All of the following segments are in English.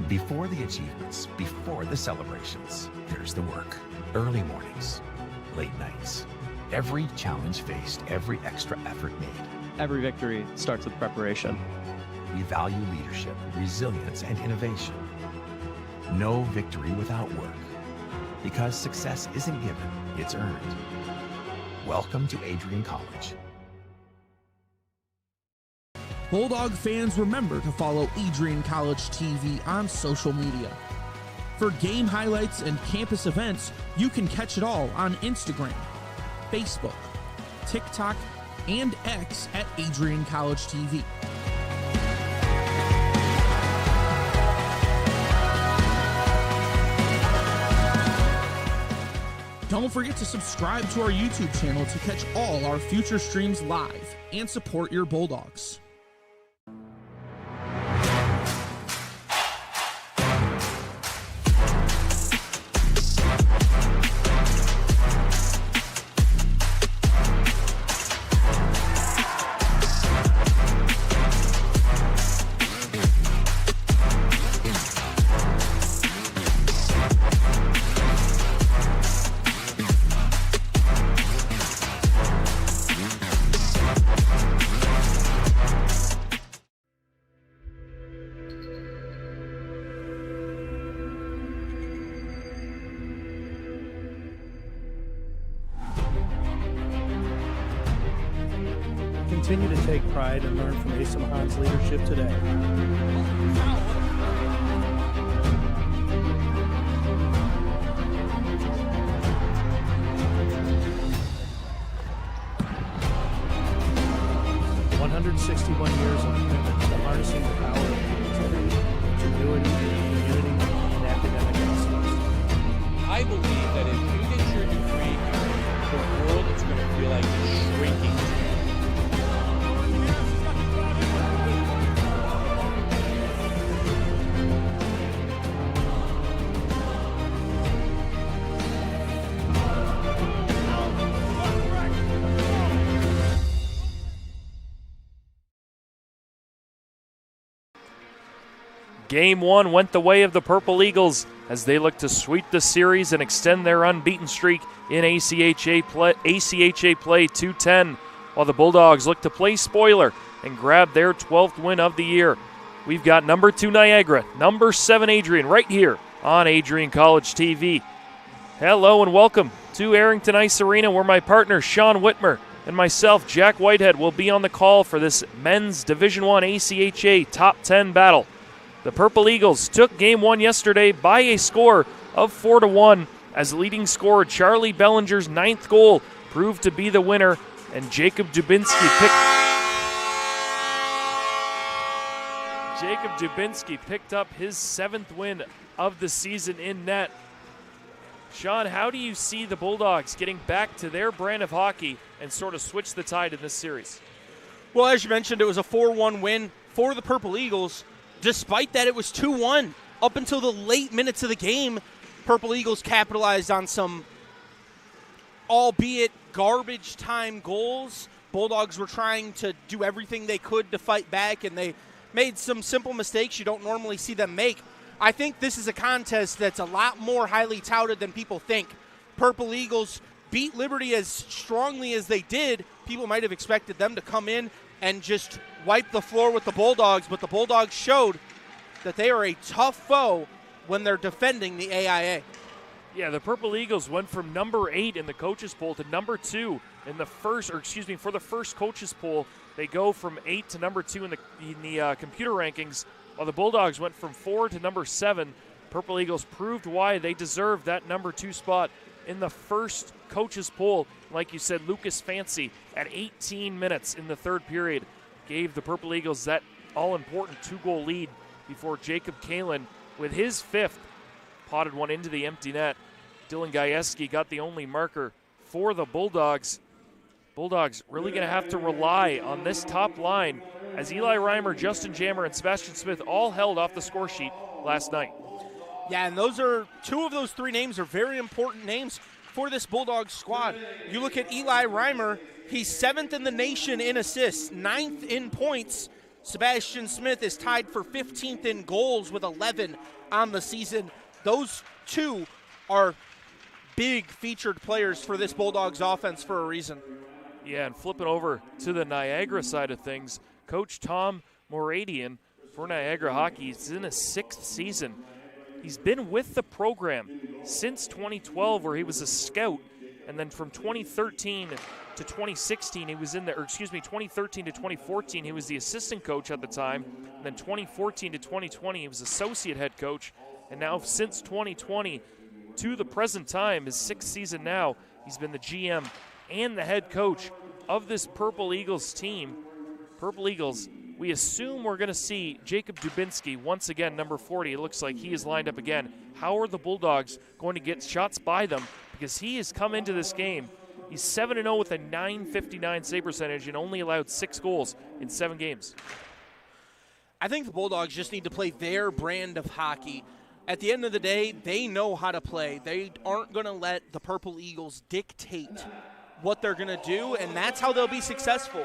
Before the achievements, before the celebrations, there's the work. Early mornings, late nights. Every challenge faced, every extra effort made. Every victory starts with preparation. We value leadership, resilience, and innovation. No victory without work. Because success isn't given, it's earned. Welcome to Adrian College. Bulldog fans, remember to follow Adrian College TV on social media. For game highlights and campus events, you can catch it all on Instagram, Facebook, TikTok, and X at Adrian College TV. Don't forget to subscribe to our YouTube channel to catch all our future streams live and support your Bulldogs. Continue to take pride and learn from Asa Mahan's leadership today. "161 years of commitment to harnessing the power of creativity, ingenuity, community, and academic excellence." I believe that if you get your degree, the world is going to feel like it's shrinking. Game 1 went the way of the Purple Eagles as they look to sweep the series and extend their unbeaten streak in ACHA play 2-10, while the Bulldogs look to play spoiler and grab their 12th win of the year. We've got number 2 Niagara, number 7 Adrian right here on Adrian College TV. Hello and welcome to Arrington Ice Arena, where my partner Sean Whitmer and myself, Jack Whitehead, will be on the call for this men's Division I ACHA Top 10 battle. The Purple Eagles took Game 1 yesterday by a score of 4-1 as leading scorer Charlie Bellinger's 9th goal proved to be the winner, and Jacob Dubinsky picked up his 7th win of the season in net. Sean, how do you see the Bulldogs getting back to their brand of hockey and sort of switch the tide in this series? Well, as you mentioned, it was a 4-1 win for the Purple Eagles. Despite that, it was 2-1. Up until the late minutes of the game, Purple Eagles capitalized on some, albeit garbage time goals. Bulldogs were trying to do everything they could to fight back, and they made some simple mistakes you don't normally see them make. I think this is a contest that's a lot more highly touted than people think. Purple Eagles beat Liberty as strongly as they did. People might have expected them to come in and just wipe the floor with the Bulldogs, but the Bulldogs showed that they are a tough foe when they're defending the AIA. Yeah, the Purple Eagles went from number 8 in the coaches poll to number 2 in the first, for the first coaches poll. They go from 8 to number 2 in the computer rankings, while the Bulldogs went from 4 to number 7. Purple Eagles proved why they deserved that number 2 spot in the first coaches poll. Like you said, Lucas Fancy at 18 minutes in the third period gave the Purple Eagles that all-important 2-goal lead before Jacob Kalin, with his 5th, potted one into the empty net. Dylan Gajewski got the only marker for the Bulldogs. Bulldogs really going to have to rely on this top line as Eli Reimer, Justin Jammer, and Sebastian Smith all held off the score sheet last night. Yeah, and those are two of those 3 names are very important names for this Bulldogs squad. You look at Eli Reimer, he's 7th in the nation in assists, 9th in points. Sebastian Smith is tied for 15th in goals with 11 on the season. Those two are big featured players for this Bulldogs offense for a reason. Yeah, and flipping over to the Niagara side of things, Coach Tom Moradian for Niagara Hockey is in his 6th season. He's been with the program since 2012, where he was a scout, and then from 2013 to 2016, he was in the, 2013 to 2014, he was the assistant coach at the time. And then 2014 to 2020, he was associate head coach. And now since 2020 to the present time, his 6th season now, he's been the GM and the head coach of this Purple Eagles team. Purple Eagles, we assume we're going to see Jacob Dubinsky once again, number 40. It looks like he is lined up again. How are the Bulldogs going to get shots by them? Because he has come into this game. He's 7-0 with a .959 save percentage and only allowed 6 goals in 7 games. I think the Bulldogs just need to play their brand of hockey. At the end of the day, they know how to play. They aren't going to let the Purple Eagles dictate what they're going to do, and that's how they'll be successful.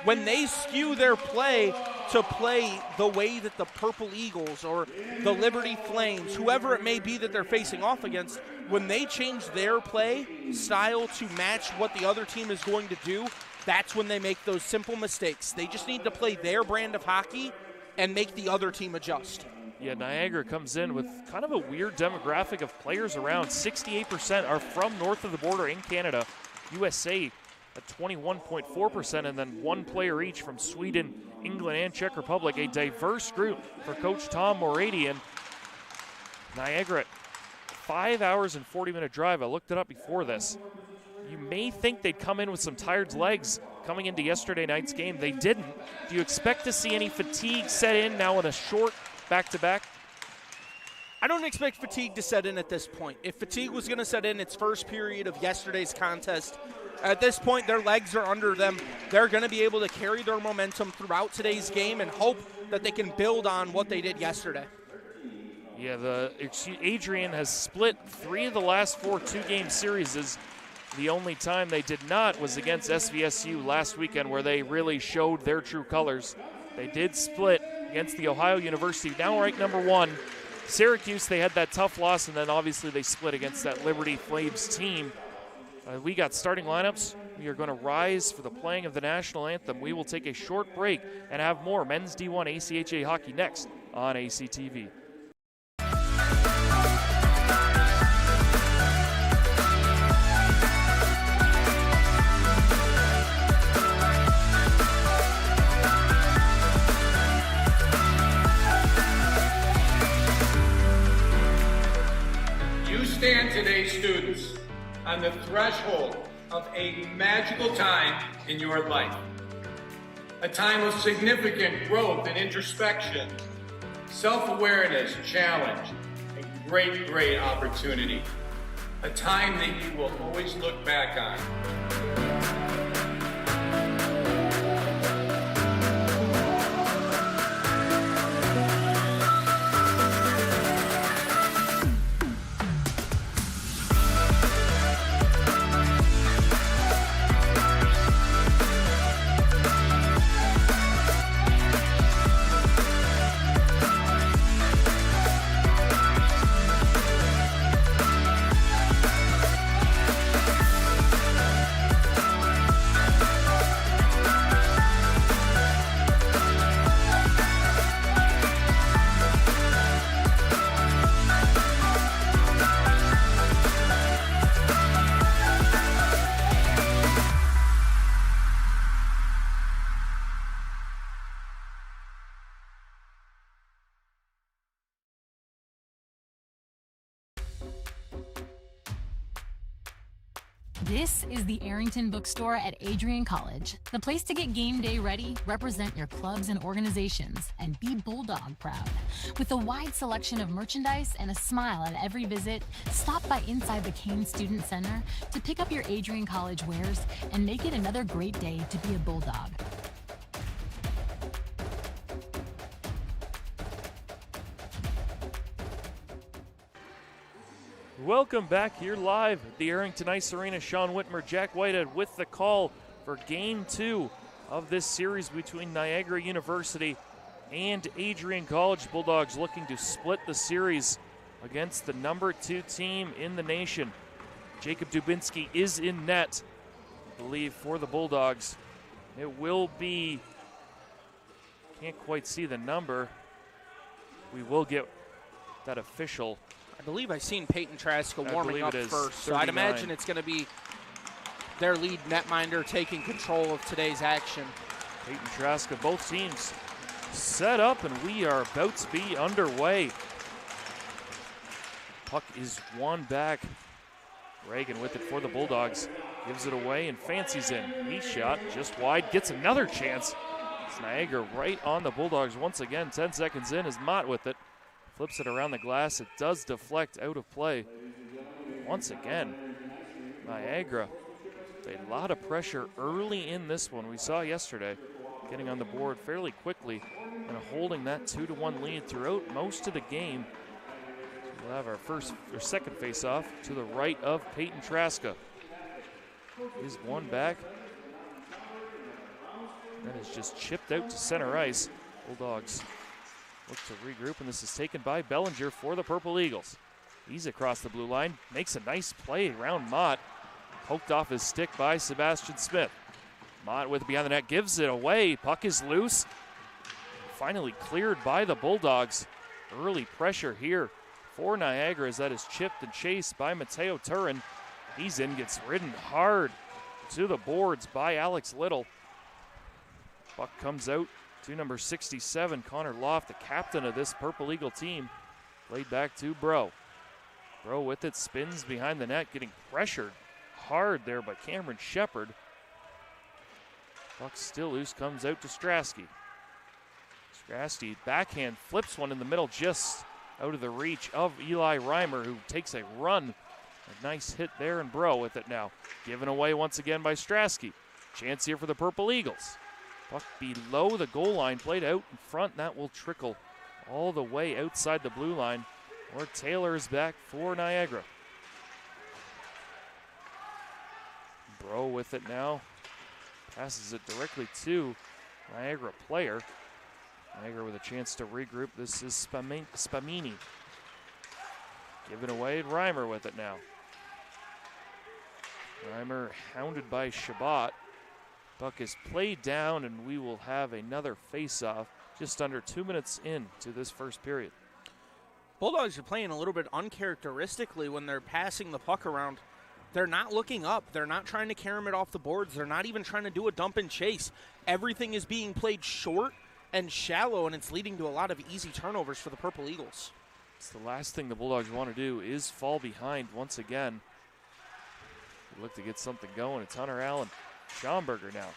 When they skew their play to play the way that the Purple Eagles or the Liberty Flames, whoever it may be that they're facing off against, when they change their play style to match what the other team is going to do, that's when they make those simple mistakes. They just need to play their brand of hockey and make the other team adjust. Yeah, Niagara comes in with kind of a weird demographic of players around. 68% are from north of the border in Canada. USA at 21.4%, and then 1 player each from Sweden, England, and Czech Republic. A diverse group for Coach Tom Moradian. Niagara, 5 hours and 40-minute drive. I looked it up before this. You may think they'd come in with some tired legs coming into yesterday night's game. They didn't. Do you expect to see any fatigue set in now in a short back-to-back? I don't expect fatigue to set in at this point. If fatigue was going to set in its first period of yesterday's contest, at this point their legs are under them. They're going to be able to carry their momentum throughout today's game and hope that they can build on what they did yesterday. Yeah, Adrian has split 3 of the last 4 two-game series. The only time they did not was against SVSU last weekend, where they really showed their true colors. They did split against the Ohio University, now ranked number 1. Syracuse, they had that tough loss, and then obviously they split against that Liberty Flames team. We got starting lineups. We are going to rise for the playing of the national anthem. We will take a short break and have more men's D1 ACHA hockey next on ACTV. Stand today, students, on the threshold of a magical time in your life. A time of significant growth and introspection, self-awareness, challenge, and great opportunity. A time that you will always look back on. This is the Arrington Bookstore at Adrian College, the place to get game day ready, represent your clubs and organizations, and be Bulldog proud. With a wide selection of merchandise and a smile at every visit, stop by inside the Kane Student Center to pick up your Adrian College wares and make it another great day to be a Bulldog. Welcome back here live at the Arrington Ice Arena. Sean Whitmer, Jack Whitehead with the call for Game 2 of this series between Niagara University and Adrian College. Bulldogs looking to split the series against the number 2 team in the nation. Jacob Dubinsky is in net, I believe, for the Bulldogs. It will be, can't quite see the number. We will get that official. I believe I've seen Peyton Traska warming up first, so 39. I'd imagine it's going to be their lead netminder taking control of today's action. Peyton Traska, both teams set up, and we are about to be underway. Puck is won back. Reagan with it for the Bulldogs. Gives it away and fancies in. He shot just wide, gets another chance. It's Niagara right on the Bulldogs once again. 10 seconds in is Mott with it. Flips it around the glass. It does deflect out of play. Once again, Niagara, a lot of pressure early in this one. We saw yesterday getting on the board fairly quickly and holding that 2-1 lead throughout most of the game. We'll have our second face-off to the right of Peyton Traska. Is one back. That is just chipped out to center ice. Bulldogs look to regroup, and this is taken by Bellinger for the Purple Eagles. He's across the blue line, makes a nice play around Mott. Poked off his stick by Sebastian Smith. Mott with it behind the net, gives it away. Puck is loose. Finally cleared by the Bulldogs. Early pressure here for Niagara as that is chipped and chased by Mateo Turin. He's in, gets ridden hard to the boards by Alex Little. Puck comes out to number 67, Connor Loft, the captain of this Purple Eagle team. Played back to Bro. Bro with it, spins behind the net, getting pressured hard there by Cameron Shepard. Puck still loose, comes out to Strasky. Strasky backhand flips one in the middle, just out of the reach of Eli Reimer, who takes a run. A nice hit there, and Bro with it now. Given away once again by Strasky. Chance here for the Purple Eagles. Puck below the goal line, played out in front. That will trickle all the way outside the blue line, where Taylor is back for Niagara. Bro with it now. Passes it directly to Niagara player. Niagara with a chance to regroup. This is Spamini. Given away, and Reimer with it now. Reimer hounded by Shabbat. Puck is played down, and we will have another face-off just under 2 minutes into this first period. Bulldogs are playing a little bit uncharacteristically when they're passing the puck around. They're not looking up. They're not trying to carry it off the boards. They're not even trying to do a dump and chase. Everything is being played short and shallow, and it's leading to a lot of easy turnovers for the Purple Eagles. It's the last thing the Bulldogs want to do is fall behind once again. They look to get something going. It's Hunter Allen. Schomburger now.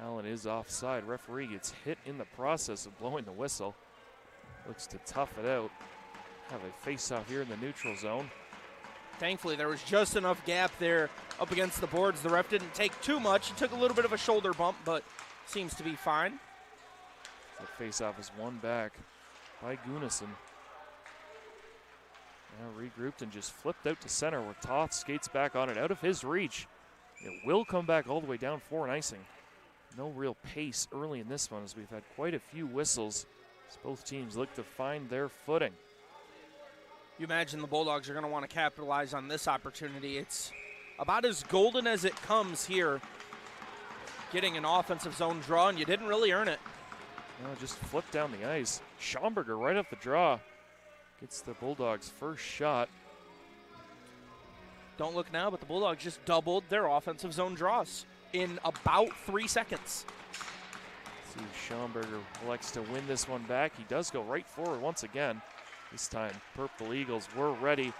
Allen is offside. Referee gets hit in the process of blowing the whistle. Looks to tough it out. Have a face-off here in the neutral zone. Thankfully, there was just enough gap there up against the boards. The ref didn't take too much. He took a little bit of a shoulder bump, but seems to be fine. The face-off is won back by Gunnison. Now regrouped and just flipped out to center where Toth skates back on it out of his reach. It will come back all the way down for an icing. No real pace early in this one as we've had quite a few whistles as both teams look to find their footing. You imagine the Bulldogs are going to want to capitalize on this opportunity. It's about as golden as it comes here. Getting an offensive zone draw, and you didn't really earn it. No, just flipped down the ice. Schomburger right off the draw. Gets the Bulldogs' first shot. Don't look now, but the Bulldogs just doubled their offensive zone draws in about 3 seconds. See if Schomburger elects to win this one back. He does go right forward once again. This time, Purple Eagles were ready.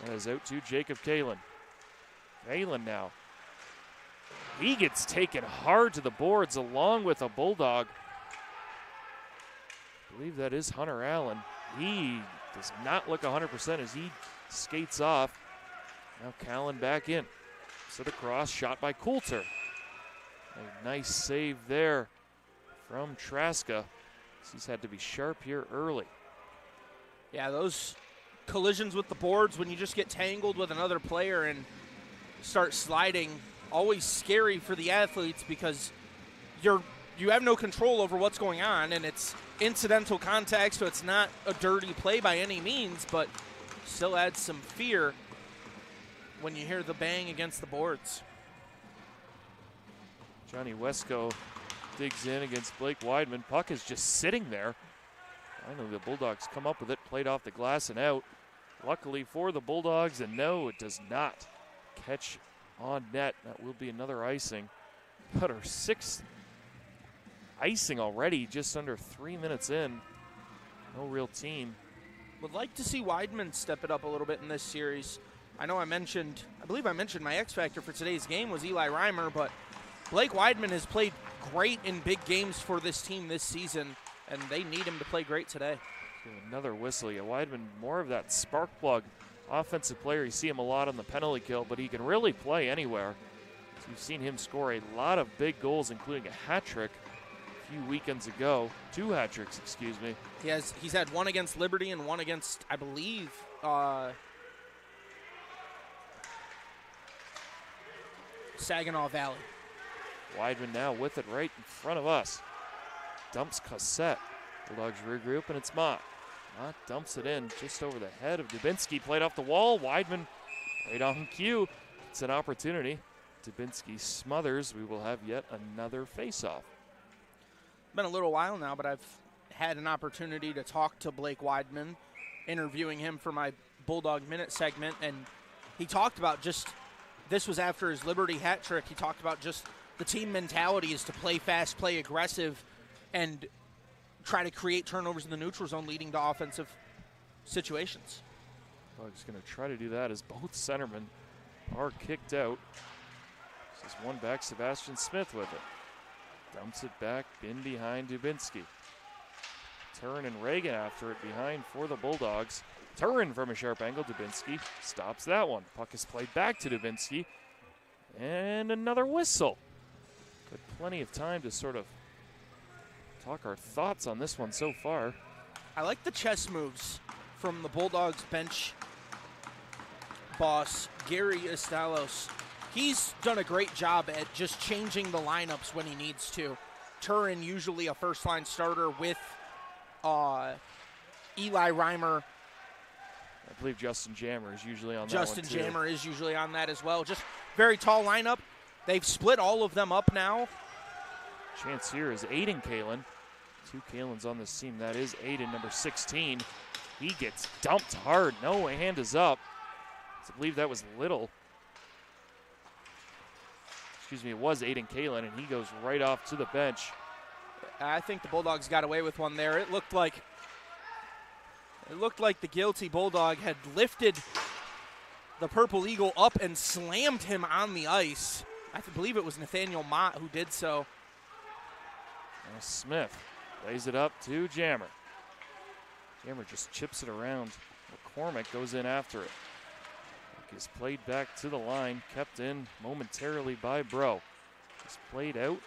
That is out to Jacob Kalin. Kalin now. He gets taken hard to the boards along with a Bulldog. I believe that is Hunter Allen. He does not look 100% as he skates off. Now Kalin back in. Sit across, shot by Coulter. A nice save there from Traska. He's had to be sharp here early. Yeah, those collisions with the boards when you just get tangled with another player and start sliding, always scary for the athletes because you have no control over what's going on, and it's incidental contact, so it's not a dirty play by any means, but still adds some fear when you hear the bang against the boards. Johnny Wesco digs in against Blake Weidman. Puck is just sitting there. Finally, the Bulldogs come up with it, played off the glass and out. Luckily for the Bulldogs, and no, it does not catch on net. That will be another icing. But our sixth icing already, just under 3 minutes in. No real team. Would like to see Weidman step it up a little bit in this series. I believe I mentioned my X factor for today's game was Eli Reimer, but Blake Weidman has played great in big games for this team this season, and they need him to play great today. Another whistle. Yeah, Weidman, more of that spark plug offensive player. You see him a lot on the penalty kill, but he can really play anywhere. So you've seen him score a lot of big goals, including a hat trick a few weekends ago. 2 hat tricks, excuse me. He's had one against Liberty and one against, I believe, Saginaw Valley. Weidman now with it right in front of us. Dumps Cossette. Bulldogs regroup, and it's Mott. Mott dumps it in just over the head of Dubinsky. Played off the wall. Weidman right on cue. It's an opportunity. Dubinsky smothers. We will have yet another face-off. Been a little while now, but I've had an opportunity to talk to Blake Weidman, interviewing him for my Bulldog Minute segment, and he talked about this was after his Liberty hat trick. He talked about just the team mentality is to play fast, play aggressive, and try to create turnovers in the neutral zone, leading to offensive situations. Bulldogs going to try to do that as both centermen are kicked out. This is one back, Sebastian Smith with it. Dumps it back in behind Dubinsky. Turin and Reagan after it behind for the Bulldogs. Turin from a sharp angle. Dubinsky stops that one. Puck is played back to Dubinsky. And another whistle. But plenty of time to sort of talk our thoughts on this one so far. I like the chess moves from the Bulldogs bench boss, Gary Estalos. He's done a great job at just changing the lineups when he needs to. Turin, usually a first-line starter with Eli Reimer. I believe Justin Jammer is usually on that Justin one too. Jammer is usually on that as well. Just very tall lineup. They've split all of them up now. Chance here is Aiden Kalin. 2 Kalins on this team. That is Aiden, number 16. He gets dumped hard. No hand is up. I believe that was Little. Excuse me, it was Aiden Kalin, and he goes right off to the bench. I think the Bulldogs got away with one there. It looked like the guilty Bulldog had lifted the Purple Eagle up and slammed him on the ice. I believe it was Nathaniel Mott who did so. Now Smith lays it up to Jammer. Jammer just chips it around. McCormick goes in after it. Puck is played back to the line, kept in momentarily by Bro. It's played out.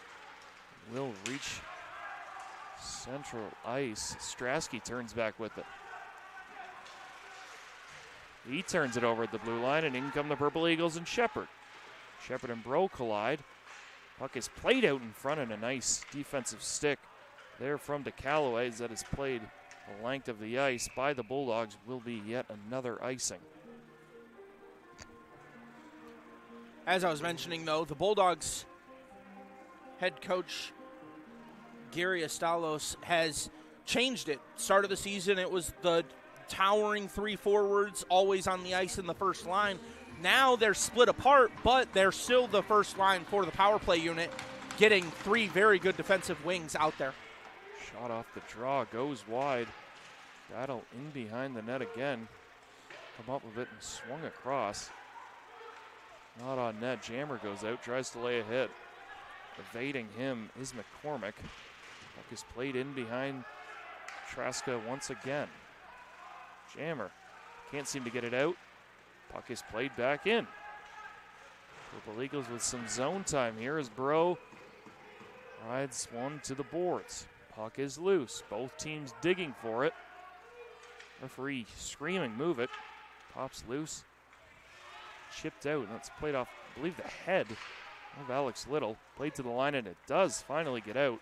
Will reach central ice. Strasky turns back with it. He turns it over at the blue line, and in come the Purple Eagles and Shepard. Shepard and Bro collide. Puck is played out in front, and a nice defensive stick there from DeCalloway that is played the length of the ice by the Bulldogs. Will be yet another icing. As I was mentioning, though, the Bulldogs head coach Gary Estalos has changed it. Start of the season, it was the towering 3 forwards always on the ice in the first line. Now they're split apart, but they're still the first line for the power play unit, getting 3 very good defensive wings out there. Shot off the draw, goes wide. Battle in behind the net again. Come up with it and swung across. Not on net. Jammer goes out, tries to lay ahead. Evading him is McCormick. Puck is played in behind Traska once again. Jammer can't seem to get it out. Puck is played back in. Purple Eagles with some zone time here as Bro rides one to the boards. Puck is loose. Both teams digging for it. Referee screaming, move it. Pops loose. Chipped out, and that's played off, I believe, the head of Alex Little. Played to the line, and it does finally get out.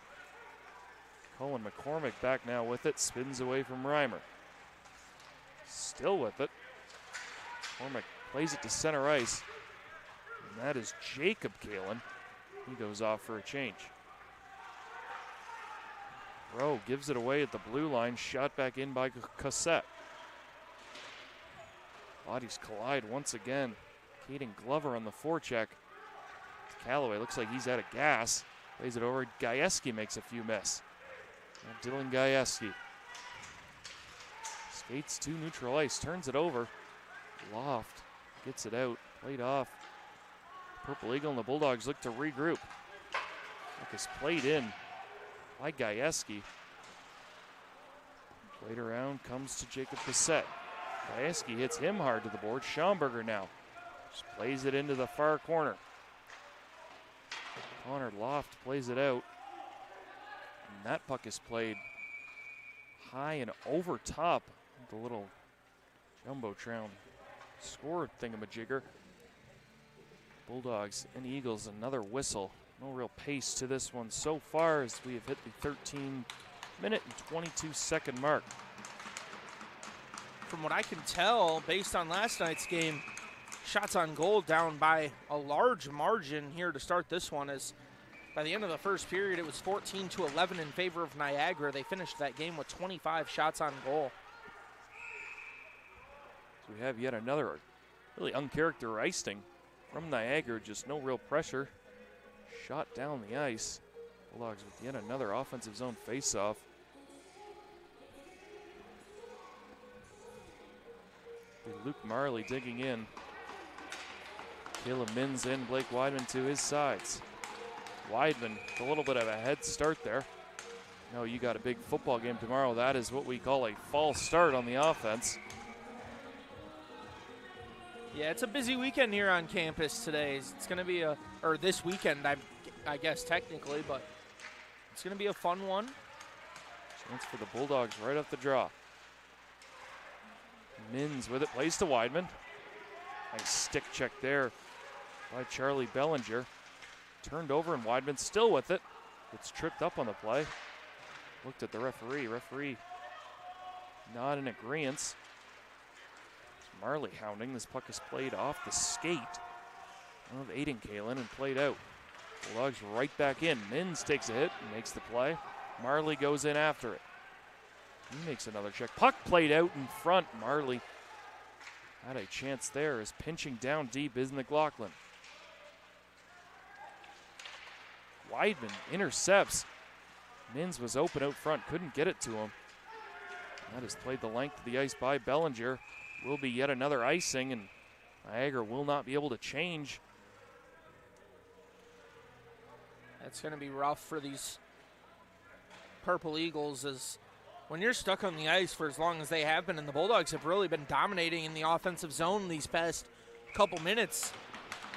Colin McCormick back now with it. Spins away from Reimer. Still with it. McCormick plays it to center ice. And that is Jacob Kalen. He goes off for a change. Rowe gives it away at the blue line. Shot back in by Cossette. Bodies collide once again. Caden Glover on the forecheck. Callaway looks like he's out of gas. Plays it over. Gajewski makes a few miss. And Dylan Gajewski skates to neutral ice. Turns it over. Loft gets it out. Played off. Purple Eagle and the Bulldogs look to regroup. Puck is played in by Gajewski. Played around, comes to Jacob Cassette. Gajewski hits him hard to the board. Schaumburger now just plays it into the far corner. Connor Loft plays it out. And that puck is played high and over top of the little Jumbotron score thingamajigger. Bulldogs and Eagles, another whistle. No real pace to this one so far as we have hit the 13-minute and 22-second mark. From what I can tell, based on last night's game, shots on goal down by a large margin here to start this one, as by the end of the first period it was 14-11 in favor of Niagara. They finished that game with 25 shots on goal. So we have yet another really uncharacteristic from Niagara, just no real pressure. Shot down the ice. Bulldogs with yet another offensive zone faceoff. Luke Marley digging in. Caleb Mins in, Blake Weidman to his sides. Weidman with a little bit of a head start there. No, you got a big football game tomorrow. That is what we call a false start on the offense. Yeah, it's a busy weekend here on campus today. It's going to be or this weekend, I guess technically, but it's going to be a fun one. Chance for the Bulldogs right off the draw. Mins with it, plays to Weidman. Nice stick check there by Charlie Bellinger. Turned over and Weidman still with it. Gets tripped up on the play. Looked at the referee. Referee not in agreement. Marley hounding. This puck is played off the skate of Aiden Kalen and played out. Bulldogs right back in. Mins takes a hit and makes the play. Marley goes in after it. He makes another check. Puck played out in front. Marley had a chance there as pinching down deep is McLaughlin. Weidman intercepts. Mins was open out front. Couldn't get it to him. That is played the length of the ice by Bellinger. Will be yet another icing, and Niagara will not be able to change. That's going to be rough for these Purple Eagles, as when you're stuck on the ice for as long as they have been, and the Bulldogs have really been dominating in the offensive zone these past couple minutes,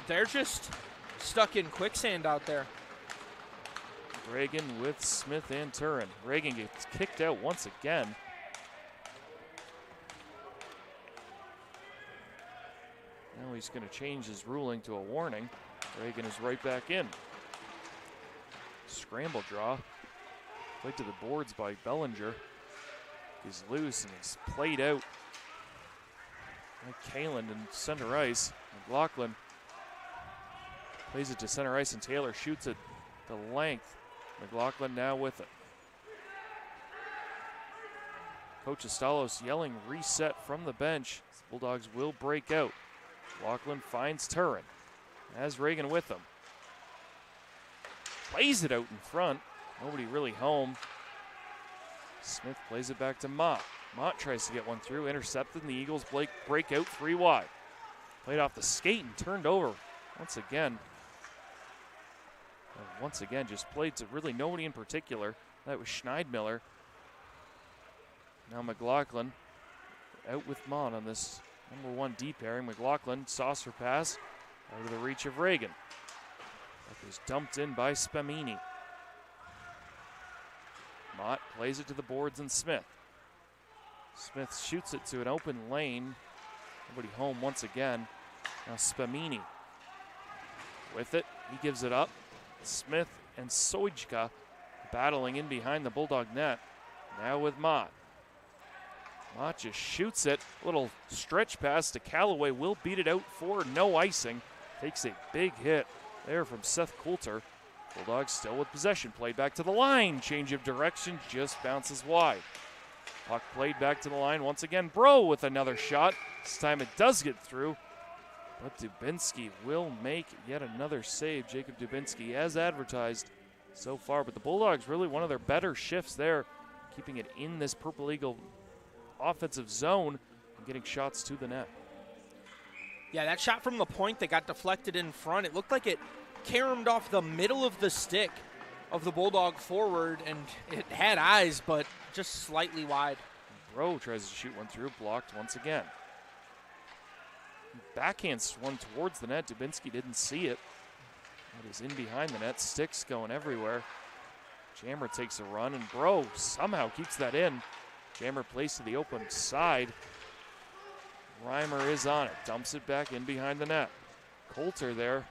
they're just stuck in quicksand out there. Reagan with Smith and Turin. Reagan gets kicked out once again. Now he's going to change his ruling to a warning. Reagan is right back in. Scramble draw. Played to the boards by Bellinger. He's loose and he's played out by Kalen in center ice. McLaughlin plays it to center ice and Taylor shoots it the length. McLaughlin now with it. Coach Estalos yelling reset from the bench. Bulldogs will break out. McLaughlin finds Turin. Has Reagan with him. Plays it out in front. Nobody really home. Smith plays it back to Mott. Mott tries to get one through. Intercepted, and the Eagles break out 3 wide. Played off the skate and turned over once again. Once again, just played to really nobody in particular. That was Schneidmiller. Now McLaughlin out with Mott on this #1 D pairing. McLaughlin, saucer pass out of the reach of Reagan. That was dumped in by Spamini. Mott plays it to the boards and Smith. Smith shoots it to an open lane. Nobody home once again. Now Spamini with it. He gives it up. Smith and Sojka battling in behind the Bulldog net. Now with Mott. Mott just shoots it. Little stretch pass to Callaway. Will beat it out for no icing. Takes a big hit there from Seth Coulter. Bulldogs still with possession. Played back to the line. Change of direction. Just bounces wide. Puck played back to the line once again. Bro with another shot. This time it does get through. But Dubinsky will make yet another save. Jacob Dubinsky, as advertised so far. But the Bulldogs really one of their better shifts there, keeping it in this Purple Eagle offensive zone and getting shots to the net. Yeah, that shot from the point that got deflected in front, it looked like it caromed off the middle of the stick of the Bulldog forward, and it had eyes, but just slightly wide. Bro tries to shoot one through, blocked once again. Backhands one towards the net. Dubinsky didn't see it. It is in behind the net. Sticks going everywhere. Jammer takes a run, and Bro somehow keeps that in. Jammer plays to the open side. Reimer is on it. Dumps it back in behind the net. Coulter there.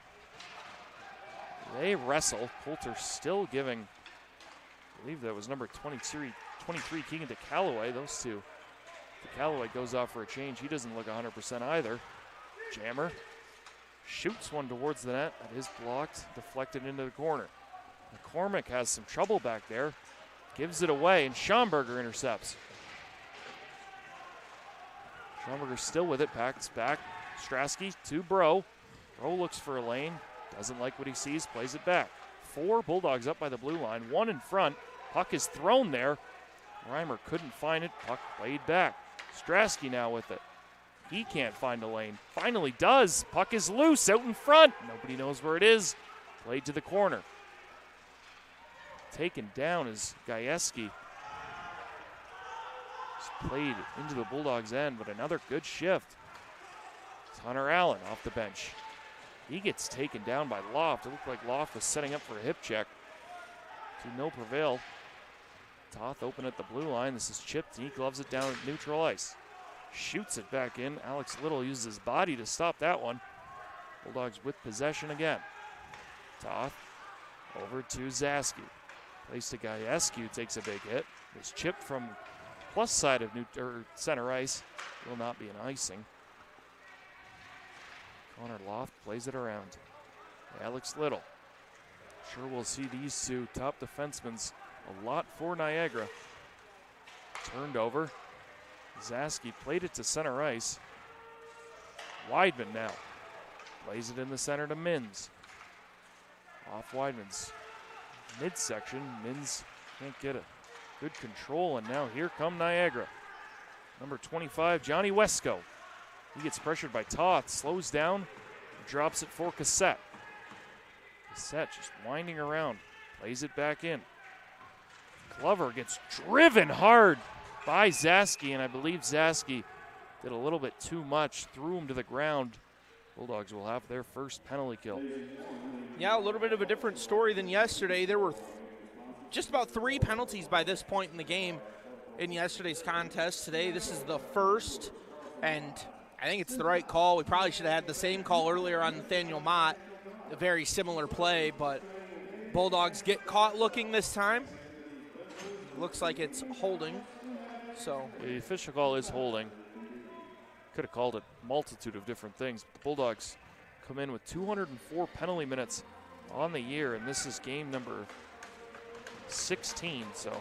They wrestle. Coulter still giving, I believe that was number 23 Keegan to Callaway. Those two. Callaway goes off for a change. He doesn't look 100% either. Jammer shoots one towards the net. That is blocked, deflected into the corner. McCormick has some trouble back there. Gives it away, and Schomburger intercepts. Schomburger still with it, packs back. Strasky to Bro. Bro looks for a lane. Doesn't like what he sees, plays it back. 4 Bulldogs up by the blue line, 1 in front. Puck is thrown there. Reimer couldn't find it. Puck played back. Strasky now with it. He can't find a lane. Finally does. Puck is loose out in front. Nobody knows where it is. Played to the corner. Taken down is Gajewski. Just played into the Bulldogs' end, but another good shift. It's Hunter Allen off the bench. He gets taken down by Loft. It looked like Loft was setting up for a hip check. To no prevail. Toth open at the blue line. This is chipped. He gloves it down at neutral ice. Shoots it back in. Alex Little uses his body to stop that one. Bulldogs with possession again. Toth over to Zaski. Plays to Gajewski, who takes a big hit. It's chipped from plus side of center ice. Will not be an icing. Connor Loft plays it around. Alex Little. Sure we'll see these two top defensemen a lot for Niagara. Turned over. Zaski played it to center ice. Weidman now. Plays it in the center to Mins. Off Weidman's midsection. Mins can't get it. Good control, and now here come Niagara. Number 25, Johnny Wesco. He gets pressured by Toth, slows down, drops it for Cassette. Cassette just winding around, plays it back in. Glover gets driven hard by Zaski, and I believe Zaski did a little bit too much, threw him to the ground. Bulldogs will have their first penalty kill. Yeah, a little bit of a different story than yesterday. There were just about 3 penalties by this point in the game in yesterday's contest. Today, this is the first, and I think it's the right call. We probably should have had the same call earlier on Nathaniel Mott, a very similar play, but Bulldogs get caught looking this time. Looks like it's holding. So the official call is holding. Could have called it a multitude of different things. The Bulldogs come in with 204 penalty minutes on the year, and this is game number 16, so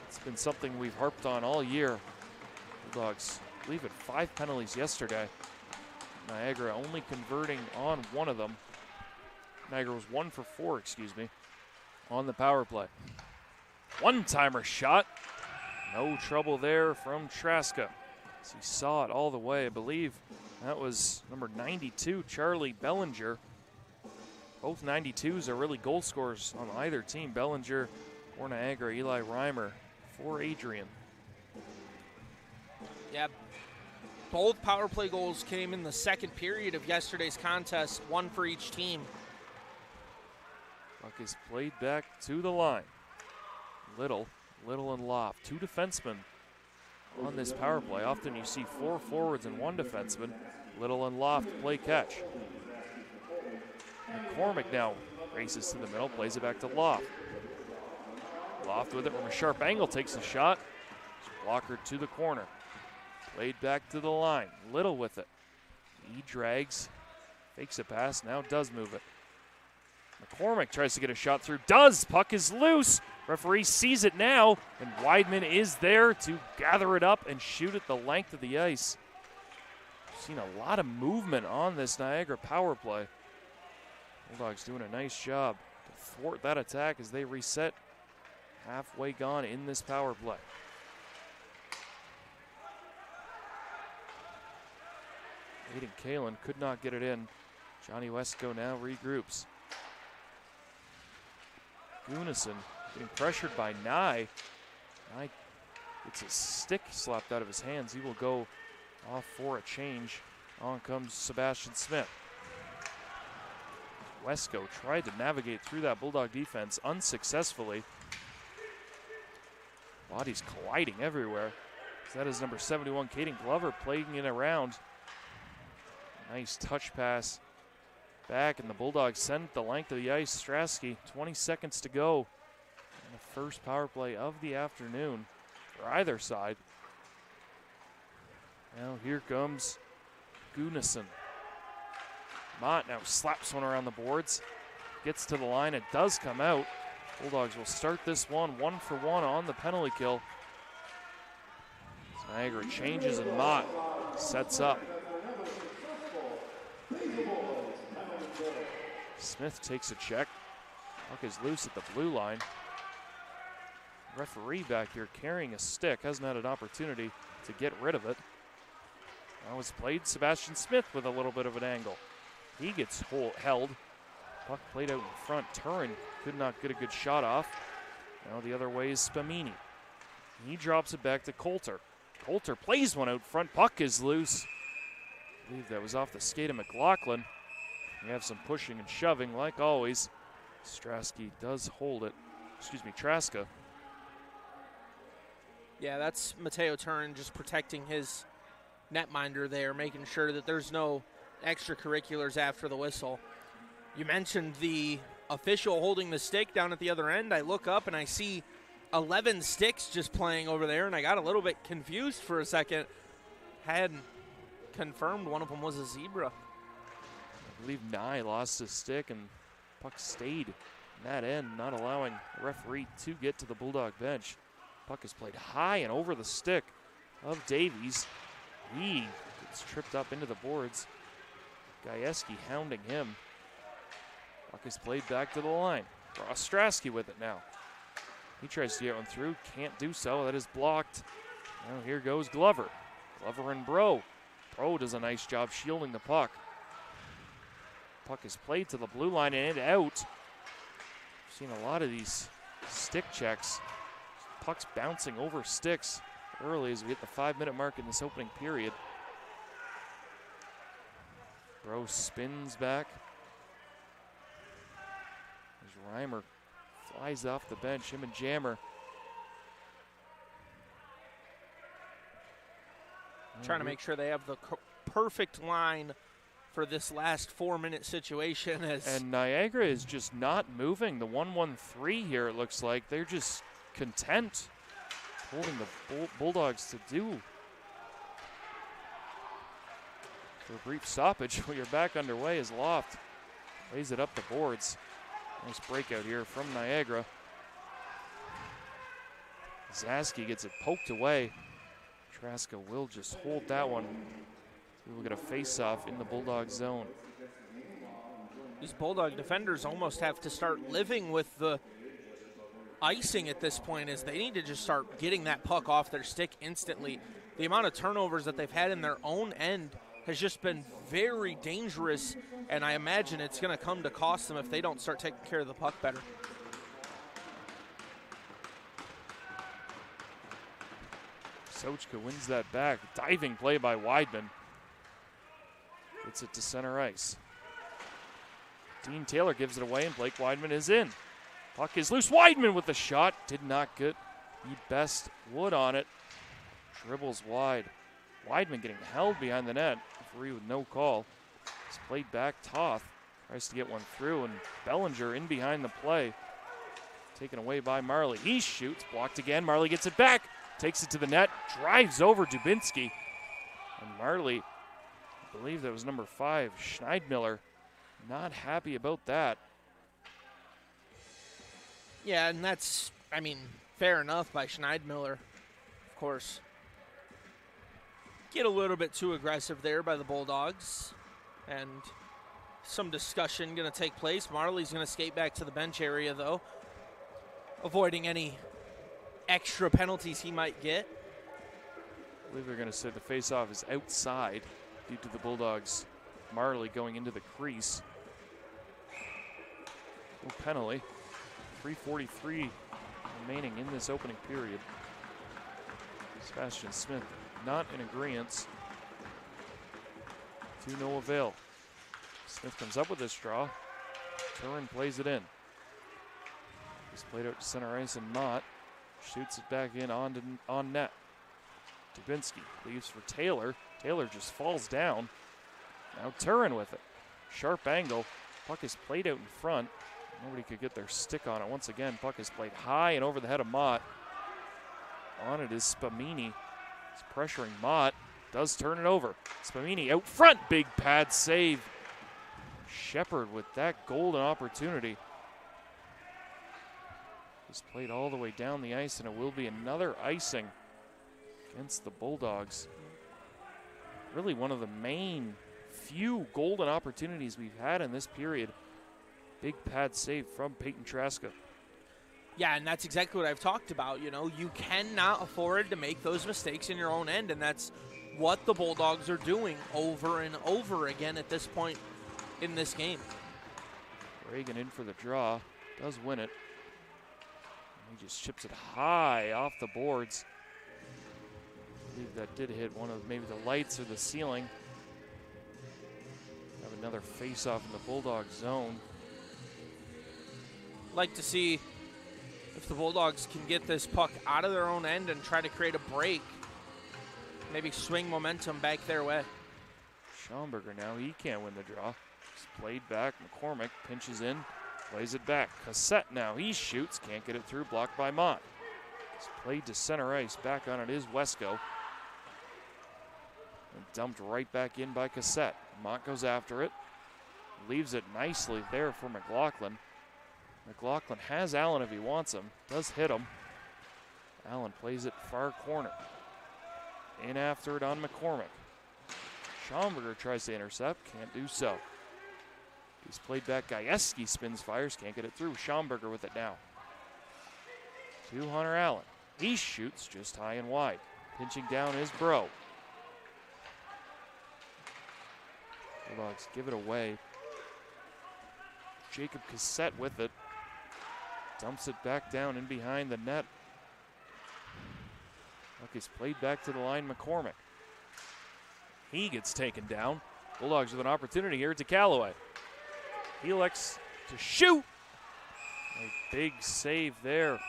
it's been something we've harped on all year. Bulldogs, I believe, had 5 penalties yesterday. Niagara only converting on one of them. Niagara was 1 for 4, on the power play. One-timer shot. No trouble there from Traska. He saw it all the way. I believe that was number 92, Charlie Bellinger. Both 92s are really goal scorers on either team. Bellinger for Niagara, Eli Reimer for Adrian. Yeah, both power play goals came in the second period of yesterday's contest, 1 for each team. Puck is played back to the line. Little and Loft, 2 defensemen on this power play. Often you see 4 forwards and 1 defenseman. Little and Loft play catch. McCormick now races to the middle, plays it back to Loft. Loft with it from a sharp angle, takes a shot. Blocker to the corner. Played back to the line. Little with it. He drags, fakes a pass, now does move it. McCormick tries to get a shot through, does. Puck is loose. Referee sees it now, and Weidman is there to gather it up and shoot it the length of the ice. Seen a lot of movement on this Niagara power play. Bulldogs doing a nice job to thwart that attack as they reset. Halfway gone in this power play. Aiden Kalin could not get it in. Johnny Wesco now regroups. Gunnison getting pressured by Nye. Nye gets his stick slapped out of his hands. He will go off for a change. On comes Sebastian Smith. Wesco tried to navigate through that Bulldog defense unsuccessfully. Bodies colliding everywhere. That is number 71, Caden Glover, playing it around. Nice touch pass back, and the Bulldogs send it the length of the ice. Strasky, 20 seconds to go in the first power play of the afternoon for either side. Now here comes Gunnison. Mott now slaps one around the boards. Gets to the line. It does come out. Bulldogs will start this one 1-for-1 on the penalty kill. Niagara changes and Mott sets up. Smith takes a check. Puck is loose at the blue line. Referee back here carrying a stick hasn't had an opportunity to get rid of it. Now it's played Sebastian Smith with a little bit of an angle. He gets held. Puck played out in front. Turin could not get a good shot off. Now the other way is Spamini. He drops it back to Coulter. Coulter plays one out front. Puck is loose. I believe that was off the skate of McLaughlin. We have some pushing and shoving like always. Strasky does hold it. Excuse me, Traska. Yeah, that's Mateo Turin just protecting his netminder there, making sure that there's no extracurriculars after the whistle. You mentioned the official holding the stick down at the other end. I look up and I see 11 sticks just playing over there, and I got a little bit confused for a second. Had confirmed one of them was a zebra. I believe Nye lost his stick, and puck stayed in that end, not allowing the referee to get to the Bulldog bench. Puck is played high and over the stick of Davies. He gets tripped up into the boards. Gajewski hounding him. Puck is played back to the line. Ostrowski with it now. He tries to get one through, can't do so. That is blocked. Now here goes Glover. Glover and Bro. Bro does a nice job shielding the puck. Puck is played to the blue line and out. Seen a lot of these stick checks. Pucks bouncing over sticks early as we hit the 5-minute mark in this opening period. Bro spins back. As Reimer flies off the bench, him and Jammer. Trying to make sure they have the perfect line for this last 4-minute situation. And Niagara is just not moving. The 1-1-3 here, it looks like. They're just content holding the Bulldogs to do. For a brief stoppage, you're back underway as Loft lays it up the boards. Nice breakout here from Niagara. Zaski gets it poked away. Traska will just hold that one. We will get a face-off in the Bulldog zone. These Bulldog defenders almost have to start living with the icing at this point, as they need to just start getting that puck off their stick instantly. The amount of turnovers that they've had in their own end has just been very dangerous, and I imagine it's going to come to cost them if they don't start taking care of the puck better. Sochka wins that back. Diving play by Weidman. Gets it to center ice. Dean Taylor gives it away, and Blake Weidman is in. Puck is loose. Weidman with the shot. Did not get the best wood on it. Dribbles wide. Weidman getting held behind the net. Referee with no call. It's played back. Toth Tries to get one through, and Bellinger in behind the play. Taken away by Marley. He shoots, blocked again. Marley gets it back, takes it to the net, drives over Dubinsky. And Marley, I believe that was number 5, Schneidmiller, not happy about that. Yeah, and that's, I mean, fair enough by Schneidmiller, of course. Get a little bit too aggressive there by the Bulldogs, and some discussion going to take place. Marley's going to skate back to the bench area, though, avoiding any extra penalties he might get. I believe they're going to say the face-off is outside due to the Bulldogs. Marley going into the crease. No penalty. 3:43 remaining in this opening period. Sebastian Smith not in agreement. To no avail. Smith comes up with this draw. Turin plays it in. He's played out to center ice, and Mott shoots it back in on net. Dubinsky leaves for Taylor. Taylor just falls down. Now Turin with it. Sharp angle. Puck is played out in front. Nobody could get their stick on it. Once again, puck is played high and over the head of Mott. On it is Spamini. He's pressuring Mott. Does turn it over. Spamini out front. Big pad save. Shepard with that golden opportunity. It's played all the way down the ice, and it will be another icing against the Bulldogs. Really one of the main few golden opportunities we've had in this period. Big pad save from Peyton Traska. Yeah, and that's exactly what I've talked about. You know, you cannot afford to make those mistakes in your own end, and that's what the Bulldogs are doing over and over again at this point in this game. Reagan in for the draw. Does win it. He just chips it high off the boards. I believe that did hit one of maybe the lights or the ceiling. Have another face-off in the Bulldog zone. Like to see if the Bulldogs can get this puck out of their own end and try to create a break. Maybe swing momentum back their way. Schaumburger now, he can't win the draw. It's played back. McCormick pinches in, plays it back. Cassette now, he shoots, can't get it through, blocked by Mott. It's played to center ice, back on it is Wesco. And dumped right back in by Cassette. Mott goes after it, leaves it nicely there for McLaughlin. McLaughlin has Allen if he wants him, does hit him. Allen plays it far corner. In after it on McCormick. Schaumburger tries to intercept, can't do so. He's played back. Gajewski spins, fires, can't get it through. Schaumburger with it now. To Hunter Allen. He shoots just high and wide. Pinching down is Bro. Bulldogs give it away. Jacob Cassette with it. Dumps it back down in behind the net. Puck is played back to the line, McCormick. He gets taken down. Bulldogs with an opportunity here to Callaway. He elects to shoot. A big save there.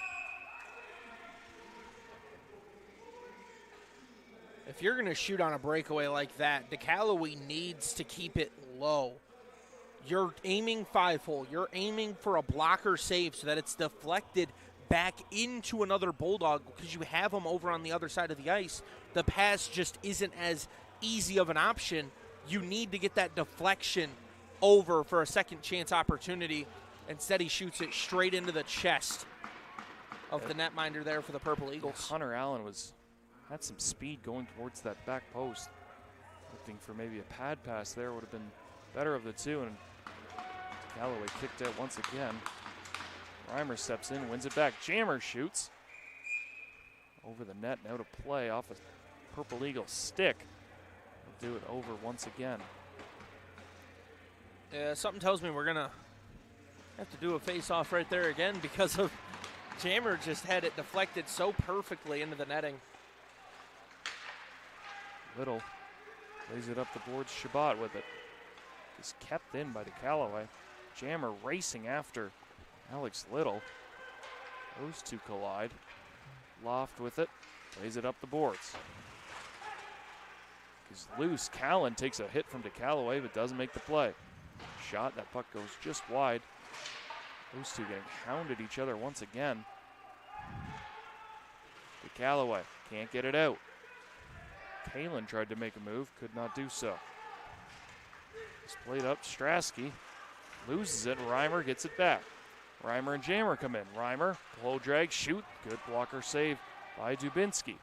If you're going to shoot on a breakaway like that, DeCallaway needs to keep it low. You're aiming 5-hole. You're aiming for a blocker save so that it's deflected back into another Bulldog because you have them over on the other side of the ice. The pass just isn't as easy of an option. You need to get that deflection over for a second chance opportunity. Instead, he shoots it straight into the chest of the netminder there for the Purple Eagles. Hunter Allen had some speed going towards that back post. Looking for maybe a pad pass there would have been better of the two, and Callaway kicked out once again. Reimer steps in, wins it back. Jammer shoots. Over the net, now to play off a Purple Eagle stick. We'll do it over once again. Yeah, something tells me we're going to have to do a face-off right there again because of Jammer just had it deflected so perfectly into the netting. Little lays it up the boards. Shabbat with it. Is kept in by the Callaway. Jammer racing after Alex Little. Those two collide. Loft with it. Lays it up the boards. He's loose. Callan takes a hit from DeCallaway but doesn't make the play. shot. That puck goes just wide. Those two getting hounded each other once again. To Callaway, can't get it out. Kalen tried to make a move, could not do so. It's played up, Strasky loses it, Reimer gets it back. Reimer and Jammer come in. Reimer, low drag, shoot, good blocker save by Dubinsky.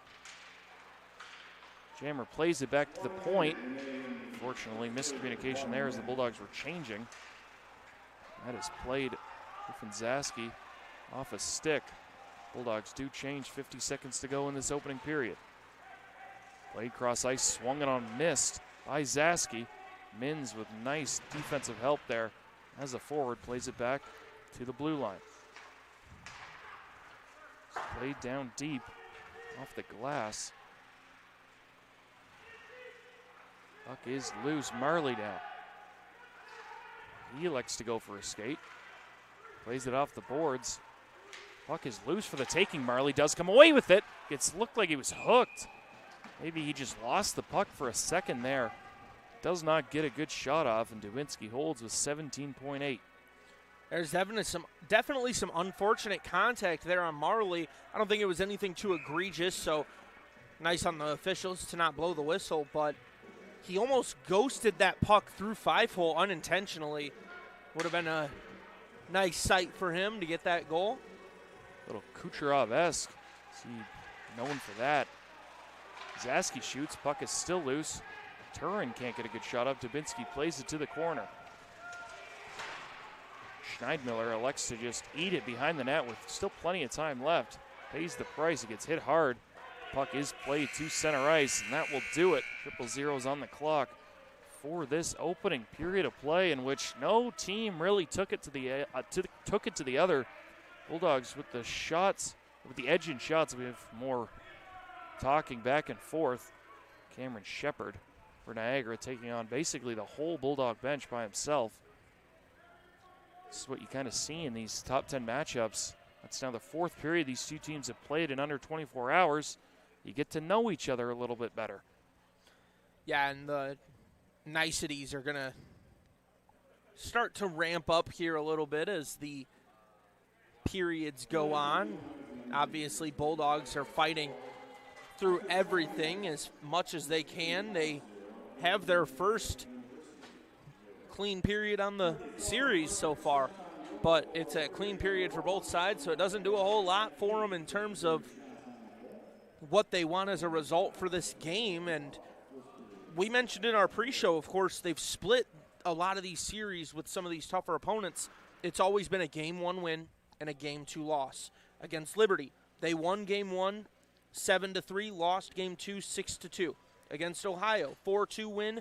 Jammer plays it back to the point. Unfortunately, miscommunication there as the Bulldogs were changing. That is played Griffin Zaski off a stick. Bulldogs do change, 50 seconds to go in this opening period. Played cross ice, swung it on, missed by Zaski. Mins with nice defensive help there as a forward plays it back to the blue line. Played down deep off the glass. Puck is loose, Marley down. He elects to go for a skate. Plays it off the boards. Puck is loose for the taking. Marley does come away with it. Looked like he was hooked. Maybe he just lost the puck for a second there. Does not get a good shot off, and Dubinsky holds with 17.8. There's definitely some unfortunate contact there on Marley. I don't think it was anything too egregious, so nice on the officials to not blow the whistle, but he almost ghosted that puck through 5-hole unintentionally. Would have been a nice sight for him to get that goal. Little Kucherov-esque. Is he known for that? Zaski shoots, puck is still loose. Turin can't get a good shot up. Dubinsky plays it to the corner. Schneidmiller elects to just eat it behind the net with still plenty of time left. Pays the price. He gets hit hard. Puck is played to center ice, and that will do it. 0-0's on the clock for this opening period of play, in which no team really took it to the other. Bulldogs with the shots, with the edge in shots. We have more talking back and forth. Cameron Shepard for Niagara taking on basically the whole Bulldog bench by himself. This is what you kind of see in these top 10 matchups. That's now the fourth period these two teams have played in under 24 hours. You get to know each other a little bit better. Yeah, and the niceties are going to start to ramp up here a little bit as the periods go on. Obviously, Bulldogs are fighting through everything as much as they can. They have their first clean period on the series so far, but it's a clean period for both sides, so it doesn't do a whole lot for them in terms of what they want as a result for this game. And we mentioned in our pre-show, of course, they've split a lot of these series with some of these tougher opponents. It's always been a Game 1 win and a Game 2 loss. Against Liberty, they won Game 1 7-3, lost Game 2 6-2. Against Ohio, 4-2 win,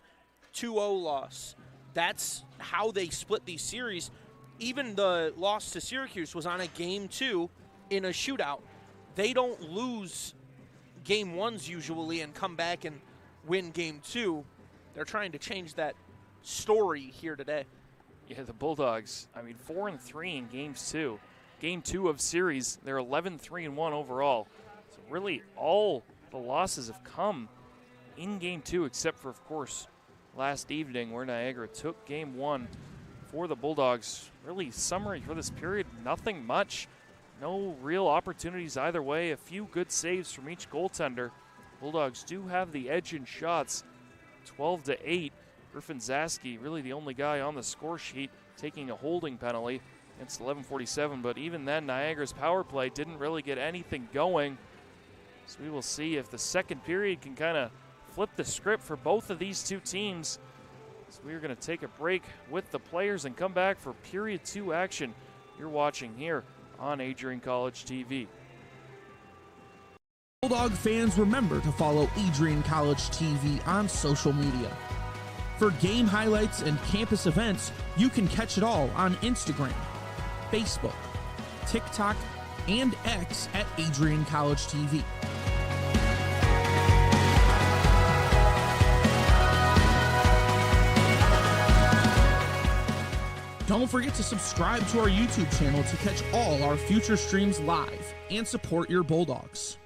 2-0 loss. That's how they split these series. Even the loss to Syracuse was on a Game 2 in a shootout. They don't lose Game 1s usually and come back and win Game 2. They're trying to change that story here today. Yeah, the Bulldogs, 4-3 in Games 2. Game 2 of series, they're 11-3-1 overall. So really all the losses have come in Game 2, except for, of course, last evening where Niagara took Game 1 for the Bulldogs. Really, summary for this period, nothing much. No real opportunities either way. A few good saves from each goaltender. Bulldogs do have the edge in shots, 12-8. Griffin Zaski, really the only guy on the score sheet, taking a holding penalty against 11:47. But even then, Niagara's power play didn't really get anything going. So we will see if the second period can kind of flip the script for both of these two teams. So we are going to take a break with the players and come back for period 2 action. You're watching here on Adrian College TV. Bulldog fans, remember to follow Adrian College TV on social media. For game highlights and campus events, you can catch it all on Instagram, Facebook, TikTok, and X at Adrian College TV. Don't forget to subscribe to our YouTube channel to catch all our future streams live and support your Bulldogs.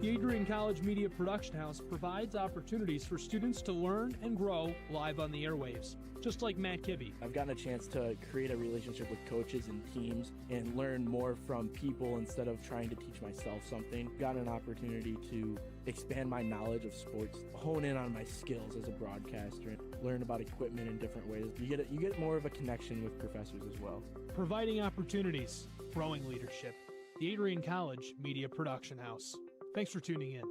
The Adrian College Media Production House provides opportunities for students to learn and grow live on the airwaves, just like Matt Kibbe. I've gotten a chance to create a relationship with coaches and teams and learn more from people instead of trying to teach myself something. Got an opportunity to expand my knowledge of sports, hone in on my skills as a broadcaster, learn about equipment in different ways. You get more of a connection with professors as well. Providing opportunities, growing leadership. The Adrian College Media Production House. Thanks for tuning in.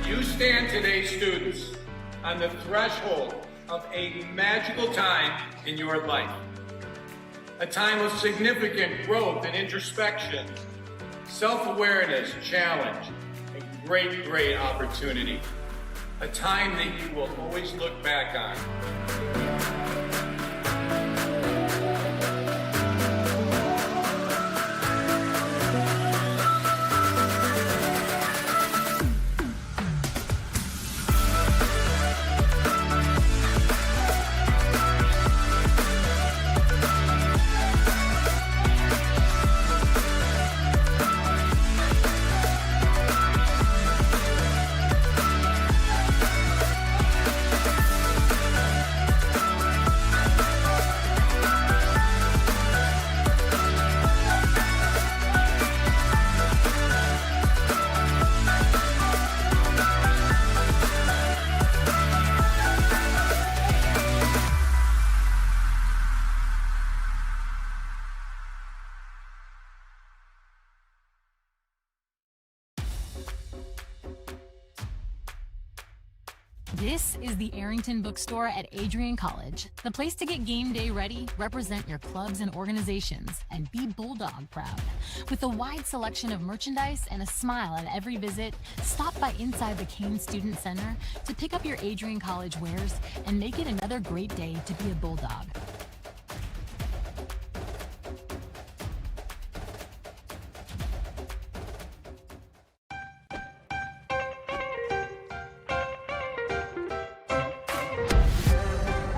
You stand today, students, on the threshold of a magical time in your life. A time of significant growth and introspection, self-awareness, challenge, and great opportunity. A time that you will always look back on. This is the Arrington Bookstore at Adrian College, the place to get game day ready, represent your clubs and organizations, and be Bulldog proud. With a wide selection of merchandise and a smile at every visit, stop by inside the Kane Student Center to pick up your Adrian College wares and make it another great day to be a Bulldog.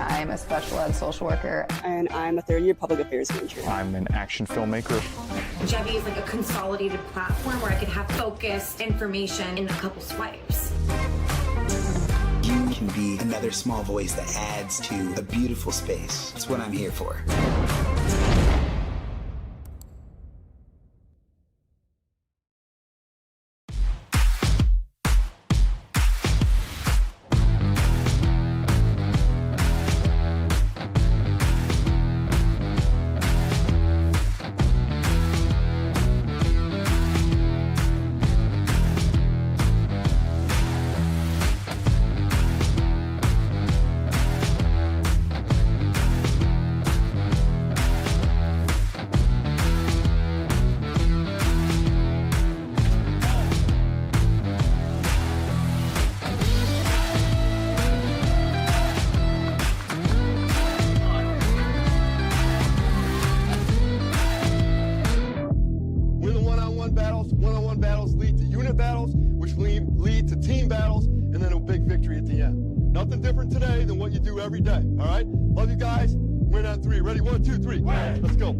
I'm a special ed social worker. And I'm a third-year public affairs major. I'm an action filmmaker. Jevi is like a consolidated platform where I could have focused information in a couple swipes. You can be another small voice that adds to a beautiful space. That's what I'm here for. One-on-one battles lead to unit battles, which lead to team battles, and then a big victory at the end. Nothing different today than what you do every day, all right? Love you guys. Win on three. Ready? 1, 2, 3. Let's go.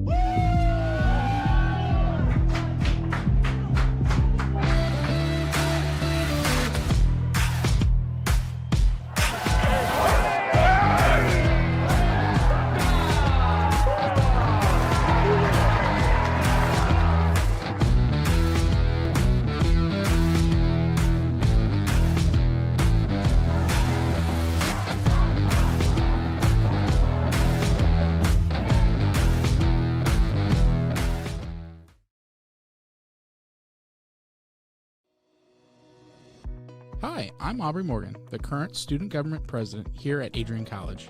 Hi, I'm Aubrey Morgan, the current student government president here at Adrian College.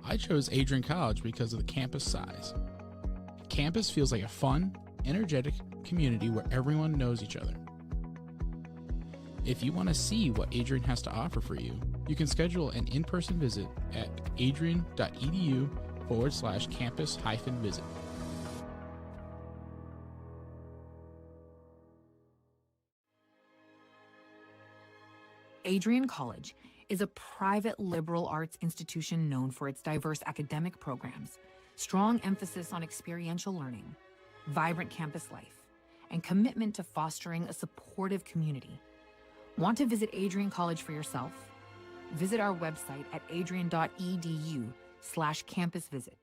I chose Adrian College because of the campus size. Campus feels like a fun, energetic community where everyone knows each other. If you want to see what Adrian has to offer for you, you can schedule an in-person visit at adrian.edu/campus-visit. Adrian College is a private liberal arts institution known for its diverse academic programs, strong emphasis on experiential learning, vibrant campus life, and commitment to fostering a supportive community. Want to visit Adrian College for yourself? Visit our website at adrian.edu/campus visit.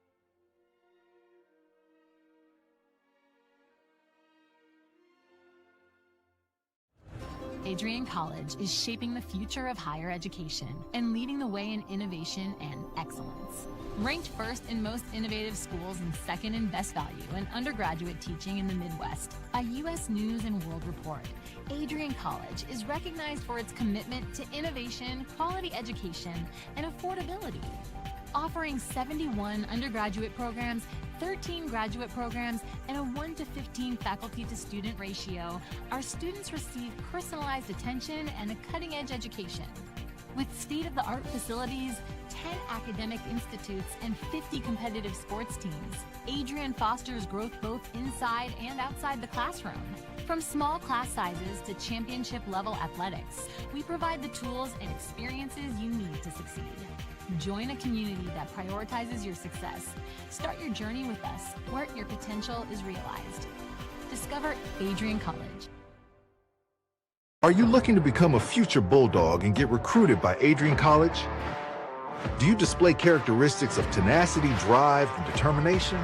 Adrian College is shaping the future of higher education and leading the way in innovation and excellence. Ranked first in most innovative schools and second in best value in undergraduate teaching in the Midwest by U.S. News and World Report, Adrian College is recognized for its commitment to innovation, quality education, and affordability. Offering 71 undergraduate programs, 13 graduate programs, and a 1-to-15 faculty-to-student ratio, our students receive personalized attention and a cutting-edge education. With state-of-the-art facilities, 10 academic institutes, and 50 competitive sports teams, Adrian fosters growth both inside and outside the classroom. From small class sizes to championship-level athletics, we provide the tools and experiences you need to succeed. Join a community that prioritizes your success. Start your journey with us, where your potential is realized. Discover Adrian College. Are you looking to become a future Bulldog and get recruited by Adrian College? Do you display characteristics of tenacity, drive, and determination?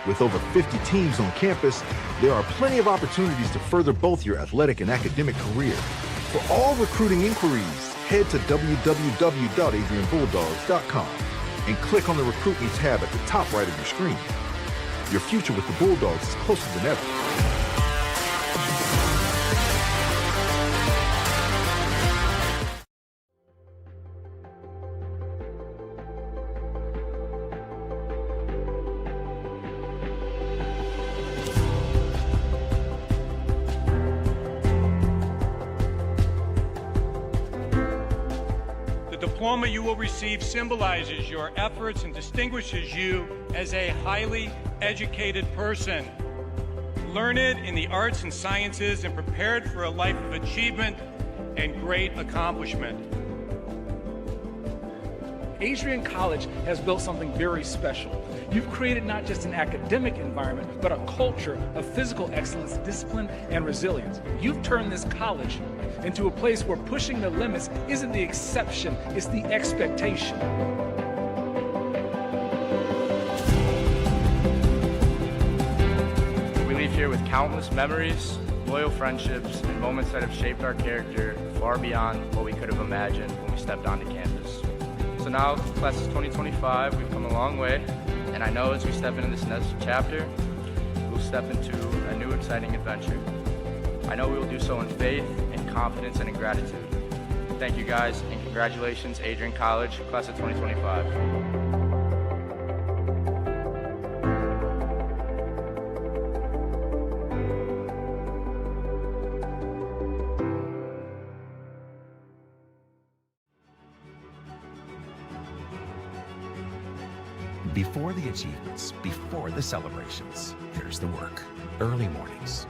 With over 50 teams on campus, there are plenty of opportunities to further both your athletic and academic career. For all recruiting inquiries, head to www.adrianbulldogs.com and click on the Recruit Me tab at the top right of your screen. Your future with the Bulldogs is closer than ever. The diploma you will receive symbolizes your efforts and distinguishes you as a highly educated person, learned in the arts and sciences and prepared for a life of achievement and great accomplishment. Adrian College has built something very special. You've created not just an academic environment, but a culture of physical excellence, discipline, and resilience. You've turned this college into a place where pushing the limits isn't the exception, it's the expectation. We leave here with countless memories, loyal friendships, and moments that have shaped our character far beyond what we could have imagined when we stepped onto campus. So now, class of 2025, we've come a long way, and I know as we step into this next chapter, we'll step into a new exciting adventure. I know we will do so in faith, in confidence, and in gratitude. Thank you guys, and congratulations, Adrian College, class of 2025. Before the achievements, before the celebrations, there's the work. Early mornings,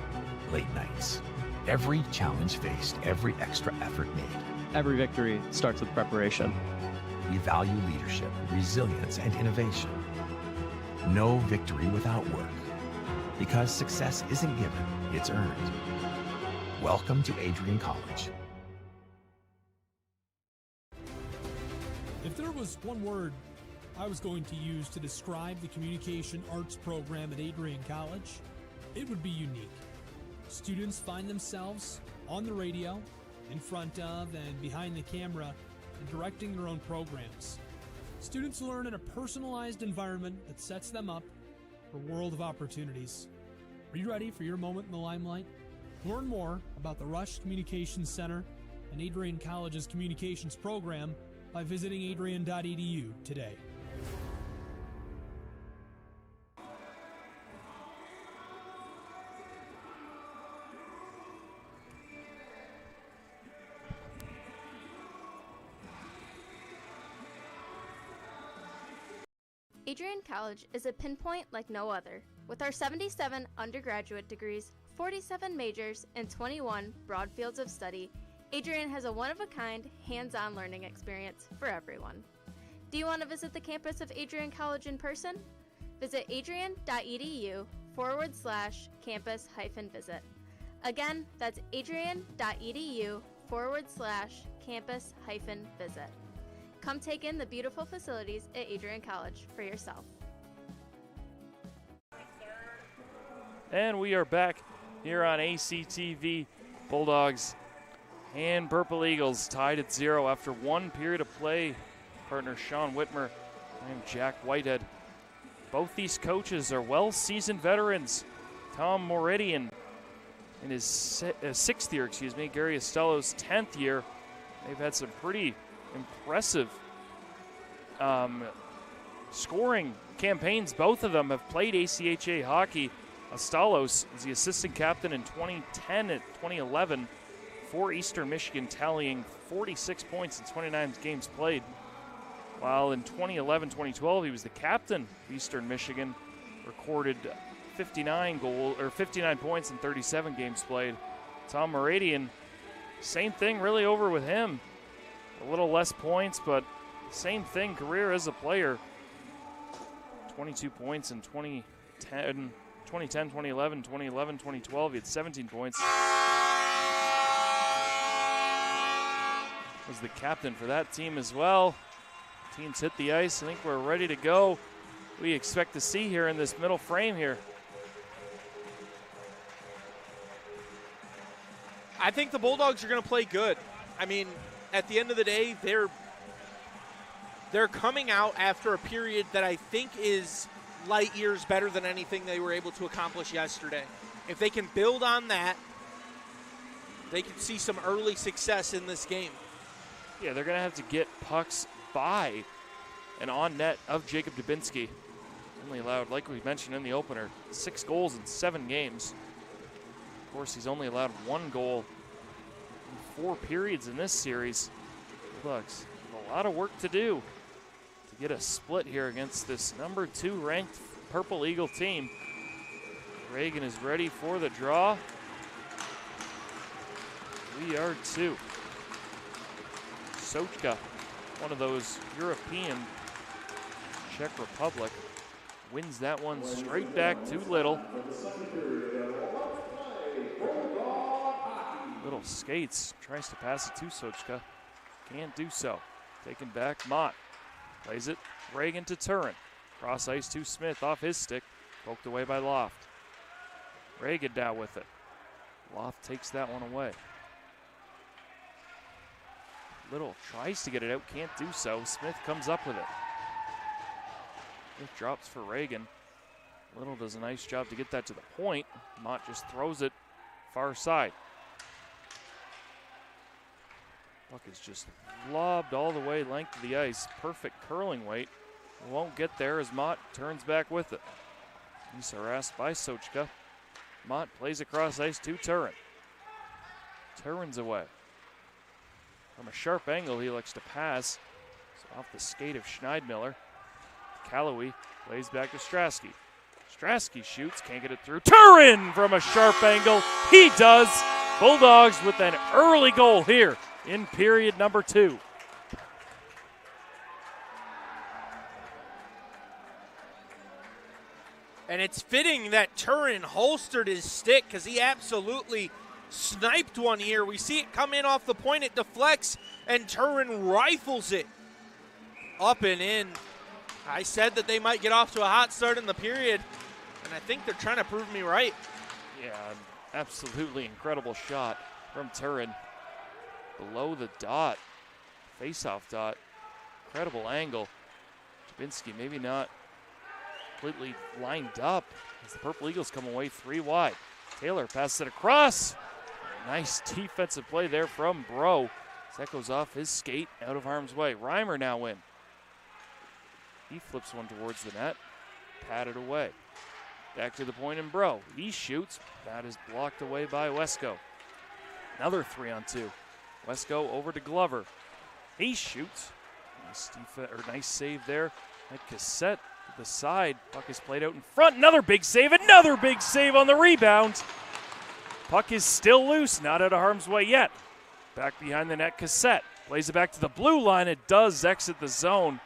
late nights. Every challenge faced, every extra effort made. Every victory starts with preparation. We value leadership, resilience, and innovation. No victory without work. Because success isn't given, it's earned. Welcome to Adrian College. If there was one word I was going to use to describe the communication arts program at Adrian College, it would be unique. Students find themselves on the radio, in front of and behind the camera, and directing their own programs. Students learn in a personalized environment that sets them up for a world of opportunities. Are you ready for your moment in the limelight? Learn more about the Rush Communications Center and Adrian College's communications program by visiting adrian.edu today. Adrian College is a pinpoint like no other. With our 77 undergraduate degrees, 47 majors, and 21 broad fields of study, Adrian has a one-of-a-kind, hands-on learning experience for everyone. Do you want to visit the campus of Adrian College in person? Visit adrian.edu/campus-visit. Again, that's adrian.edu/campus-visit. Come take in the beautiful facilities at Adrian College for yourself. And we are back here on ACTV. Bulldogs and Purple Eagles tied at 0 after one period of play. Partner Sean Whitmer and Jack Whitehead. Both these coaches are well-seasoned veterans. Tom Meridian in his sixth year, Gary Estello's 10th year. They've had some pretty impressive scoring campaigns. Both of them have played ACHA hockey. Estalos is the assistant captain in 2010 and 2011 for Eastern Michigan, tallying 46 points in 29 games played. While in 2011-2012, he was the captain of Eastern Michigan, recorded 59 points in 37 games played. Tom Meridian, same thing really over with him. A little less points, but same thing, career as a player. 22 points in 2010, 2011, 2012, he had 17 points. Was the captain for that team as well. Teams hit the ice. I think we're ready to go. We expect to see here in this middle frame here. I think the Bulldogs are going to play good. I mean, at the end of the day, they're coming out after a period that I think is light years better than anything they were able to accomplish yesterday. If they can build on that, they can see some early success in this game. Yeah, they're going to have to get pucks by and on net of Jacob Dubinsky. Only allowed, like we mentioned in the opener, 6 goals in 7 games. Of course, he's only allowed 1 goal in 4 periods in this series. Bulldogs have a lot of work to do to get a split here against this number 2 ranked Purple Eagle team. Reagan is ready for the draw. We are 2. Sochka, one of those European, Czech Republic, wins that one straight back to Little. Little skates, tries to pass it to Sochka. Can't do so. Taken back, Mott. Plays it, Reagan to Turin. Cross ice to Smith off his stick. Poked away by Loft. Reagan down with it. Loft takes that one away. Little tries to get it out, can't do so. Smith comes up with it. Smith drops for Reagan. Little does a nice job to get that to the point. Mott just throws it far side. Puck is just lobbed all the way length of the ice. Perfect curling weight. Won't get there as Mott turns back with it. He's harassed by Sochka. Mott plays across ice to Turin. Turin's away. From a sharp angle, he elects to pass. So off the skate of Schneidmiller. Calloway plays back to Strasky. Strasky shoots, can't get it through. Turin from a sharp angle. He does. Bulldogs with an early goal here in period number 2. And it's fitting that Turin holstered his stick because he absolutely sniped one here. We see it come in off the point, it deflects, and Turin rifles it up and in. I said that they might get off to a hot start in the period, and I think they're trying to prove me right. Yeah, absolutely incredible shot from Turin. Below the dot, face-off dot, incredible angle. Dubinsky maybe not completely lined up as the Purple Eagles come away 3 wide. Taylor passes it across. Nice defensive play there from Bro. That goes off his skate, out of harm's way. Reimer now in. He flips one towards the net, patted away. Back to the point and Bro. He shoots. That is blocked away by Wesco. Another 3-on-2. Wesco over to Glover. He shoots. Nice save there at Cassette to the side. Puck is played out in front. Another big save on the rebound. Puck is still loose, not out of harm's way yet. Back behind the net, Cassette plays it back to the blue line. It does exit the zone.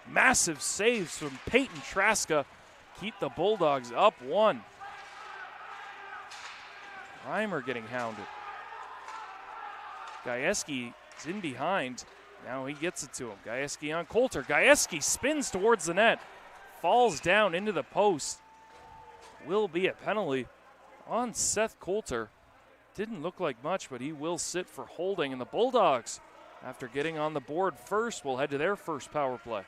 Massive saves from Peyton Traska. Keep the Bulldogs up 1. Reimer getting hounded. Gajewski is in behind. Now he gets it to him. Gajewski on Coulter. Gajewski spins towards the net. Falls down into the post. Will be a penalty on Seth Coulter. Didn't look like much, but he will sit for holding. And the Bulldogs, after getting on the board first, will head to their first power play.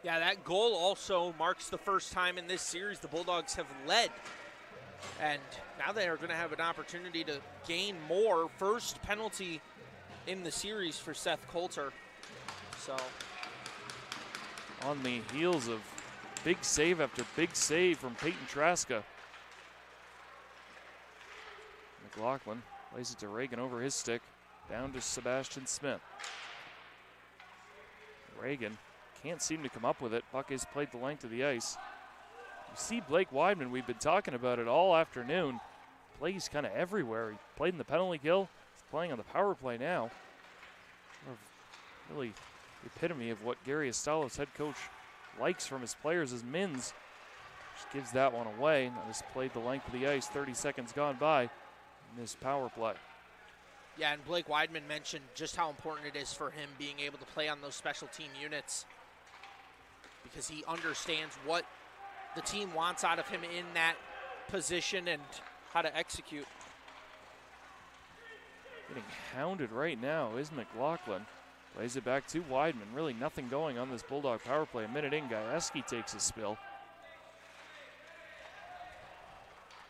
Yeah, that goal also marks the first time in this series the Bulldogs have led. And now they are going to have an opportunity to gain more. First penalty in the series for Seth Coulter. So on the heels of big save after big save from Peyton Traska. McLaughlin plays it to Reagan over his stick. Down to Sebastian Smith. Reagan can't seem to come up with it. Puck is played the length of the ice. You see Blake Weidman, we've been talking about it all afternoon. Plays kind of everywhere. He played in the penalty kill. He's playing on the power play now. Really the epitome of what Gary Estalos, head coach, likes from his players is Mins. Just gives that one away. That was played the length of the ice. 30 seconds gone by in this power play. Yeah, and Blake Weidman mentioned just how important it is for him being able to play on those special team units because he understands what the team wants out of him in that position and how to execute. Getting hounded right now is McLaughlin. Plays it back to Weidman. Really nothing going on this Bulldog power play. A minute in, Gajewski takes a spill.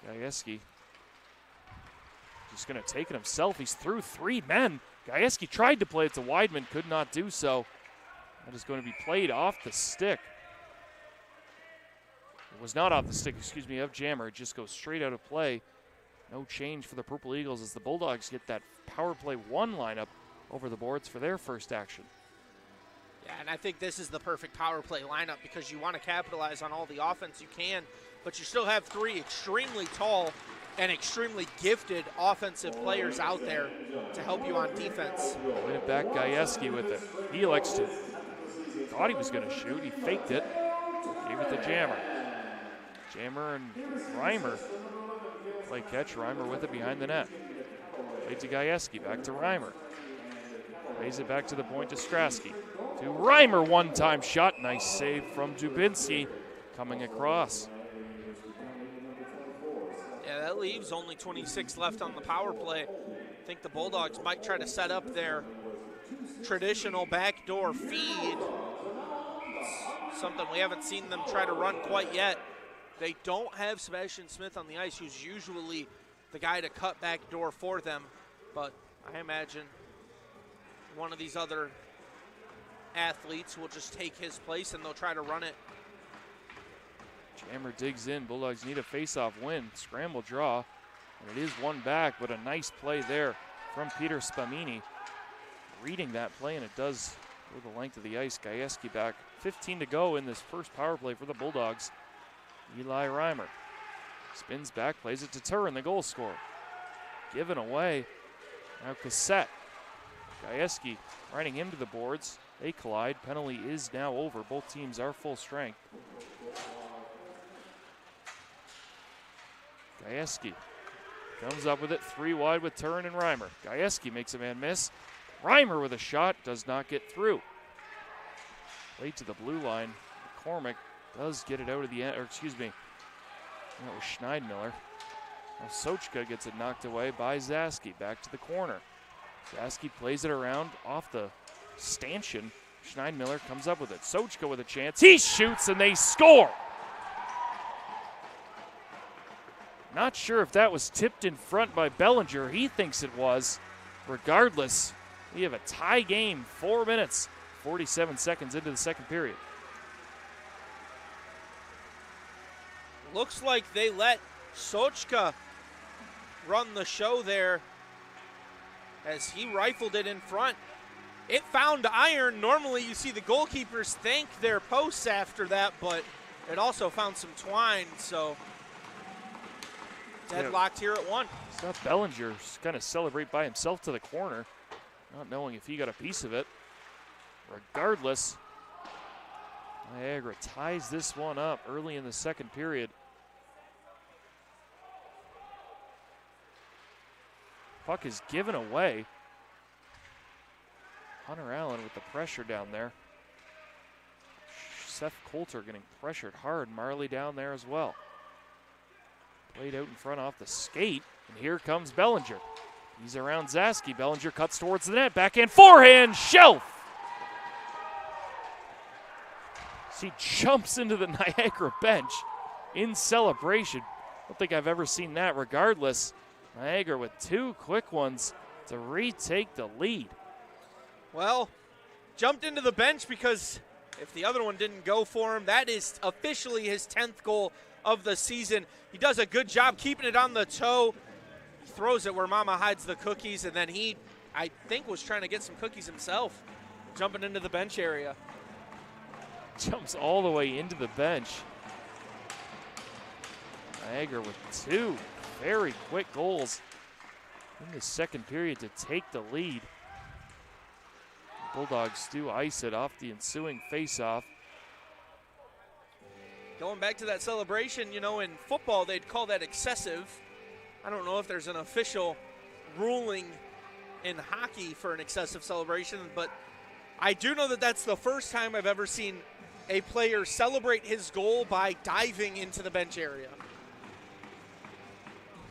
Gajewski just going to take it himself. He's through 3 men. Gajewski tried to play it to Weidman, could not do so. That is going to be played off the stick. It was not off the stick, excuse me, of Jammer. It just goes straight out of play. No change for the Purple Eagles as the Bulldogs get that power play 1 lineup over the boards for their first action. Yeah, and I think this is the perfect power play lineup because you want to capitalize on all the offense you can, but you still have 3 extremely tall and extremely gifted offensive players out there to help you on defense. Win it back, Gajewski with it. He elects to. Thought he was going to shoot. He faked it. Gave it to Jammer. Jammer and Reimer play catch. Reimer with it behind the net. Played to Gajewski. Back to Reimer. Plays it back to the point to Strasky. To Reimer, one-time shot. Nice save from Dubinsky coming across. Yeah, that leaves only 26 left on the power play. I think the Bulldogs might try to set up their traditional backdoor feed. It's something we haven't seen them try to run quite yet. They don't have Sebastian Smith on the ice, who's usually the guy to cut backdoor for them. But I imagine one of these other athletes will just take his place and they'll try to run it. Jammer digs in. Bulldogs need a face-off win. Scramble draw. And it is one back, but a nice play there from Peter Spamini. Reading that play, and it does go the length of the ice. Gajewski back. 15 to go in this first power play for the Bulldogs. Eli Reimer spins back, plays it to Turin, the goal scorer. Given away. Now Cassette. Gajewski riding him to the boards. They collide. Penalty is now over. Both teams are full strength. Gajewski comes up with it 3 wide with Turin and Reimer. Gajewski makes a man miss. Reimer with a shot, does not get through. Played to the blue line. McCormick does get it out of the end, or excuse me, that was Schneidmiller. Now Sochka gets it knocked away by Zaski. Back to the corner. Zaski plays it around off the stanchion. Schneidmiller comes up with it. Sochka with a chance. He shoots and they score. Not sure if that was tipped in front by Bellinger. He thinks it was. Regardless, we have a tie game. 4 minutes, 47 seconds into the second period. Looks like they let Sochka run the show there as he rifled it in front. It found iron. Normally you see the goalkeepers thank their posts after that, but it also found some twine, so deadlocked here at 1. It's not Bellinger kind of celebrate by himself to the corner. not knowing if he got a piece of it. Regardless, Niagara ties this one up early in the second period. Puck is given away. Hunter Allen with the pressure down there. Seth Coulter getting pressured hard. Marley down there as well. Played out in front off the skate, and here comes Bellinger. He's around Zaski. Bellinger cuts towards the net. Backhand forehand, shelf. He jumps into the Niagara bench in celebration. I don't think I've ever seen that. Regardless, Niagara with two quick ones to retake the lead. Well, jumped into the bench because if the other one didn't go for him, that is officially his 10th goal of the season. He does a good job keeping it on the toe. He throws it where Mama hides the cookies, and then he, I think, was trying to get some cookies himself, jumping into the bench area. Jumps all the way into the bench. Niagara with two very quick goals in the second period to take the lead. Bulldogs do ice it off the ensuing faceoff. Going back to that celebration, you know, in football they'd call that excessive. I don't know if there's an official ruling in hockey for an excessive celebration, but I do know that that's the first time I've ever seen a player celebrate his goal by diving into the bench area.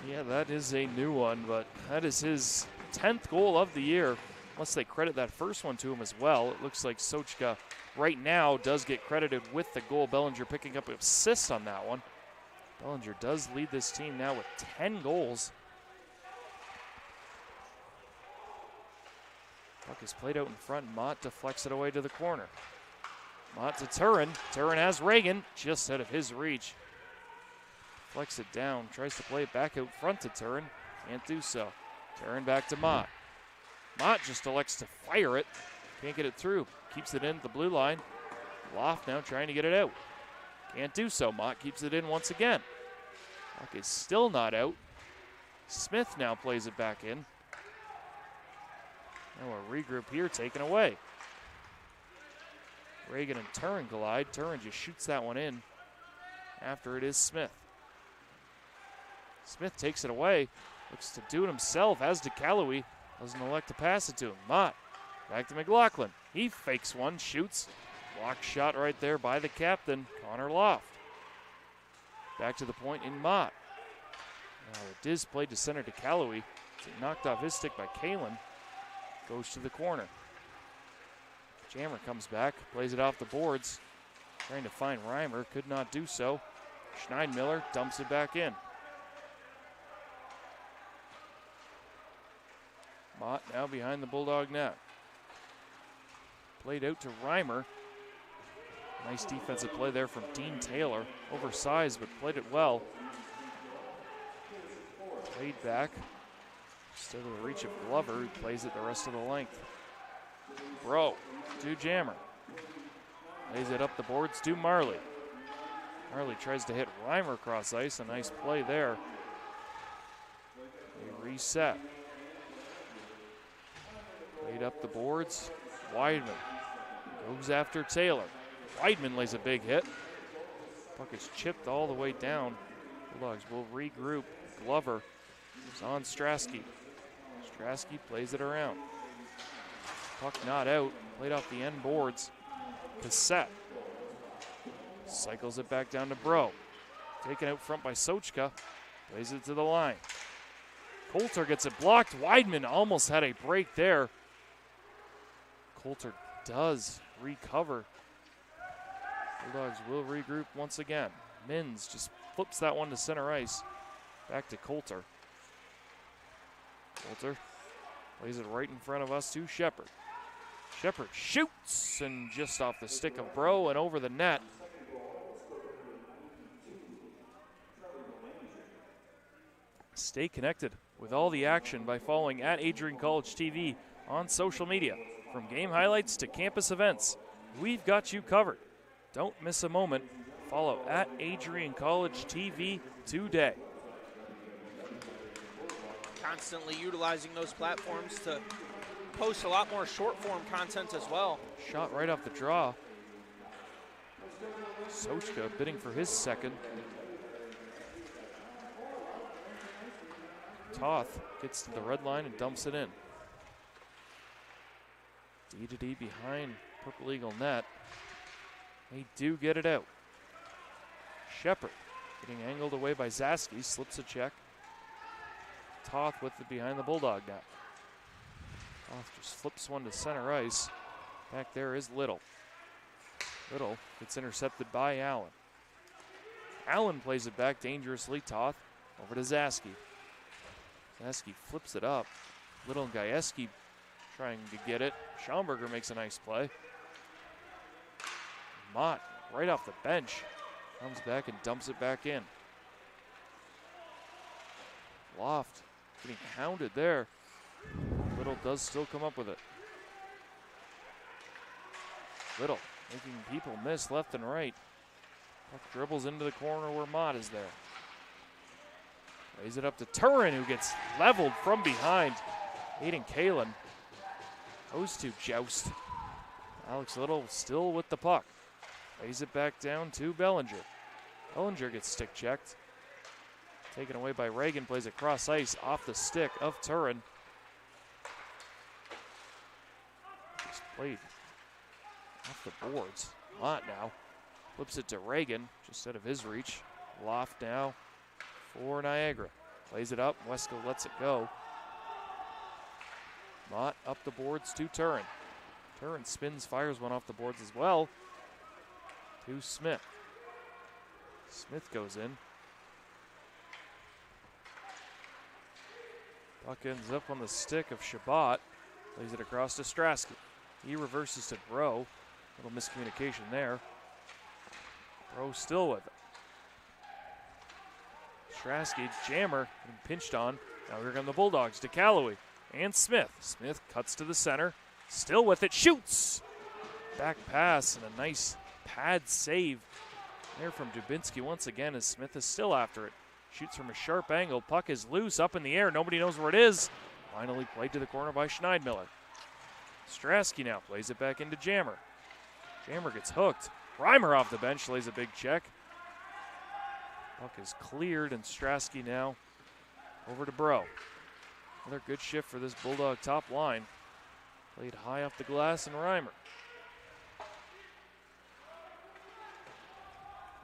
Yeah, that is a new one, but that is his 10th goal of the year. Unless they credit that first one to him as well. It looks like Sochka right now does get credited with the goal. Bellinger picking up an assist on that one. Bellinger does lead this team now with 10 goals. Puck is played out in front. Mott deflects it away to the corner. Mott to Turin. Turin has Reagan just out of his reach. Flex it down. Tries to play it back out front to Turin. Can't do so. Turin back to Mott. Mott just elects to fire it. Can't get it through. Keeps it in at the blue line. Loft now trying to get it out. Can't do so. Mott keeps it in once again. Puck is still not out. Smith now plays it back in. Now a regroup here taken away. Reagan and Turin collide. Turin just shoots that one in. After it is Smith. Smith takes it away. Looks to do it himself, as did Calloway. Doesn't elect to pass it to him. Mott back to McLaughlin. He fakes one, shoots. Block shot right there by the captain, Connor Loft. Back to the point in Mott. Now it is played to center to Calloway. It's knocked off his stick by Kalen. Goes to the corner. Jammer comes back, plays it off the boards. Trying to find Reimer, could not do so. Schneidmiller dumps it back in. Mott now behind the Bulldog net. Played out to Reimer. Nice defensive play there from Dean Taylor. Oversized, but played it well. Played back. Still to the reach of Glover, who plays it the rest of the length. Bro to Jammer. Lays it up the boards to Marley. Marley tries to hit Reimer across ice. A nice play there. They reset. Played up the boards. Weidman goes after Taylor. Weidman lays a big hit. Puck is chipped all the way down. Bulldogs will regroup. Glover is on Strasky. Strasky plays it around. Puck not out. Played off the end boards. Cassette cycles it back down to Bro. Taken out front by Sochka. Plays it to the line. Coulter gets it blocked. Weidman almost had a break there. Coulter does recover. Bulldogs will regroup once again. Mins just flips that one to center ice. Back to Coulter. Coulter plays it right in front of us to Shepard. Shepard shoots and just off the stick of Bro and over the net. Stay connected with all the action by following at AdrianCollegeTV on social media. From game highlights to campus events, we've got you covered. Don't miss a moment. Follow at AdrianCollegeTV today. Constantly utilizing those platforms to post a lot more short form content as well. Shot right off the draw. Sochka bidding for his second. Toth gets to the red line and dumps it in. D to D behind Purple Eagle net. They do get it out. Shepard getting angled away by Zaski, slips a check. Toth with it behind the Bulldog net. Toth just flips one to center ice. Back there is Little. Little gets intercepted by Allen. Allen plays it back dangerously. Toth over to Zaski. Zaski flips it up. Little and Gajewski trying to get it. Schaumburger makes a nice play. Mott right off the bench comes back and dumps it back in. Loft getting hounded there. Little does still come up with it. Little making people miss left and right. Puck dribbles into the corner where Mott is there. Lays it up to Turin, who gets leveled from behind. Aiden Kalin goes to joust. Alex Little still with the puck. Lays it back down to Bellinger. Bellinger gets stick checked. Taken away by Reagan, plays it cross ice off the stick of Turin. Just played off the boards. Mott now flips it to Reagan, just out of his reach. Loft now for Niagara. Plays it up, Wesco lets it go. Mott up the boards to Turin. Turin spins, fires one off the boards as well to Smith. Smith goes in. Puck ends up on the stick of Shabbat. Plays it across to Strasky. He reverses to Bro. Little miscommunication there. Bro still with it. Strasky, Jammer, getting pinched on. Now here come the Bulldogs to Calloway and Smith. Smith cuts to the center. Still with it, shoots! Back pass and a nice pad save there from Dubinsky once again as Smith is still after it. Shoots from a sharp angle. Puck is loose, up in the air. Nobody knows where it is. Finally played to the corner by Schneidmiller. Strasky now plays it back into Jammer. Jammer gets hooked. Reimer off the bench lays a big check. Puck is cleared, and Strasky now over to Bro. Another good shift for this Bulldog top line. Played high off the glass, and Reimer.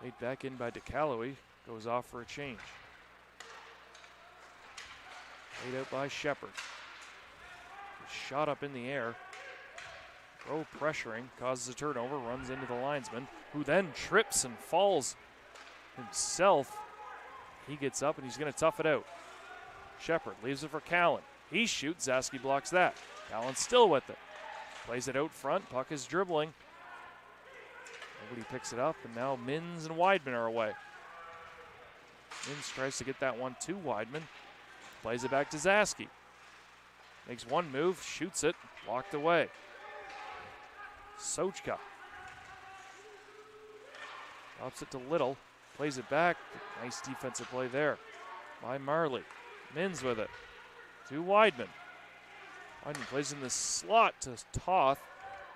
Played back in by DeCalloway. Goes off for a change. Played out by Shepard. Shot up in the air. Bro pressuring, causes a turnover, runs into the linesman, who then trips and falls himself. He gets up and he's going to tough it out. Shepard leaves it for Callan. He shoots, Zaski blocks that. Callan still with it. Plays it out front, puck is dribbling. Nobody picks it up, and now Mins and Weidman are away. Mins tries to get that one to Weidman. Plays it back to Zaski. Makes one move, shoots it, blocked away. Sochka drops it to Little, plays it back. Nice defensive play there by Marley. Mins with it to Weidman. Weidman plays in the slot to Toth.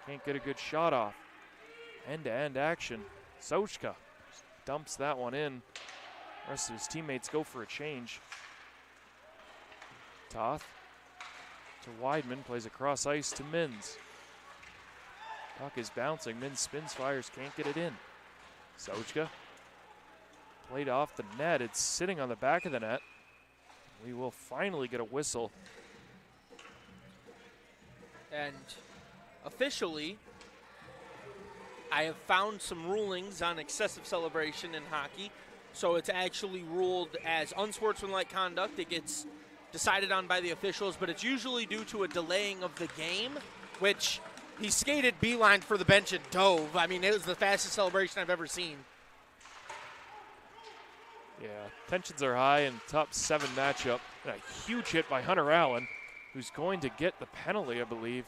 Can't get a good shot off. End-to-end action. Sochka dumps that one in. The rest of his teammates go for a change. Toth to Weidman, plays across ice to Mins. Puck is bouncing. Mins spins, fires, can't get it in. Sochka played off the net. It's sitting on the back of the net. We will finally get a whistle. And officially, I have found some rulings on excessive celebration in hockey. So it's actually ruled as unsportsmanlike conduct. It gets decided on by the officials, but it's usually due to a delaying of the game, which he skated beeline for the bench and dove. I mean, it was the fastest celebration I've ever seen. Yeah, tensions are high in top 7 matchup. And a huge hit by Hunter Allen, who's going to get the penalty, I believe.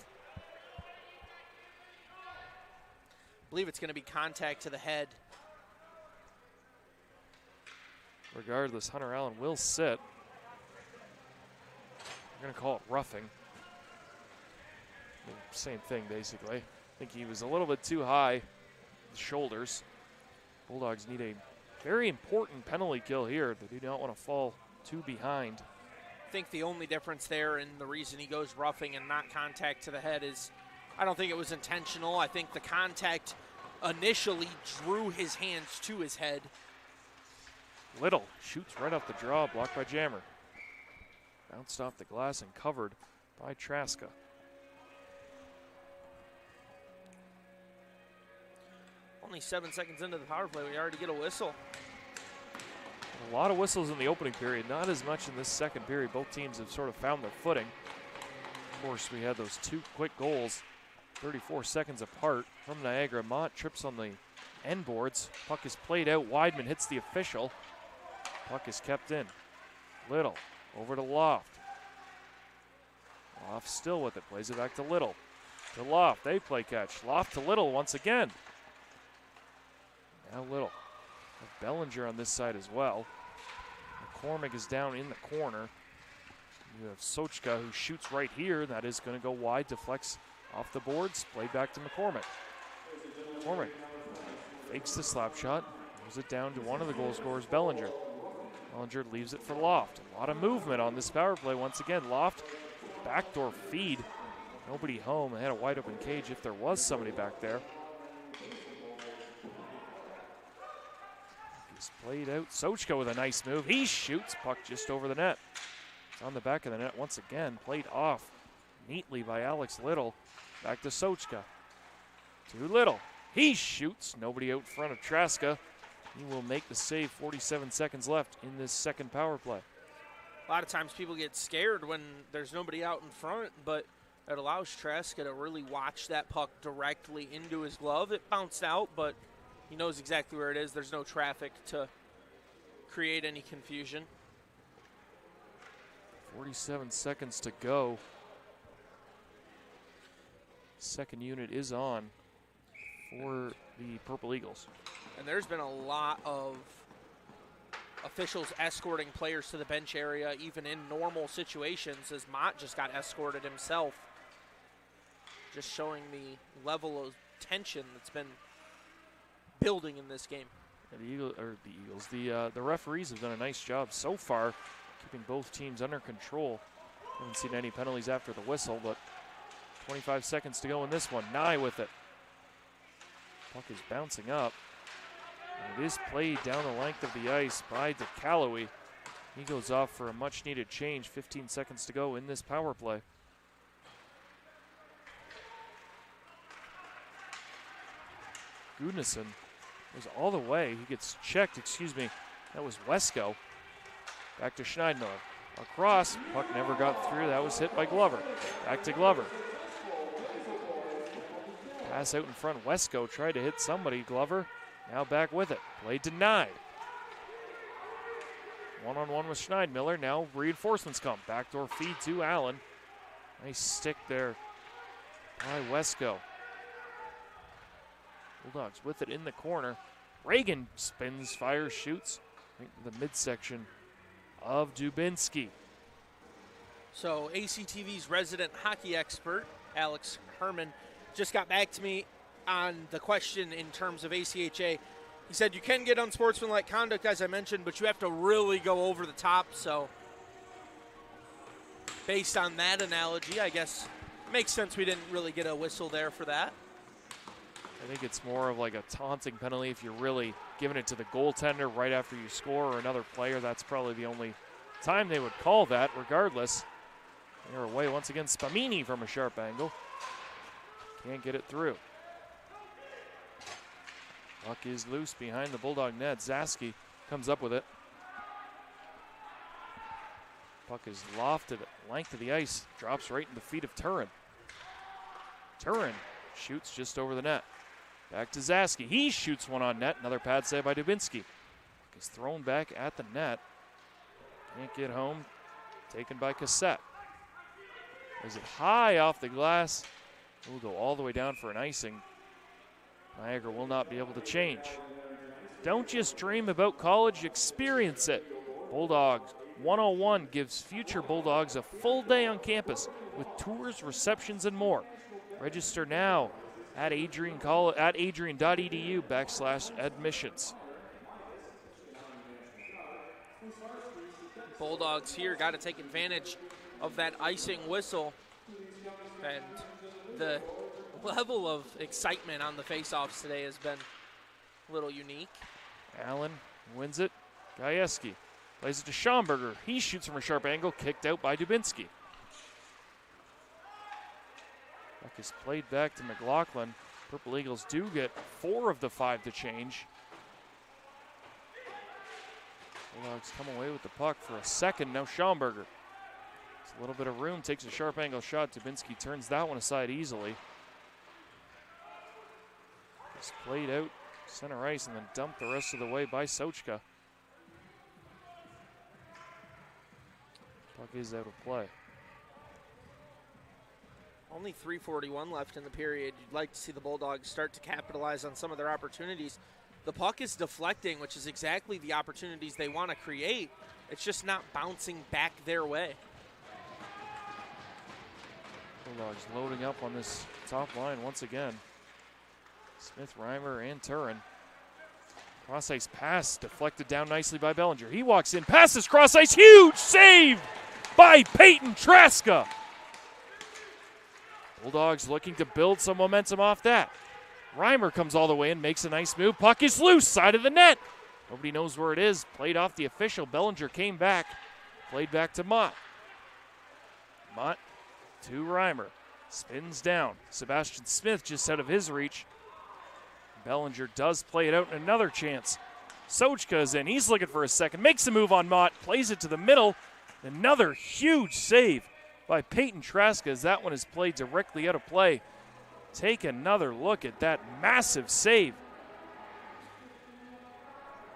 I believe it's going to be contact to the head. Regardless, Hunter Allen will sit. We're going to call it roughing. same thing, basically. I think he was a little bit too high, the shoulders. Bulldogs need a very important penalty kill here. They do not want to fall too behind. I think the only difference there and the reason he goes roughing and not contact to the head is I don't think it was intentional. I think the contact initially drew his hands to his head. Little shoots right off the draw, blocked by Jammer. Bounced off the glass and covered by Traska. Only 7 seconds into the power play, we already get a whistle. A lot of whistles in the opening period, not as much in this second period. Both teams have sort of found their footing. Of course, we had those 2 quick goals, 34 seconds apart from Niagara. Mott trips on the end boards. Puck is played out. Weidman hits the official. Puck is kept in. Little over to Loft. Loft still with it, plays it back to Little. To Loft, they play catch. Loft to Little once again. Now Little. Bellinger on this side as well. McCormick is down in the corner. You have Sochka who shoots right here. That is going to go wide, deflects off the boards. Played back to McCormick. McCormick fakes the slap shot. Moves it down to one of the goal scorers, Bellinger. Bellinger leaves it for Loft. A lot of movement on this power play once again. Loft, backdoor feed. Nobody home. They had a wide open cage if there was somebody back there. He's played out. Sochka with a nice move. He shoots. Puck just over the net. It's on the back of the net once again. Played off neatly by Alex Little. Back to Sochka. To Little. He shoots. Nobody out front of Traska. He will make the save. 47 seconds left in this second power play. A lot of times people get scared when there's nobody out in front, but it allows Traska to really watch that puck directly into his glove. It bounced out, but he knows exactly where it is. There's no traffic to create any confusion. 47 seconds to go. Second unit is on for the Purple Eagles. And there's been a lot of officials escorting players to the bench area, even in normal situations, as Mott just got escorted himself. Just showing the level of tension that's been building in this game. Yeah, the referees have done a nice job so far, keeping both teams under control. Haven't seen any penalties after the whistle, but 25 seconds to go in this one. Nye with it. Puck is bouncing up. And it is played down the length of the ice by DeCalloway. He goes off for a much-needed change. 15 seconds to go in this power play. Gudnason was all the way. He gets checked, That was Wesco. Back to Schneidmiller. Across, puck never got through. That was hit by Glover. Back to Glover. Pass out in front. Wesco tried to hit somebody. Glover now back with it. Play denied. One-on-one with Schneidmiller. Now reinforcements come. Backdoor feed to Allen. Nice stick there by Wesco. Bulldogs with it in the corner. Reagan spins, fires, shoots right to the midsection of Dubinsky. So ACTV's resident hockey expert, Alex Herman, just got back to me on the question in terms of ACHA. He said you can get unsportsmanlike conduct, as I mentioned, but you have to really go over the top. So based on that analogy, I guess it makes sense we didn't really get a whistle there for that. I think it's more of like a taunting penalty if you're really giving it to the goaltender right after you score or another player. That's probably the only time they would call that. Regardless, they're away once again. Spamini from a sharp angle. Can't get it through. Puck is loose behind the Bulldog net. Zaski comes up with it. Puck is lofted at length of the ice. Drops right in the feet of Turin. Turin shoots just over the net. Back to Zaski. He shoots one on net. Another pad save by Dubinsky. Puck is thrown back at the net. Can't get home. Taken by Cassette. Is it high off the glass? It will go all the way down for an icing. Niagara will not be able to change. Don't just dream about college, experience it. Bulldogs 101 gives future Bulldogs a full day on campus with tours, receptions, and more. Register now at adrian.edu/admissions. Bulldogs here got to take advantage of that icing whistle, and the level of excitement on the faceoffs today has been a little unique. Allen wins it. Gajewski plays it to Schomburger. He shoots from a sharp angle, kicked out by Dubinsky. Puck is played back to McLaughlin. Purple Eagles do get 4 of the 5 to change. Bulldogs come away with the puck for a second. Now Schomburger. It's a little bit of room, takes a sharp angle shot. Dubinsky turns that one aside easily. It's played out center ice and then dumped the rest of the way by Sochka. Puck is out of play. Only 3:41 left in the period. You'd like to see the Bulldogs start to capitalize on some of their opportunities. The puck is deflecting, which is exactly the opportunities they want to create. It's just not bouncing back their way. Bulldogs loading up on this top line once again. Smith, Reimer, and Turin. Cross ice pass deflected down nicely by Bellinger. He walks in, passes cross ice, huge save by Peyton Traska. Bulldogs looking to build some momentum off that. Reimer comes all the way in, makes a nice move. Puck is loose, side of the net. Nobody knows where it is. Played off the official. Bellinger came back. Played back to Mott. Mott to Reimer. Spins down. Sebastian Smith just out of his reach. Bellinger does play it out in another chance. Sochka is in. He's looking for a second. Makes a move on Mott. Plays it to the middle. Another huge save by Peyton Traska as that one is played directly out of play. Take another look at that massive save.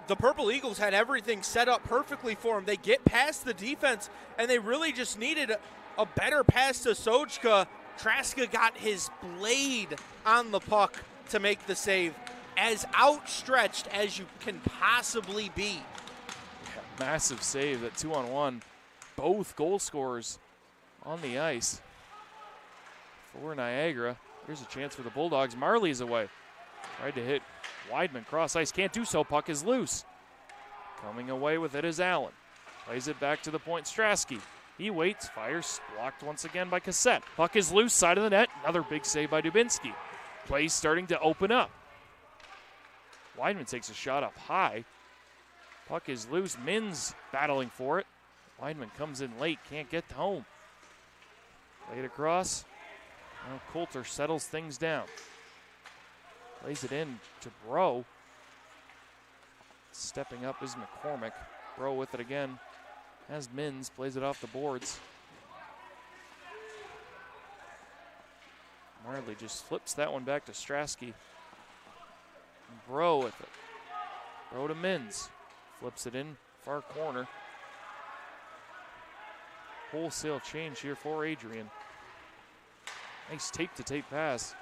The Purple Eagles had everything set up perfectly for them. They get past the defense, and they really just needed a better pass to Sochka. Traska got his blade on the puck to make the save, as outstretched as you can possibly be. Yeah, massive save, that 2-on-1. Both goal scorers on the ice for Niagara. Here's a chance for the Bulldogs. Marley's away. Tried to hit Weidman cross ice. Can't do so. Puck is loose. Coming away with it is Allen. Plays it back to the point. Strasky. He waits. Fires. Blocked once again by Cassette. Puck is loose. Side of the net. Another big save by Dubinsky. Play's starting to open up. Weidman takes a shot up high. Puck is loose. Mins battling for it. Weidman comes in late. Can't get home. Played across. Now Coulter settles things down. Plays it in to Bro. Stepping up is McCormick. Bro with it again. Has Mins. Plays it off the boards. Marley just flips that one back to Strasky. Bro with it. Bro to Mins. Flips it in far corner. Wholesale change here for Adrian. Nice tape-to-tape pass.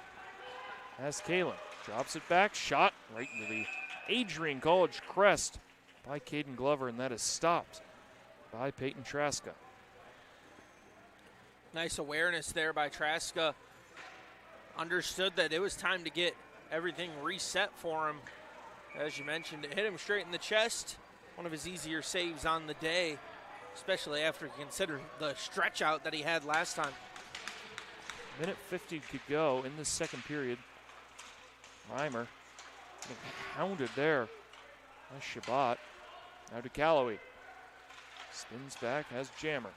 Has Kalen. Drops it back. Shot right into the Adrian College crest by Caden Glover, and that is stopped by Peyton Traska. Nice awareness there by Traska. Understood that it was time to get everything reset for him. As you mentioned, it hit him straight in the chest. One of his easier saves on the day, especially after you consider the stretch out that he had last time. Minute 50 to go in the second period. Reimer hounded there by Shabbat. Now to Calloway. Spins back, has Jammer.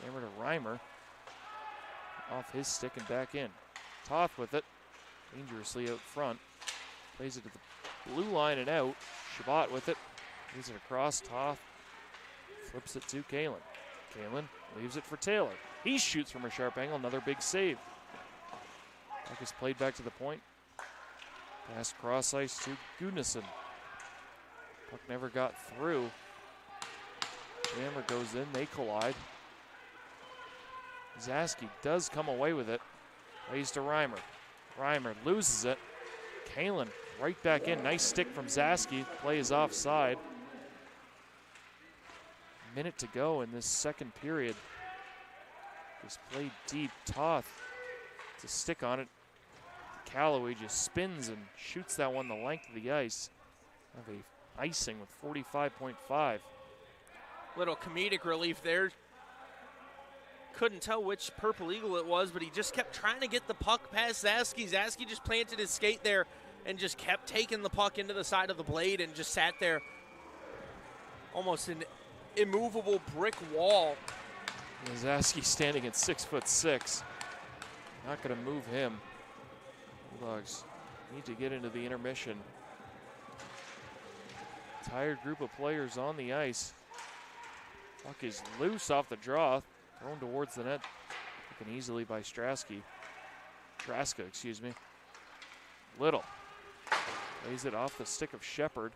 Jammer to Reimer. Off his stick and back in. Toth with it. Dangerously out front. Plays it to the blue line and out. Shabbat with it. Plays it across. Toth flips it to Kalen. Kalen leaves it for Taylor. He shoots from a sharp angle. Another big save. Puck is played back to the point. Pass cross ice to Gudnason. Puck never got through. Jammer goes in. They collide. Zaski does come away with it. Plays to Reimer. Reimer loses it. Kalen right back in. Nice stick from Zaski. Play is offside. Minute to go in this second period. Just played deep. Toth to stick on it. Callaway just spins and shoots that one the length of the ice. Have a icing with 45.5. Little comedic relief there. Couldn't tell which Purple Eagle it was, but he just kept trying to get the puck past Zaski. Zaski just planted his skate there and just kept taking the puck into the side of the blade and just sat there almost an immovable brick wall. Zaski standing at 6'6". Not going to move him. Bulldogs need to get into the intermission. Tired group of players on the ice. Puck is loose off the draw, thrown towards the net. Taken easily by Traska, excuse me. Little lays it off the stick of Shepard.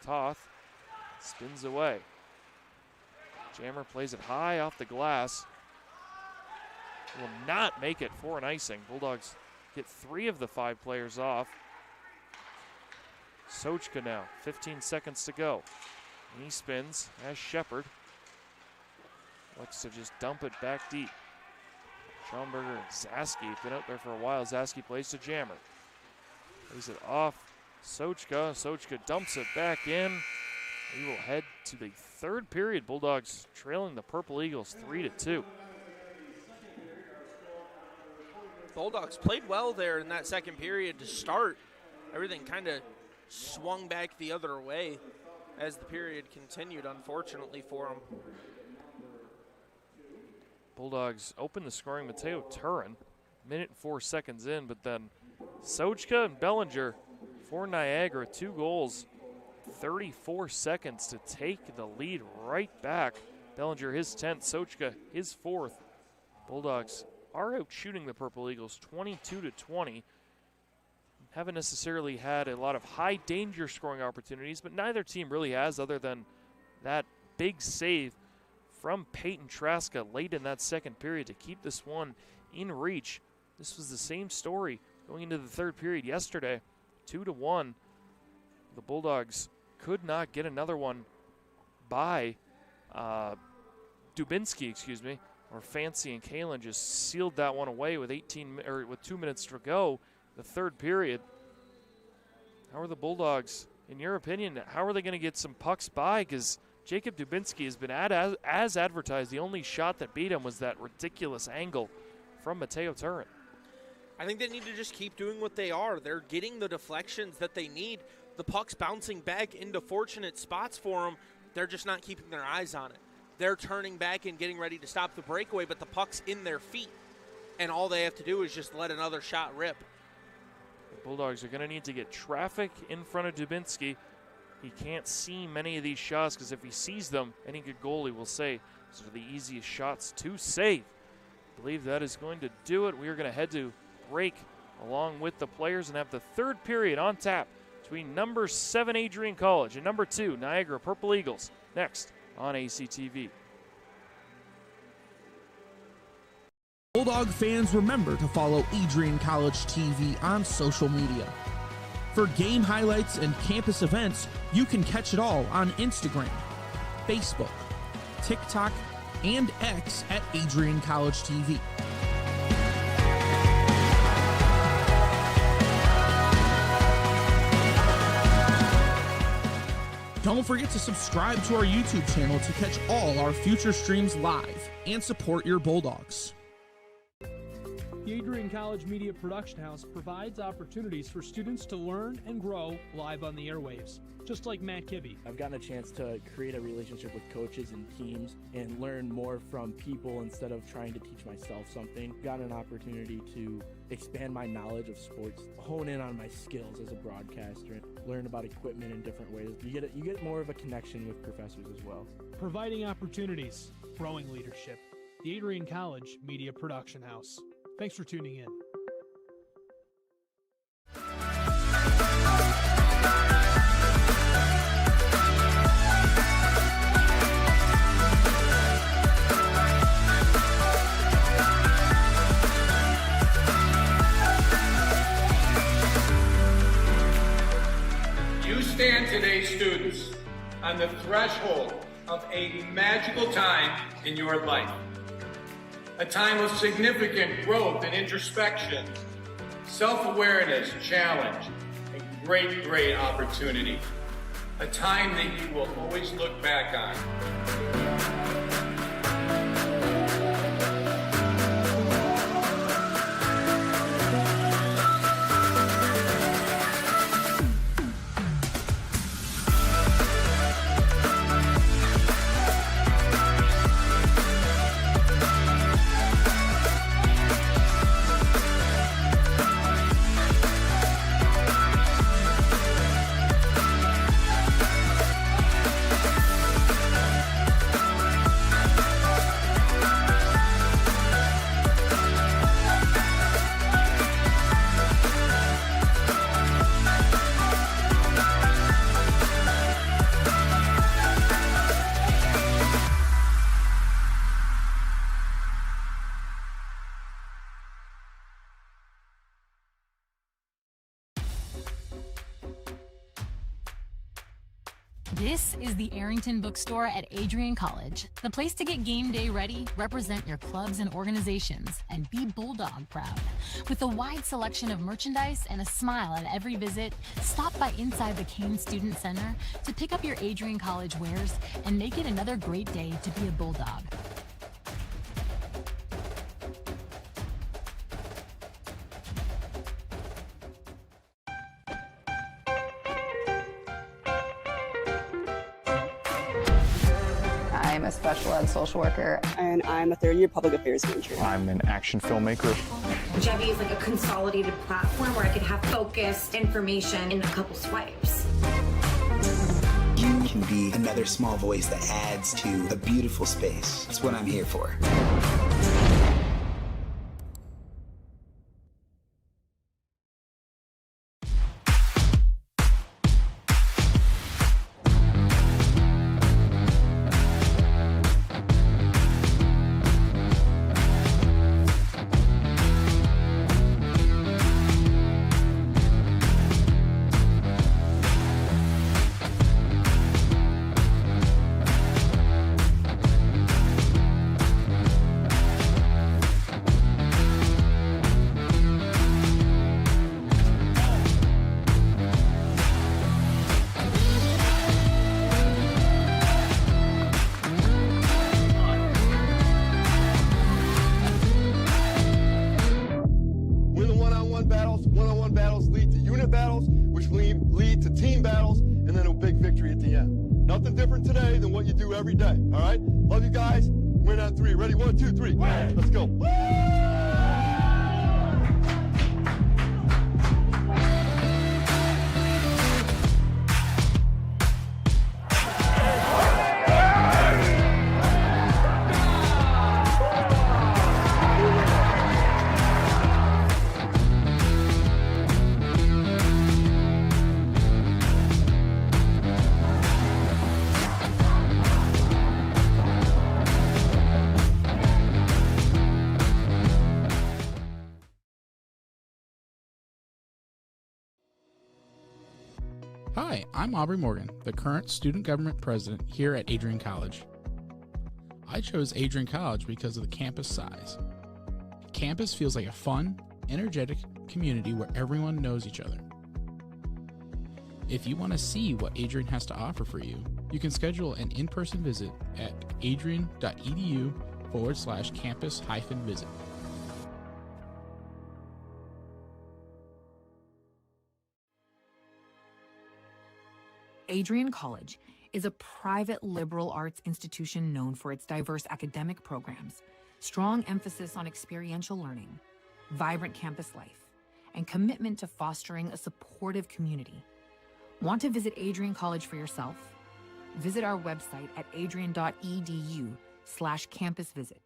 Toth spins away. Jammer plays it high off the glass. Will not make it for an icing. Bulldogs get 3 of the 5 players off. Sochka now, 15 seconds to go. He spins as Shepard looks to just dump it back deep. Schomburger and Zaski been out there for a while. Zaski plays to Jammer. Plays it off Sochka. Sochka dumps it back in. We will head to the third period. Bulldogs trailing the Purple Eagles 3-2. Bulldogs played well there in that second period to start. Everything kind of swung back the other way as the period continued, unfortunately for them. Bulldogs open the scoring. Mateo Turin, minute and 4 seconds in, but then Sochka and Bellinger for Niagara, 2 goals, 34 seconds to take the lead right back. Bellinger his 10th, Sochka his 4th. Bulldogs are out shooting the Purple Eagles 22-20. Haven't necessarily had a lot of high danger scoring opportunities, but neither team really has, other than that big save from Peyton Traska late in that second period to keep this one in reach. This was the same story going into the third period yesterday. 2-1. The Bulldogs could not get another one by Dubinsky, excuse me, or Fancy and Kalen just sealed that one away with 2 minutes to go. The third period. How are the Bulldogs, in your opinion, how are they going to get some pucks by? Because Jacob Dubinsky has been as advertised. The only shot that beat him was that ridiculous angle from Mateo Turin. I think they need to just keep doing what they are. They're getting the deflections that they need. The puck's bouncing back into fortunate spots for them. They're just not keeping their eyes on it. They're turning back and getting ready to stop the breakaway, but the puck's in their feet. And all they have to do is just let another shot rip. The Bulldogs are going to need to get traffic in front of Dubinsky. He can't see many of these shots because if he sees them, any good goalie will say these are the easiest shots to save. I believe that is going to do it. We are going to head to break along with the players and have the third period on tap between number 7 Adrian College and number 2 Niagara Purple Eagles next on ACTV. Bulldog fans, remember to follow Adrian College TV on social media. For game highlights and campus events, you can catch it all on Instagram, Facebook, TikTok, and X at Adrian College TV. Don't forget to subscribe to our YouTube channel to catch all our future streams live and support your Bulldogs. The Adrian College Media Production House provides opportunities for students to learn and grow live on the airwaves, just like Matt Kibbe. I've gotten a chance to create a relationship with coaches and teams and learn more from people instead of trying to teach myself something. Gotten an opportunity to expand my knowledge of sports, hone in on my skills as a broadcaster, learn about equipment in different ways. You get more of a connection with professors as well. Providing opportunities, growing leadership. The Adrian College Media Production House. Thanks for tuning in. You stand today, students, on the threshold of a magical time in your life. A time of significant growth and introspection, self-awareness, challenge, and great opportunity. A time that you will always look back on. This is the Arrington Bookstore at Adrian College, the place to get game day ready, represent your clubs and organizations, and be Bulldog proud. With a wide selection of merchandise and a smile at every visit, stop by inside the Kane Student Center to pick up your Adrian College wares and make it another great day to be a Bulldog. I'm a special ed social worker. And I'm a third-year public affairs major. I'm an action filmmaker. Jevi is like a consolidated platform where I could have focused information in a couple swipes. You can be another small voice that adds to a beautiful space. That's what I'm here for. One-on-one battles lead to unit battles, which lead to team battles, and then a big victory at the end. Nothing different today than what you do every day, all right? Love you guys. Win on three. Ready? 1, 2, 3. Let's go. Hi, I'm Aubrey Morgan, the current student government president here at Adrian College. I chose Adrian College because of the campus size. Campus feels like a fun, energetic community where everyone knows each other. If you want to see what Adrian has to offer for you, you can schedule an in-person visit at adrian.edu/campus-visit. Adrian College is a private liberal arts institution known for its diverse academic programs, strong emphasis on experiential learning, vibrant campus life, and commitment to fostering a supportive community. Want to visit Adrian College for yourself? Visit our website at adrian.edu/campus-visit.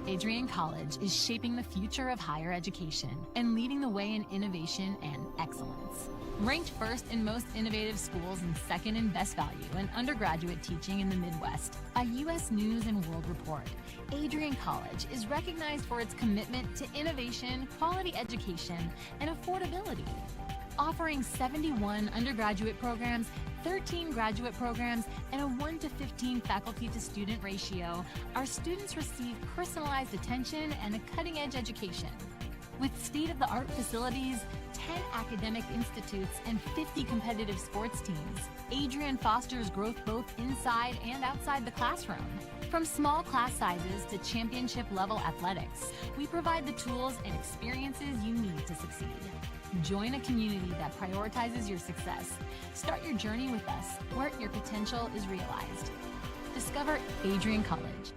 Adrian College is shaping the future of higher education and leading the way in innovation and excellence. Ranked first in most innovative schools and second in best value in undergraduate teaching in the Midwest by U.S. News and World Report, Adrian College is recognized for its commitment to innovation, quality education, and affordability. Offering 71 undergraduate programs, 13 graduate programs, and a 1-to-15 faculty-to-student ratio, our students receive personalized attention and a cutting-edge education. With state-of-the-art facilities, 10 academic institutes, and 50 competitive sports teams, Adrian fosters growth both inside and outside the classroom. From small class sizes to championship-level athletics, we provide the tools and experiences you need to succeed. Join a community that prioritizes your success. Start your journey with us, where your potential is realized. Discover Adrian College.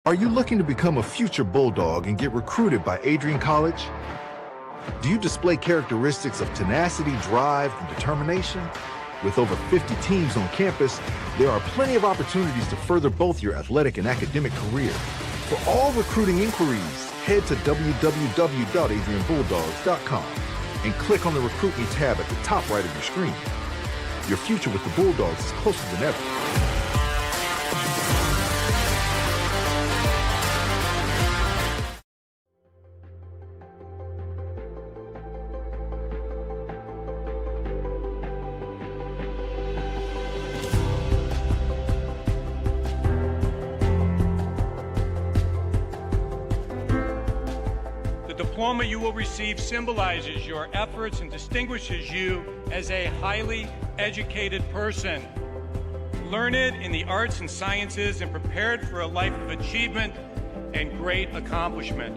Are you looking to become a future Bulldog and get recruited by Adrian College? Do you display characteristics of tenacity, drive, and determination? With over 50 teams on campus, there are plenty of opportunities to further both your athletic and academic career. For all recruiting inquiries, head to www.adrianbulldogs.com and click on the Recruit Me tab at the top right of your screen. Your future with the Bulldogs is closer than ever. The diploma you will receive symbolizes your efforts and distinguishes you as a highly educated person, learned in the arts and sciences and prepared for a life of achievement and great accomplishment.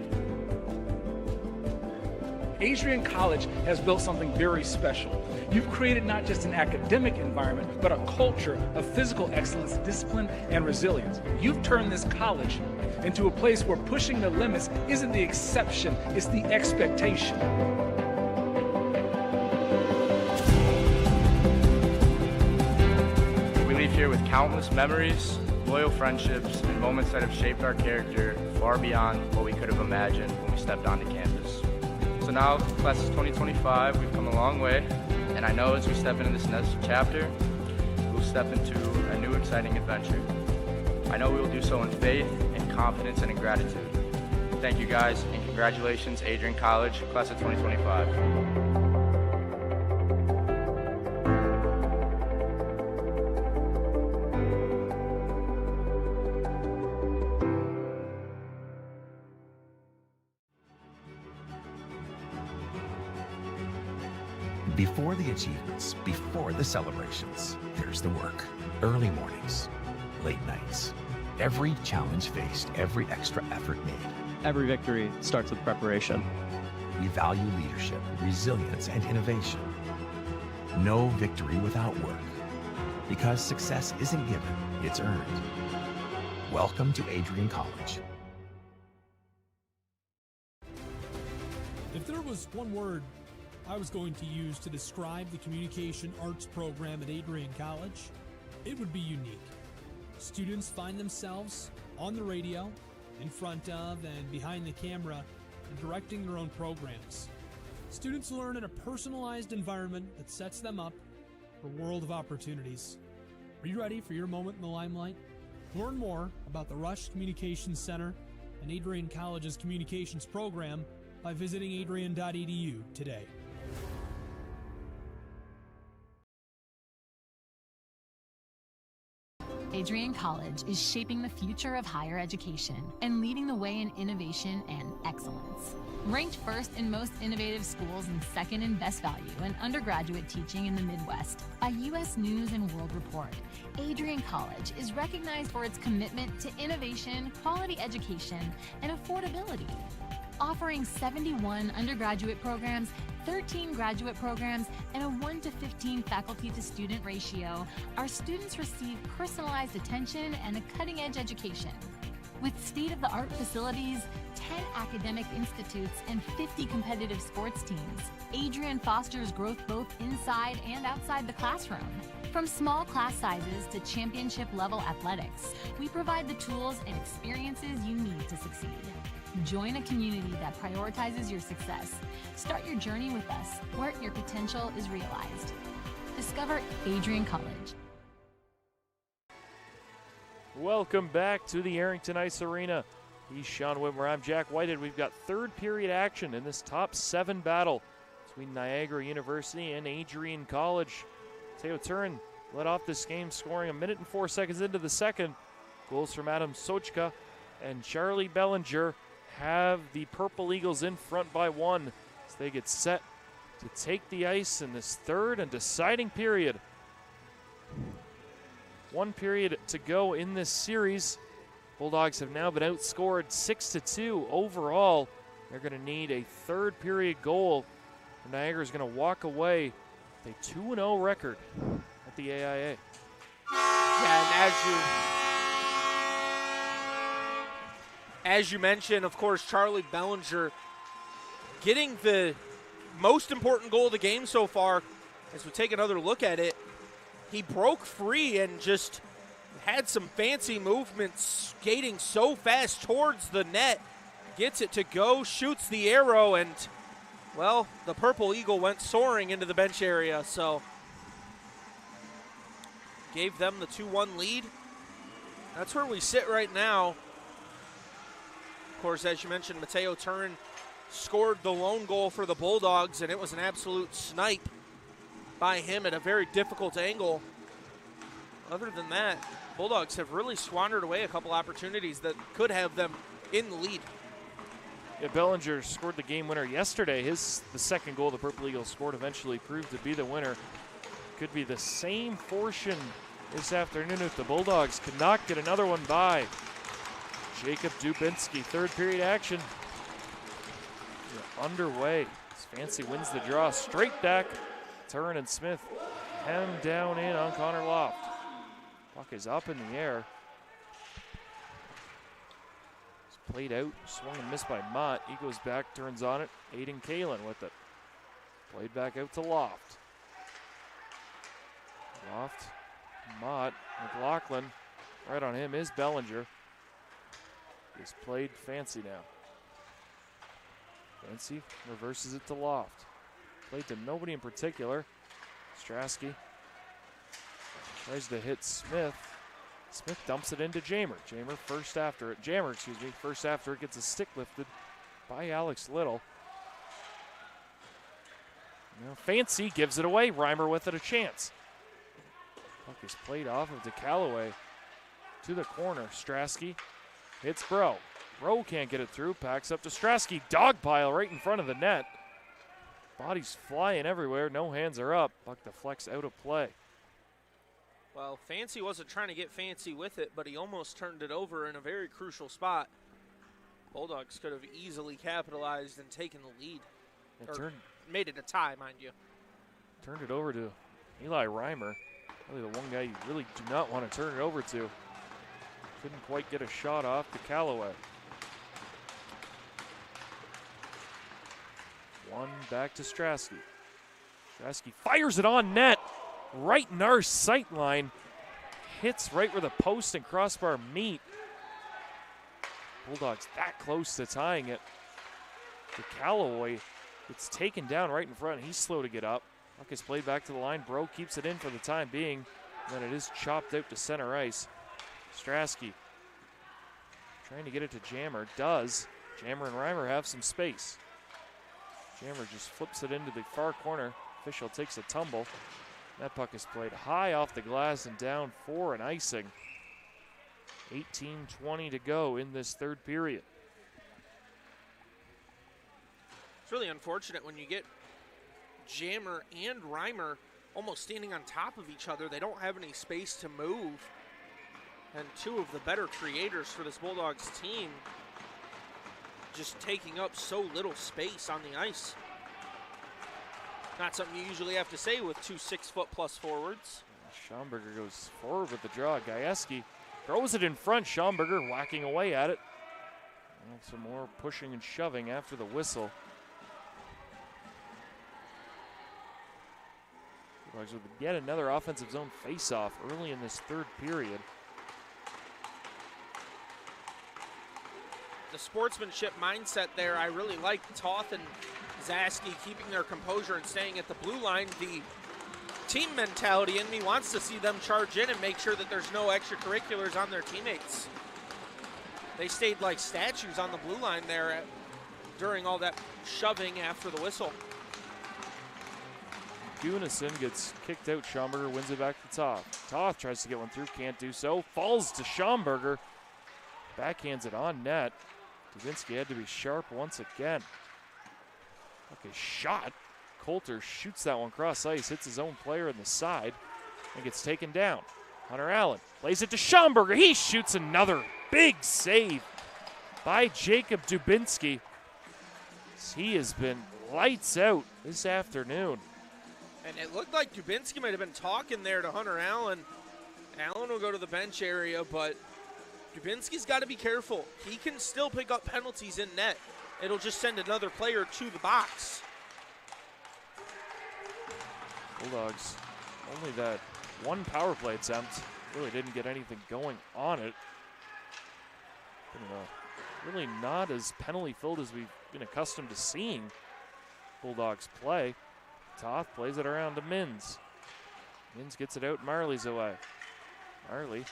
Adrian College has built something very special. You've created not just an academic environment, but a culture of physical excellence, discipline, and resilience. You've turned this college into a place where pushing the limits isn't the exception, it's the expectation. We leave here with countless memories, loyal friendships, and moments that have shaped our character far beyond what we could have imagined when we stepped onto campus. So now, class of 2025, we've come a long way, and I know as we step into this next chapter, we'll step into a new exciting adventure. I know we will do so in faith, in confidence, and in gratitude. Thank you guys, and congratulations, Adrian College, class of 2025. Before the achievements, before the celebrations, there's the work. Early mornings, late nights. Every challenge faced, every extra effort made. Every victory starts with preparation. We value leadership, resilience, and innovation. No victory without work. Because success isn't given, it's earned. Welcome to Adrian College. If there was one word I was going to use to describe the communication arts program at Adrian College, it would be unique. Students find themselves on the radio, in front of and behind the camera, and directing their own programs. Students learn in a personalized environment that sets them up for a world of opportunities. Are you ready for your moment in the limelight? Learn more about the Rush Communications Center and Adrian College's communications program by visiting adrian.edu today. Adrian College is shaping the future of higher education and leading the way in innovation and excellence. Ranked first in most innovative schools and second in best value in undergraduate teaching in the Midwest by U.S. News and World Report, Adrian College is recognized for its commitment to innovation, quality education, and affordability. Offering 71 undergraduate programs, 13 graduate programs, and a 1-to-15 faculty-to-student ratio, our students receive personalized attention and a cutting-edge education. With state-of-the-art facilities, 10 academic institutes, and 50 competitive sports teams, Adrian fosters growth both inside and outside the classroom. From small class sizes to championship-level athletics, we provide the tools and experiences you need to succeed. Join a community that prioritizes your success. Start your journey with us, where your potential is realized. Discover Adrian College. Welcome back to the Arrington Ice Arena. He's Sean Whitmer. I'm Jack Whitehead. We've got third period action in this top 7 battle between Niagara University and Adrian College. Mateo Turin led off this game, scoring 1 minute and 4 seconds into the second. Goals from Adam Sochka and Charlie Bellinger have the Purple Eagles in front by 1 as they get set to take the ice in this third and deciding period. 1 period to go in this series. Bulldogs have now been outscored 6-2 overall. They're going to need a third period goal. Niagara's going to walk away with a 2-0 record at the AIA. Yeah, and as you mentioned, of course, Charlie Bellinger getting the most important goal of the game so far. As we take another look at it, he broke free and just had some fancy movements, skating so fast towards the net, gets it to go, shoots the arrow, and, well, the Purple Eagle went soaring into the bench area, so gave them the 2-1 lead. That's where we sit right now. Of course, as you mentioned, Mateo Turin scored the lone goal for the Bulldogs, and it was an absolute snipe by him at a very difficult angle. Other than that, Bulldogs have really squandered away a couple opportunities that could have them in the lead. Yeah, Bellinger scored the game winner yesterday. The second goal the Purple Eagles scored eventually proved to be the winner. Could be the same fortune this afternoon if the Bulldogs could not get another one by. Jacob Dubinsky, third period action. We're underway. Fancy wins the draw. Straight back. Turin and Smith hemmed down in on Connor Loft. Puck is up in the air. It's played out. Swung and missed by Mott. He goes back, turns on it. Aiden Kalin with it. Played back out to Loft. Loft, Mott, McLaughlin. Right on him is Bellinger. He's played Fancy now. Fancy reverses it to Loft. Played to nobody in particular. Strasky tries to hit Smith. Smith dumps it into Jammer. Jammer first after it. Jammer, first after it gets a stick lifted by Alex Little. Now Fancy gives it away. Reimer with it a chance. Puck is played off of DeCallaway to the corner. Strasky hits Bro. Bro can't get it through. Packs up to Strasky. Dog pile right in front of the net. Bodies flying everywhere. No hands are up. Puck deflects out of play. Well, Fancy wasn't trying to get fancy with it, but he almost turned it over in a very crucial spot. Bulldogs could have easily capitalized and taken the lead. Or made it a tie, mind you. Turned it over to Eli Reimer. Really the one guy you really do not want to turn it over to. Couldn't quite get a shot off to Callaway. One back to Strasky. Strasky fires it on net. Right in our sight line. Hits right where the post and crossbar meet. Bulldogs that close to tying it. To Callaway. It's taken down right in front. He's slow to get up. Puck is played back to the line. Bro keeps it in for the time being. And then it is chopped out to center ice. Strasky trying to get it to Jammer. Does. Jammer and Reimer have some space. Jammer just flips it into the far corner. Official takes a tumble. That puck is played high off the glass and down for an icing. 18:20 to go in this third period. It's really unfortunate when you get Jammer and Reimer almost standing on top of each other. They don't have any space to move. And two of the better creators for this Bulldogs team just taking up so little space on the ice. Not something you usually have to say with two 6-foot-plus forwards. Schomburger goes forward with the draw. Gajewski throws it in front. Schomburger whacking away at it. And some more pushing and shoving after the whistle. Bulldogs with yet another offensive zone face-off early in this third period. The sportsmanship mindset there, I really like Toth and Zaski keeping their composure and staying at the blue line. The team mentality in me wants to see them charge in and make sure that there's no extracurriculars on their teammates. They stayed like statues on the blue line there during all that shoving after the whistle. Gunnason gets kicked out. Schomburger wins it back to Toth. Toth tries to get one through, can't do so. Falls to Schomburger. Backhands it on net. Dubinsky had to be sharp once again. Okay, shot. Coulter shoots that one cross ice, hits his own player in the side, and gets taken down. Hunter Allen plays it to Schomburger. He shoots another big save by Jacob Dubinsky. He has been lights out this afternoon. And it looked like Dubinsky might have been talking there to Hunter Allen. Allen will go to the bench area, but Dubinsky's got to be careful. He can still pick up penalties in net. It'll just send another player to the box. Bulldogs, only that one power play attempt. Really didn't get anything going on it. Really not as penalty filled as we've been accustomed to seeing Bulldogs play. Toth plays it around to Mins. Mins gets it out, Marley's away. Marley,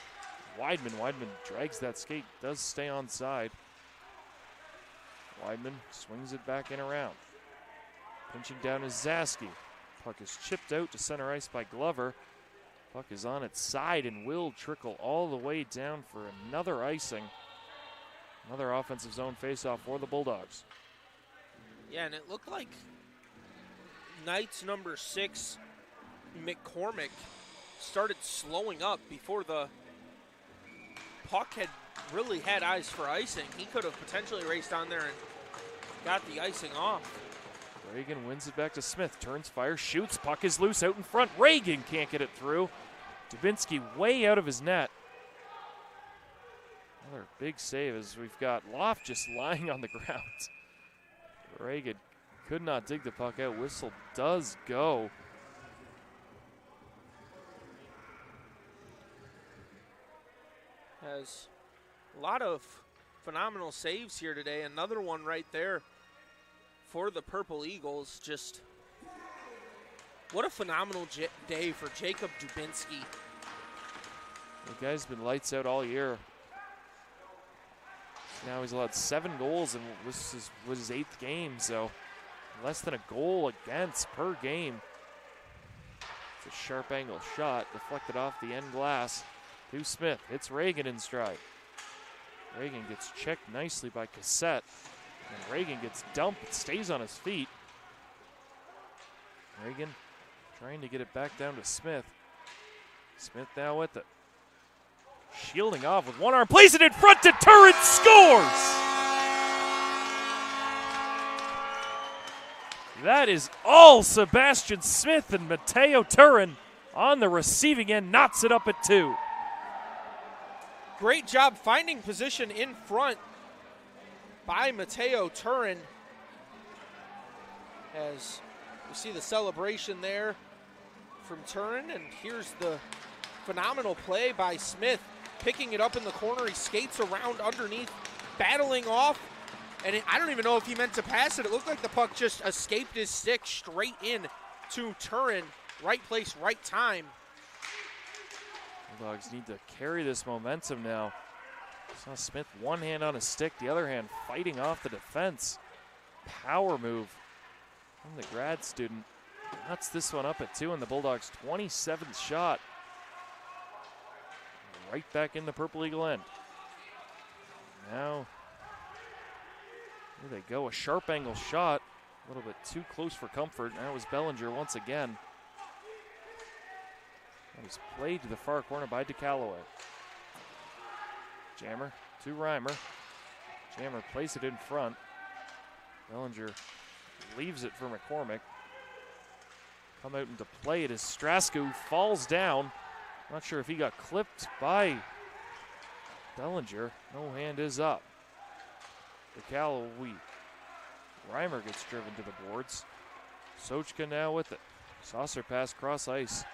Weidman drags that skate, does stay on side. Weidman swings it back in around. Pinching down is Zaski. Puck is chipped out to center ice by Glover. Puck is on its side and will trickle all the way down for another icing. Another offensive zone faceoff for the Bulldogs. Yeah, and it looked like Knights number 6, McCormick, started slowing up before the puck had really had eyes for icing. He could have potentially raced on there and got the icing off. Reagan wins it back to Smith. Turns, fires, shoots. Puck is loose out in front. Reagan can't get it through. Dubinsky way out of his net. Another big save as we've got Loft just lying on the ground. Reagan could not dig the puck out. Whistle does go. Has a lot of phenomenal saves here today. Another one right there for the Purple Eagles. Just what a phenomenal day for Jacob Dubinsky. The guy's been lights out all year. Now he's allowed 7 goals, and this was his 8th game, so less than a goal against per game. It's a sharp angle shot, deflected off the end glass to Smith. Hits Reagan in stride. Reagan gets checked nicely by Cassette, and Reagan gets dumped, but stays on his feet. Reagan trying to get it back down to Smith. Smith now with it. Shielding off with one arm, plays it in front to Turin, scores! That is all Sebastian Smith, and Mateo Turin on the receiving end knocks it up at 2. Great job finding position in front by Mateo Turin. As we see the celebration there from Turin, and here's the phenomenal play by Smith. Picking it up in the corner, he skates around underneath, battling off, and I don't even know if he meant to pass it. It looked like the puck just escaped his stick straight in to Turin. Right place, right time. Bulldogs need to carry this momentum now. Saw Smith one hand on his stick, the other hand fighting off the defense. Power move from the grad student. Nuts this one up at 2 in the Bulldogs' 27th shot. Right back in the Purple Eagle end. Now, here they go, a sharp angle shot. A little bit too close for comfort. Now it was Bellinger once again. That was played to the far corner by DeCalloway. Jammer to Reimer. Jammer plays it in front. Bellinger leaves it for McCormick. Come out into play. It is Strasku, falls down. Not sure if he got clipped by Bellinger. No hand is up. DeCalloway. Reimer gets driven to the boards. Sochka now with it. Saucer pass cross ice.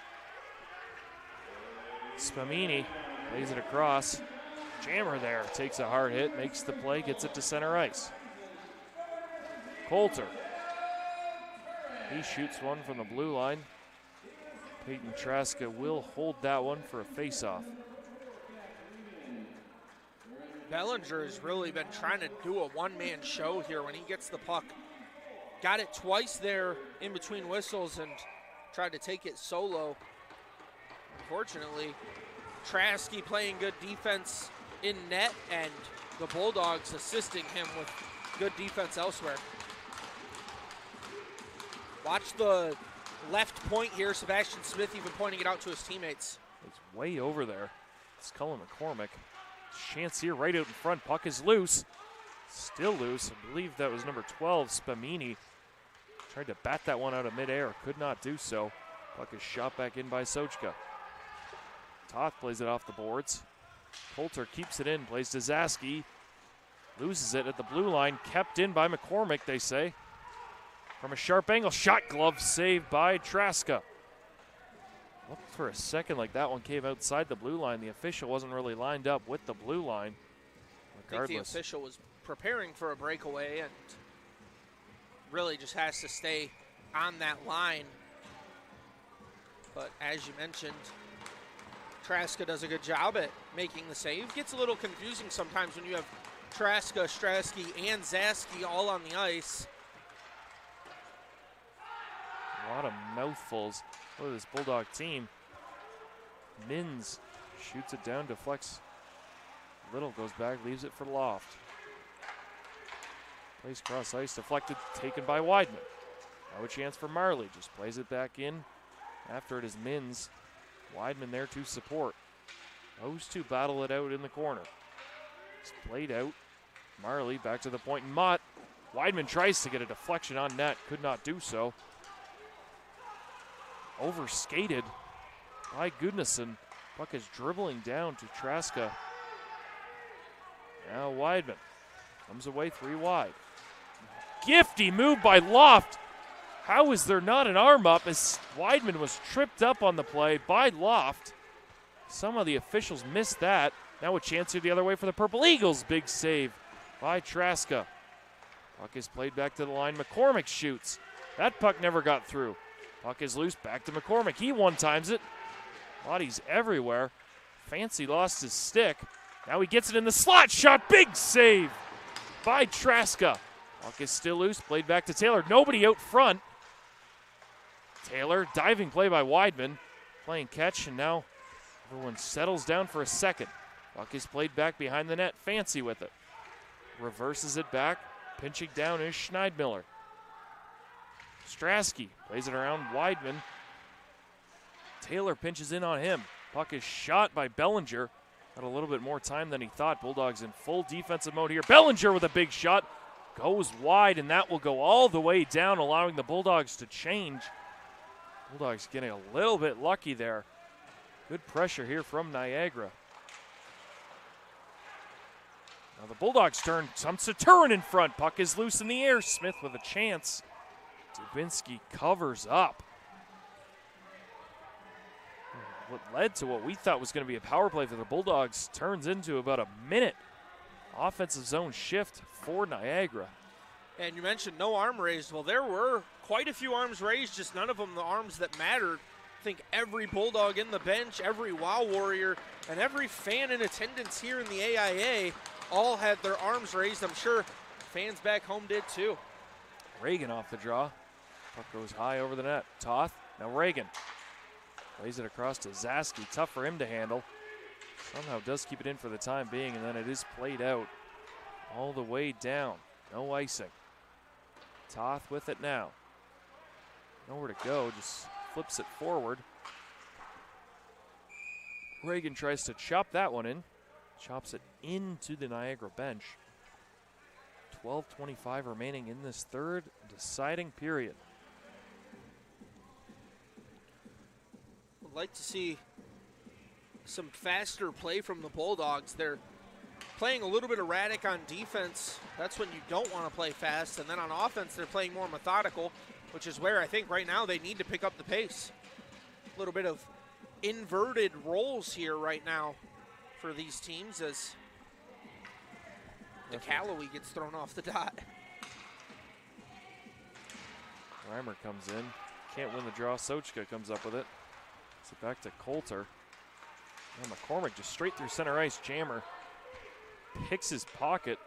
Spamini lays it across. Jammer there takes a hard hit, makes the play, gets it to center ice. Coulter. He shoots one from the blue line. Peyton Traska will hold that one for a faceoff. Bellinger has really been trying to do a one-man show here when he gets the puck. Got it twice there in between whistles, and tried to take it solo. Unfortunately, Trasky playing good defense in net, and the Bulldogs assisting him with good defense elsewhere. Watch the left point here. Sebastian Smith even pointing it out to his teammates. It's way over there. It's Cullen McCormick. Chance here right out in front. Puck is loose. Still loose. I believe that was number 12, Spamini. Tried to bat that one out of midair. Could not do so. Puck is shot back in by Sochka. Toth plays it off the boards. Coulter keeps it in. Plays to Zaski. Loses it at the blue line. Kept in by McCormick, they say. From a sharp angle. Shot glove saved by Traska. Looked for a second like that one came outside the blue line. The official wasn't really lined up with the blue line. Regardless. I think the official was preparing for a breakaway and really just has to stay on that line. But as you mentioned, Traska does a good job at making the save. Gets a little confusing sometimes when you have Traska, Strasky, and Zaski all on the ice. A lot of mouthfuls for this Bulldog team. Mins shoots it down, deflects. Little goes back, leaves it for Loft. Plays cross ice, deflected, taken by Weidman. Now a chance for Marley, just plays it back in. After it is Mins. Weidman there to support. Those two battle it out in the corner. It's played out. Marley back to the point, and Mott. Weidman tries to get a deflection on net, could not do so. Overskated by Goodnesson. Puck is dribbling down to Traska. Now Weidman comes away 3 wide. Gifty move by Loft. How is there not an arm up as Weidman was tripped up on the play by Loft? Some of the officials missed that. Now a chance here the other way for the Purple Eagles. Big save by Traska. Puck is played back to the line. McCormick shoots. That puck never got through. Puck is loose, back to McCormick. He one-times it. Bodies everywhere. Fancy lost his stick. Now he gets it in the slot. Shot, big save by Traska. Puck is still loose, played back to Taylor. Nobody out front. Taylor, diving play by Weidman. Playing catch, and now everyone settles down for a second. Puck is played back behind the net. Fancy with it. Reverses it back. Pinching down is Schneidmiller. Strasky plays it around Weidman. Taylor pinches in on him. Puck is shot by Bellinger. Had a little bit more time than he thought. Bulldogs in full defensive mode here. Bellinger with a big shot. Goes wide, and that will go all the way down, allowing the Bulldogs to change. Bulldogs getting a little bit lucky there. Good pressure here from Niagara. Now the Bulldogs turn. Comes to Turin in front. Puck is loose in the air. Smith with a chance. Dubinsky covers up. What led to what we thought was going to be a power play for the Bulldogs turns into about a minute. Offensive zone shift for Niagara. And you mentioned no arm raised. Well, there were quite a few arms raised, just none of them the arms that mattered. I think every Bulldog in the bench, every WOW Warrior, and every fan in attendance here in the AIA all had their arms raised. I'm sure fans back home did too. Reagan off the draw. Puck goes high over the net. Toth, now Reagan. Plays it across to Zaski. Tough for him to handle. Somehow does keep it in for the time being, and then it is played out all the way down. No icing. Toth with it now. Nowhere to go, just flips it forward. Reagan tries to chop that one in. Chops it into the Niagara bench. 12:25 remaining in this third deciding period. Would like to see some faster play from the Bulldogs. They're playing a little bit erratic on defense. That's when you don't want to play fast. And then on offense, they're playing more methodical, which is where I think right now they need to pick up the pace. A little bit of inverted roles here right now for these teams as DeCalloway gets thrown off the dot. Reimer comes in. Can't win the draw. Sochka comes up with it. So back to Coulter. And McCormick just straight through center ice. Jammer picks his pocket.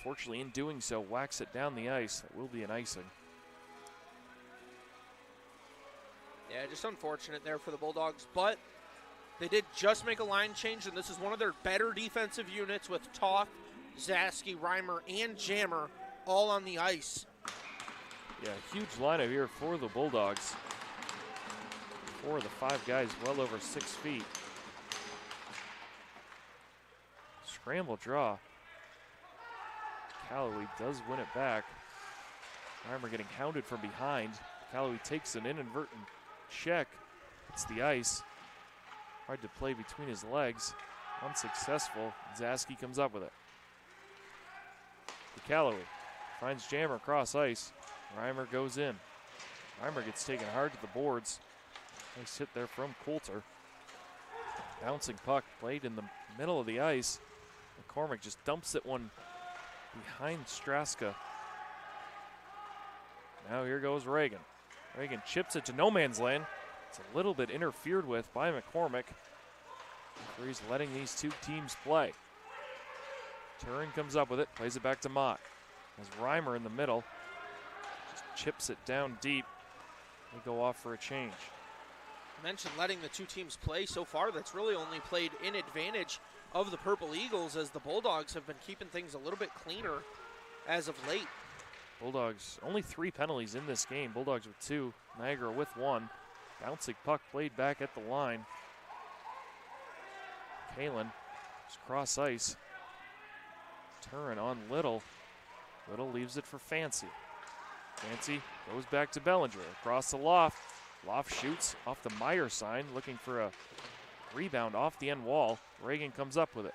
Fortunately, in doing so, whacks it down the ice. It will be an icing. Yeah, just unfortunate there for the Bulldogs, but they did just make a line change, and this is one of their better defensive units with Toth, Zaski, Reimer, and Jammer all on the ice. Yeah, huge lineup here for the Bulldogs. 4 of the 5 guys well over 6 feet. Scramble draw. Callaway does win it back. Reimer getting hounded from behind. Callaway takes an inadvertent check. It's the ice. Hard to play between his legs. Unsuccessful. Zaski comes up with it. To Callaway. Finds Jammer across ice. Reimer goes in. Reimer gets taken hard to the boards. Nice hit there from Coulter. Bouncing puck played in the middle of the ice. McCormick just dumps it one behind Straska. Now here goes Reagan. Reagan chips it to no man's land. It's a little bit interfered with by McCormick. He's letting these two teams play. Turin comes up with it, plays it back to Mott. There's Reimer in the middle. Just chips it down deep. They go off for a change. I mentioned letting the two teams play. So far, that's really only played in advantage of the Purple Eagles, as the Bulldogs have been keeping things a little bit cleaner as of late. Bulldogs, only 3 penalties in this game. Bulldogs with 2, Niagara with 1. Bouncing puck played back at the line. Kalen is cross ice. Turin on Little. Little leaves it for Fancy. Fancy goes back to Bellinger. Across the loft. Loft shoots off the Meyer sign, looking for a rebound off the end wall. Reagan comes up with it.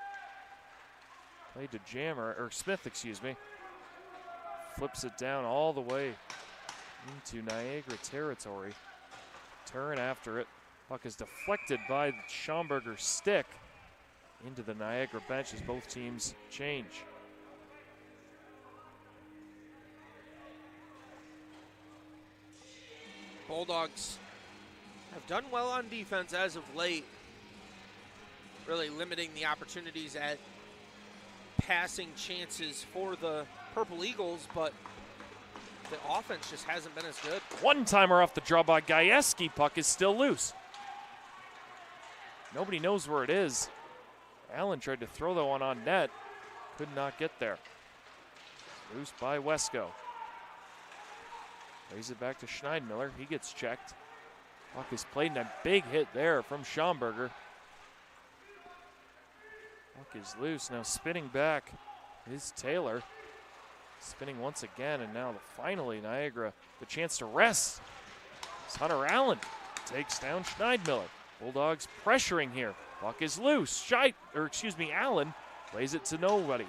Played to Jammer, or Smith, excuse me. Flips it down all the way into Niagara territory. Turin after it. Puck is deflected by Schomburger's stick into the Niagara bench as both teams change. Bulldogs have done well on defense as of late, really limiting the opportunities at passing chances for the Purple Eagles, but the offense just hasn't been as good. One-timer off the draw by Gajewski. Puck is still loose. Nobody knows where it is. Allen tried to throw that one on net. Could not get there. Loose by Wesco. Plays it back to Schneidmiller. He gets checked. Puck is played in a big hit there from Schomburger. Puck is loose. Now spinning back is Taylor. Spinning once again, and now finally Niagara the chance to rest. It's Hunter Allen takes down Schneidmiller. Bulldogs pressuring here. Puck is loose. Allen plays it to nobody.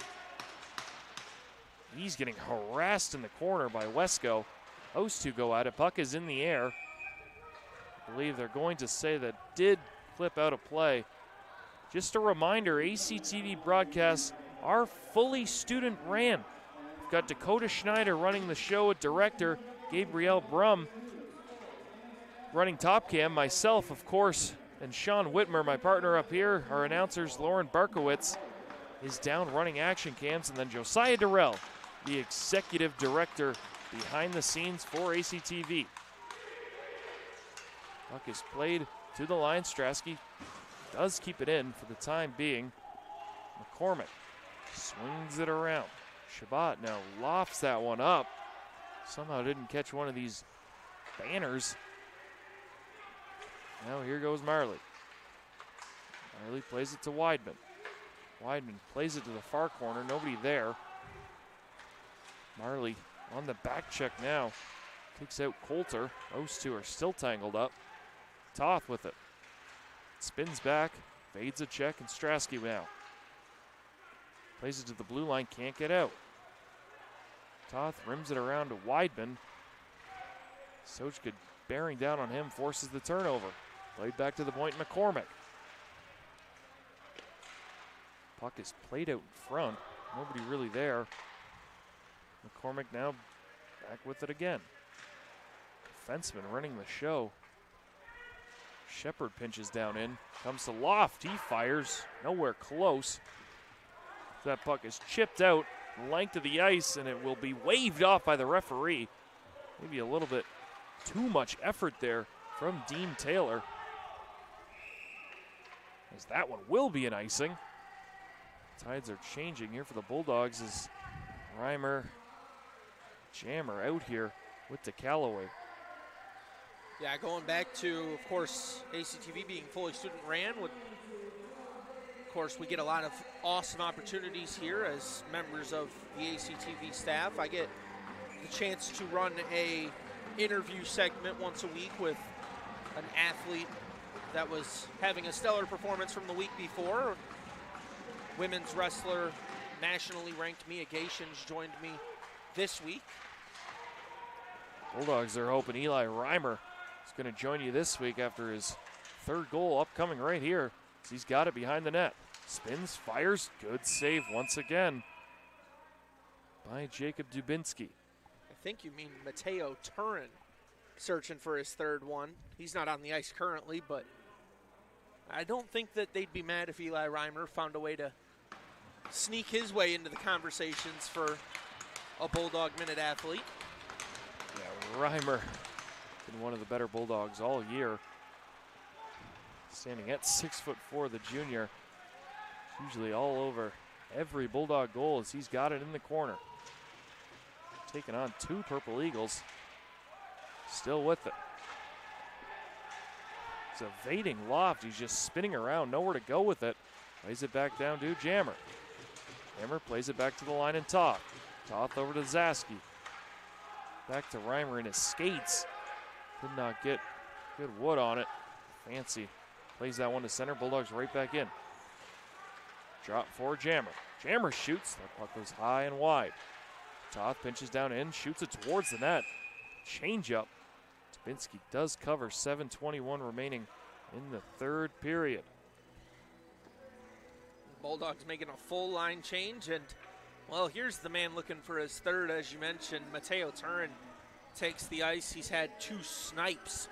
He's getting harassed in the corner by Wesco. Those two go at it. Puck is in the air. I believe they're going to say that did clip out of play. Just a reminder, ACTV broadcasts are fully student ran. We've got Dakota Schneider running the show with director Gabrielle Brum running top cam. Myself, of course, and Sean Whitmer, my partner up here. Our announcers, Lauren Barkowitz, is down running action cams. And then Josiah Durrell, the executive director behind the scenes for ACTV. Puck is played to the line. Strasky does keep it in for the time being. McCormick swings it around. Shabbat now lofts that one up. Somehow didn't catch one of these banners. Now here goes Marley. Marley plays it to Weidman. Weidman plays it to the far corner. Nobody there. Marley on the back check now. Kicks out Coulter. Those two are still tangled up. Toth with it. Spins back. Fades a check, and Strasky now. Plays it to the blue line. Can't get out. Toth rims it around to Weidman. Sochka bearing down on him. Forces the turnover. Played back to the point. McCormick. Puck is played out in front. Nobody really there. McCormick now back with it again. Defenseman running the show. Shepard pinches down in. Comes to Loft. He fires. Nowhere close. That puck is chipped out length of the ice, and it will be waved off by the referee. Maybe a little bit too much effort there from Dean Taylor. As that one will be an icing. Tides are changing here for the Bulldogs as Reimer, Jammer out here with the Callaway. Yeah, going back to, of course, ACTV being fully student ran. Of course, we get a lot of awesome opportunities here as members of the ACTV staff. I get the chance to run a interview segment once a week with an athlete that was having a stellar performance from the week before. Women's wrestler, nationally ranked Mia Gations joined me this week. Bulldogs are hoping Eli Reimer is going to join you this week after his third goal upcoming right here. He's got it behind the net. Spins, fires, good save once again by Jacob Dubinsky. I think you mean Mateo Turin searching for his third one. He's not on the ice currently, but I don't think that they'd be mad if Eli Reimer found a way to sneak his way into the conversations for a Bulldog Minute athlete. Yeah, Reimer been one of the better Bulldogs all year. Standing at 6'4", the junior. Usually all over every Bulldog goal as he's got it in the corner. Taking on 2 Purple Eagles. Still with it. It's evading loft. He's just spinning around, nowhere to go with it. Plays it back down to Jammer. Jammer plays it back to the line and Toth. Toth over to Zaski. Back to Reimer in his skates. Could not get good wood on it. Fancy. Plays that one to center. Bulldogs right back in. Drop for Jammer. Jammer shoots. That puck goes high and wide. Toth pinches down in, shoots it towards the net. Change up. Dubinsky does cover. 7:21 remaining in the third period. Bulldogs making a full line change, and well, here's the man looking for his third, as you mentioned. Mateo Turin takes the ice. He's had 2 snipes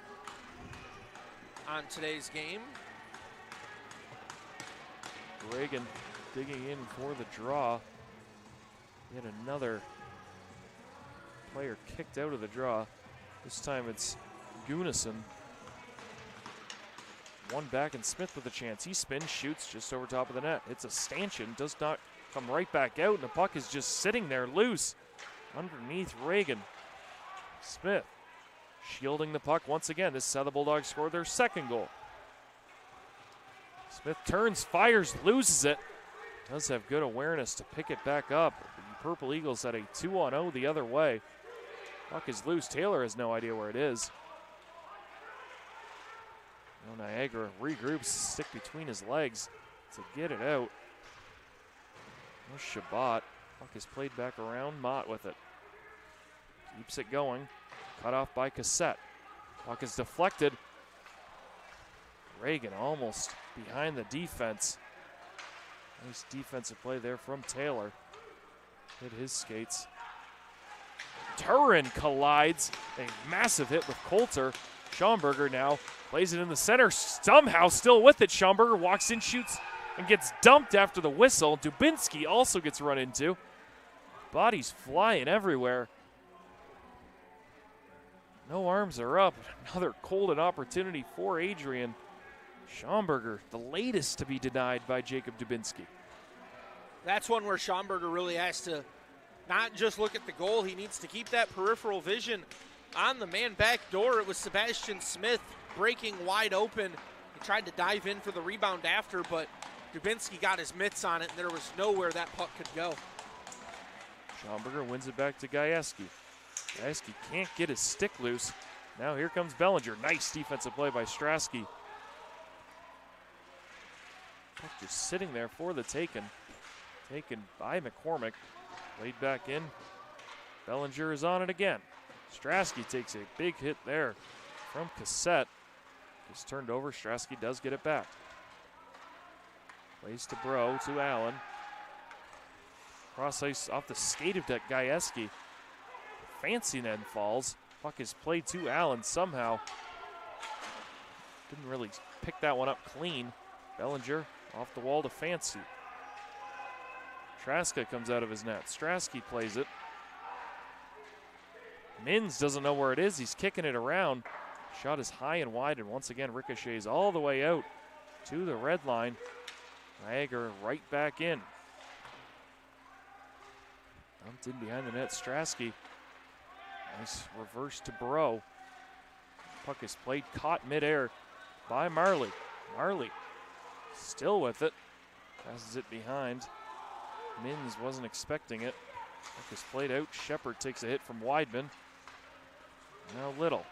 on today's game. Reagan digging in for the draw. Yet another player kicked out of the draw. This time it's Gunnison. One back and Smith with a chance. He spins, shoots just over top of the net. It's a stanchion, does not come right back out, and the puck is just sitting there loose underneath Reagan. Smith shielding the puck once again. This is how the Bulldogs scored their second goal. Smith turns, fires, loses it. Does have good awareness to pick it back up. The Purple Eagles had a 2-on-0 the other way. Puck is loose. Taylor has no idea where it is. Now Niagara regroups, stick between his legs to get it out. No Shabbat. Puck is played back around. Mott with it. Keeps it going. Cut off by Cassette. Puck is deflected. Reagan almost behind the defense. Nice defensive play there from Taylor. Hit his skates. Turin collides. A massive hit with Coulter. Schomburger now plays it in the center. Somehow still with it. Schomburger walks in, shoots, and gets dumped after the whistle. Dubinsky also gets run into. Bodies flying everywhere. No arms are up. Another golden opportunity for Adrian. Schomburger, the latest to be denied by Jacob Dubinsky. That's one where Schomburger really has to not just look at the goal. He needs to keep that peripheral vision on the man back door. It was Sebastian Smith breaking wide open. He tried to dive in for the rebound after, but Dubinsky got his mitts on it, and there was nowhere that puck could go. Schomburger wins it back to Gajewski. Gajewski can't get his stick loose. Now here comes Bellinger. Nice defensive play by Strasky. Puck just sitting there for the taken. Taken by McCormick. Laid back in. Bellinger is on it again. Strasky takes a big hit there from Cassette. Gets turned over. Strasky does get it back. Plays to Bro, to Allen. Cross ice off the skate of Gajewski. Fancy then falls. Puck is played to Allen somehow. Didn't really pick that one up clean. Bellinger off the wall to Fancy. Traska comes out of his net. Strasky plays it. Mins doesn't know where it is. He's kicking it around. Shot is high and wide, and once again ricochets all the way out to the red line. Niagara right back in. Bumped in behind the net, Strasky. Nice reverse to Burrow. Puck is played, caught midair by Marley. Marley still with it. Passes it behind. Mins wasn't expecting it. Puck is played out. Shepard takes a hit from Weidman. Now Little.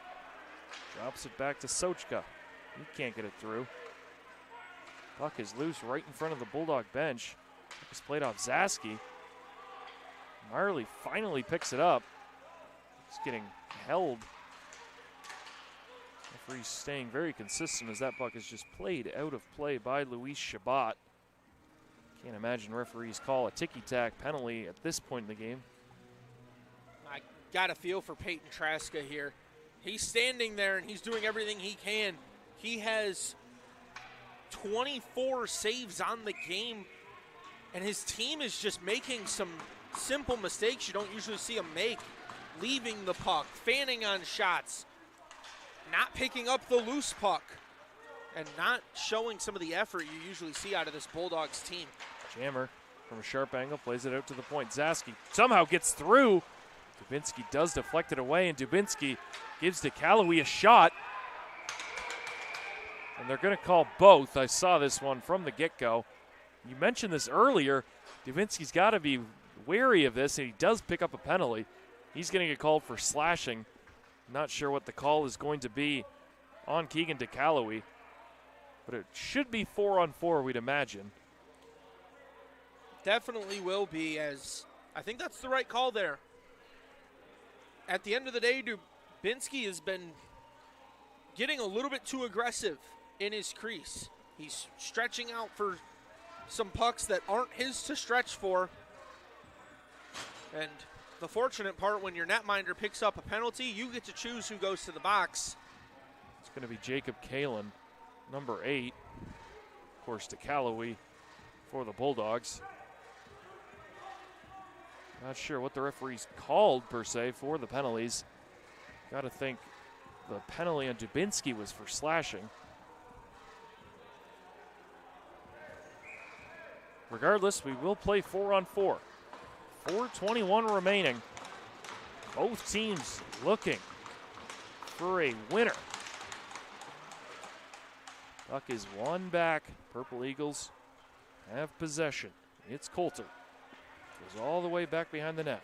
Drops it back to Sochka. He can't get it through. Puck is loose right in front of the Bulldog bench. Puck is played off Zaski. Marley finally picks it up. He's getting held. Referee's staying very consistent as that puck is just played out of play by Luis Chabot. Can't imagine referees call a ticky-tack penalty at this point in the game. I got a feel for Peyton Traska here. He's standing there and he's doing everything he can. He has 24 saves on the game, and his team is just making some simple mistakes you don't usually see him make. Leaving the puck, fanning on shots, not picking up the loose puck, and not showing some of the effort you usually see out of this Bulldogs team. Jammer from a sharp angle plays it out to the point. Zaski somehow gets through. Dubinsky does deflect it away, and Dubinsky gives to Calloway a shot. And they're going to call both. I saw this one from the get-go. You mentioned this earlier. Dubinsky's got to be wary of this, and he does pick up a penalty. He's going to get called for slashing. Not sure what the call is going to be on Keegan to Calloway, but it should be 4-on-4, we'd imagine. Definitely will be, as I think that's the right call there. At the end of the day, Dubinsky has been getting a little bit too aggressive in his crease. He's stretching out for some pucks that aren't his to stretch for. And the fortunate part, when your netminder picks up a penalty, you get to choose who goes to the box. It's going to be Jacob Kalin, number 8. Of course, to Calloway for the Bulldogs. Not sure what the referees called, per se, for the penalties. Got to think the penalty on Dubinsky was for slashing. Regardless, we will play 4-on-4. 4:21 remaining. Both teams looking for a winner. Puck is one back. Purple Eagles have possession. It's Coulter. Goes all the way back behind the net.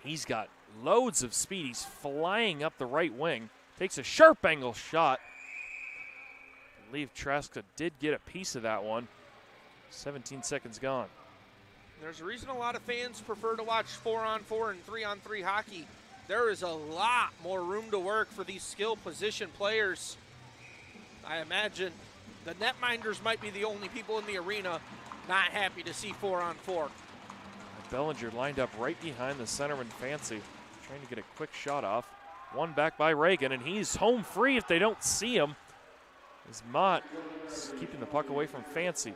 He's got loads of speed. He's flying up the right wing. Takes a sharp angle shot. I believe Traska did get a piece of that one. 17 seconds gone. There's a reason a lot of fans prefer to watch 4-on-4 and 3-on-3 hockey. There is a lot more room to work for these skill position players. I imagine the netminders might be the only people in the arena not happy to see 4-on-4. Bellinger lined up right behind the centerman Fancy, trying to get a quick shot off. One back by Reagan, and he's home free if they don't see him. As Mott is keeping the puck away from Fancy.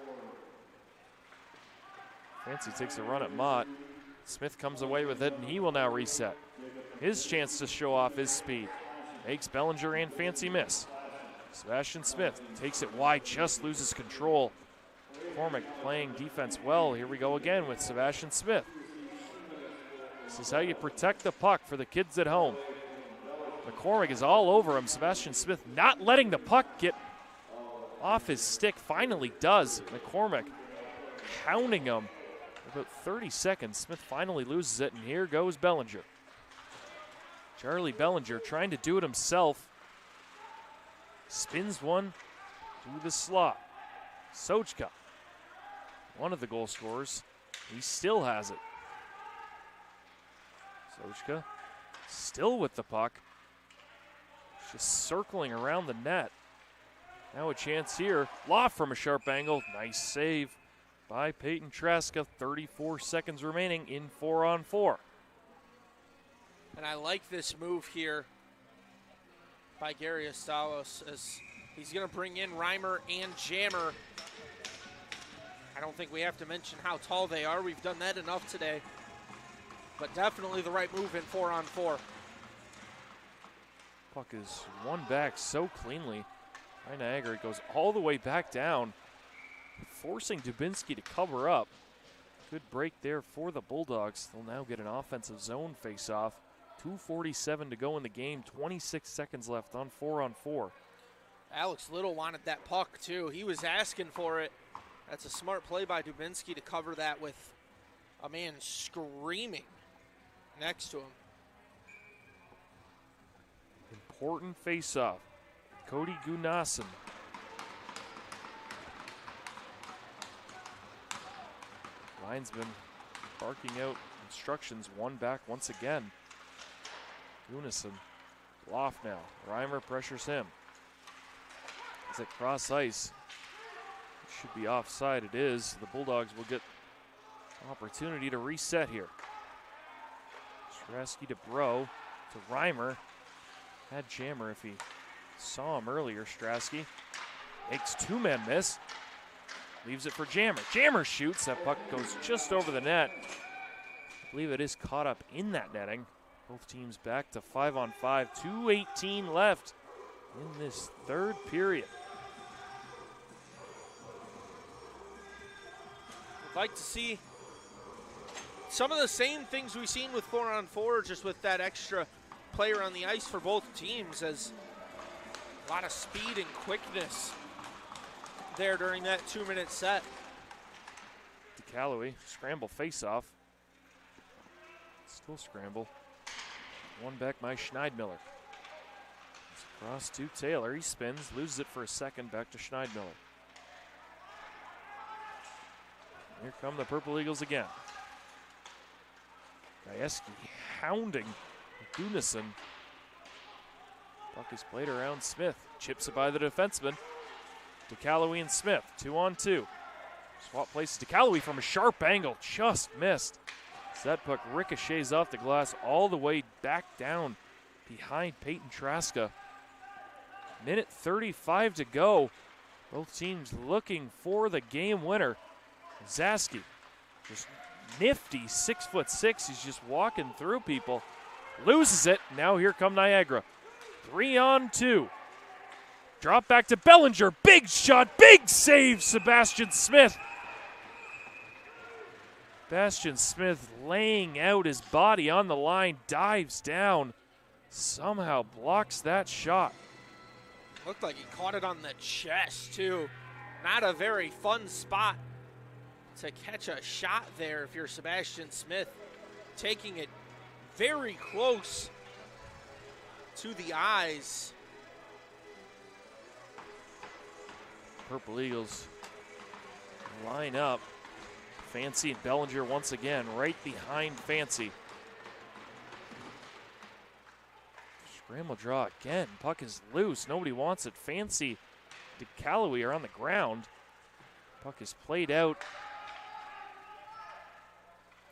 Fancy takes a run at Mott. Smith comes away with it, and he will now reset. His chance to show off his speed. Makes Bellinger and Fancy miss. Sebastian Smith takes it wide, just loses control. McCormick playing defense well. Here we go again with Sebastian Smith. This is how you protect the puck for the kids at home. McCormick is all over him. Sebastian Smith not letting the puck get off his stick. Finally does. McCormick hounding him. About 30 seconds. Smith finally loses it, and here goes Bellinger. Charlie Bellinger trying to do it himself. Spins one to the slot. Sochka, one of the goal scorers. He still has it. Sochka still with the puck. Just circling around the net. Now a chance here. Loft from a sharp angle. Nice save by Peyton Traska. 34 seconds remaining in 4-on-4. And I like this move here by Gary Estalos, as he's going to bring in Reimer and Jammer. I don't think we have to mention how tall they are. We've done that enough today. But definitely the right move in 4-on-4. Puck is won back so cleanly by Niagara. It goes all the way back down, forcing Dubinsky to cover up. Good break there for the Bulldogs. They'll now get an offensive zone face-off. 2:47 to go in the game, 26 seconds left on 4-on-4. Alex Little wanted that puck too. He was asking for it. That's a smart play by Dubinsky to cover that with a man screaming next to him. Important face-off. Cody Gunason. Linesman barking out instructions. One back once again. Gunason. Loft now. Reimer pressures him. Is it cross ice? It should be offside. It is. The Bulldogs will get an opportunity to reset here. Strasky to Bro to Reimer. Had Jammer if he saw him earlier. Strasky makes two-man miss. Leaves it for Jammer. Jammer shoots. That puck goes just over the net. I believe it is caught up in that netting. Both teams back to 5-on-5. 2:18 left in this third period. I'd like to see some of the same things we've seen with 4-on-4, just with that extra player on the ice for both teams, as a lot of speed and quickness there during that 2-minute set. DeCalloway, scramble face-off. Still scramble. One back by Schneidmiller. It's across to Taylor. He spins, loses it for a second, back to Schneidmiller. Here come the Purple Eagles again. Gajewski hounding Gunason. Puck is played around Smith. Chips it by the defenseman. DeCalloway and Smith, 2-on-2. Swap places DeCalloway from a sharp angle. Just missed. So that puck ricochets off the glass all the way back down behind Peyton Traska. Minute 35 to go. Both teams looking for the game winner. Zaski, just nifty, 6'6". He's just walking through people. Loses it. Now here come Niagara. 3-on-2. Drop back to Bellinger. Big shot. Big save. Sebastian Smith. Sebastian Smith laying out his body on the line. Dives down. Somehow blocks that shot. Looked like he caught it on the chest, too. Not a very fun spot to catch a shot there if you're Sebastian Smith. Taking it very close to the eyes. Purple Eagles line up. Fancy and Bellinger once again right behind Fancy. Scramble draw again. Puck is loose. Nobody wants it. Fancy, DeCalloway are on the ground. Puck is played out.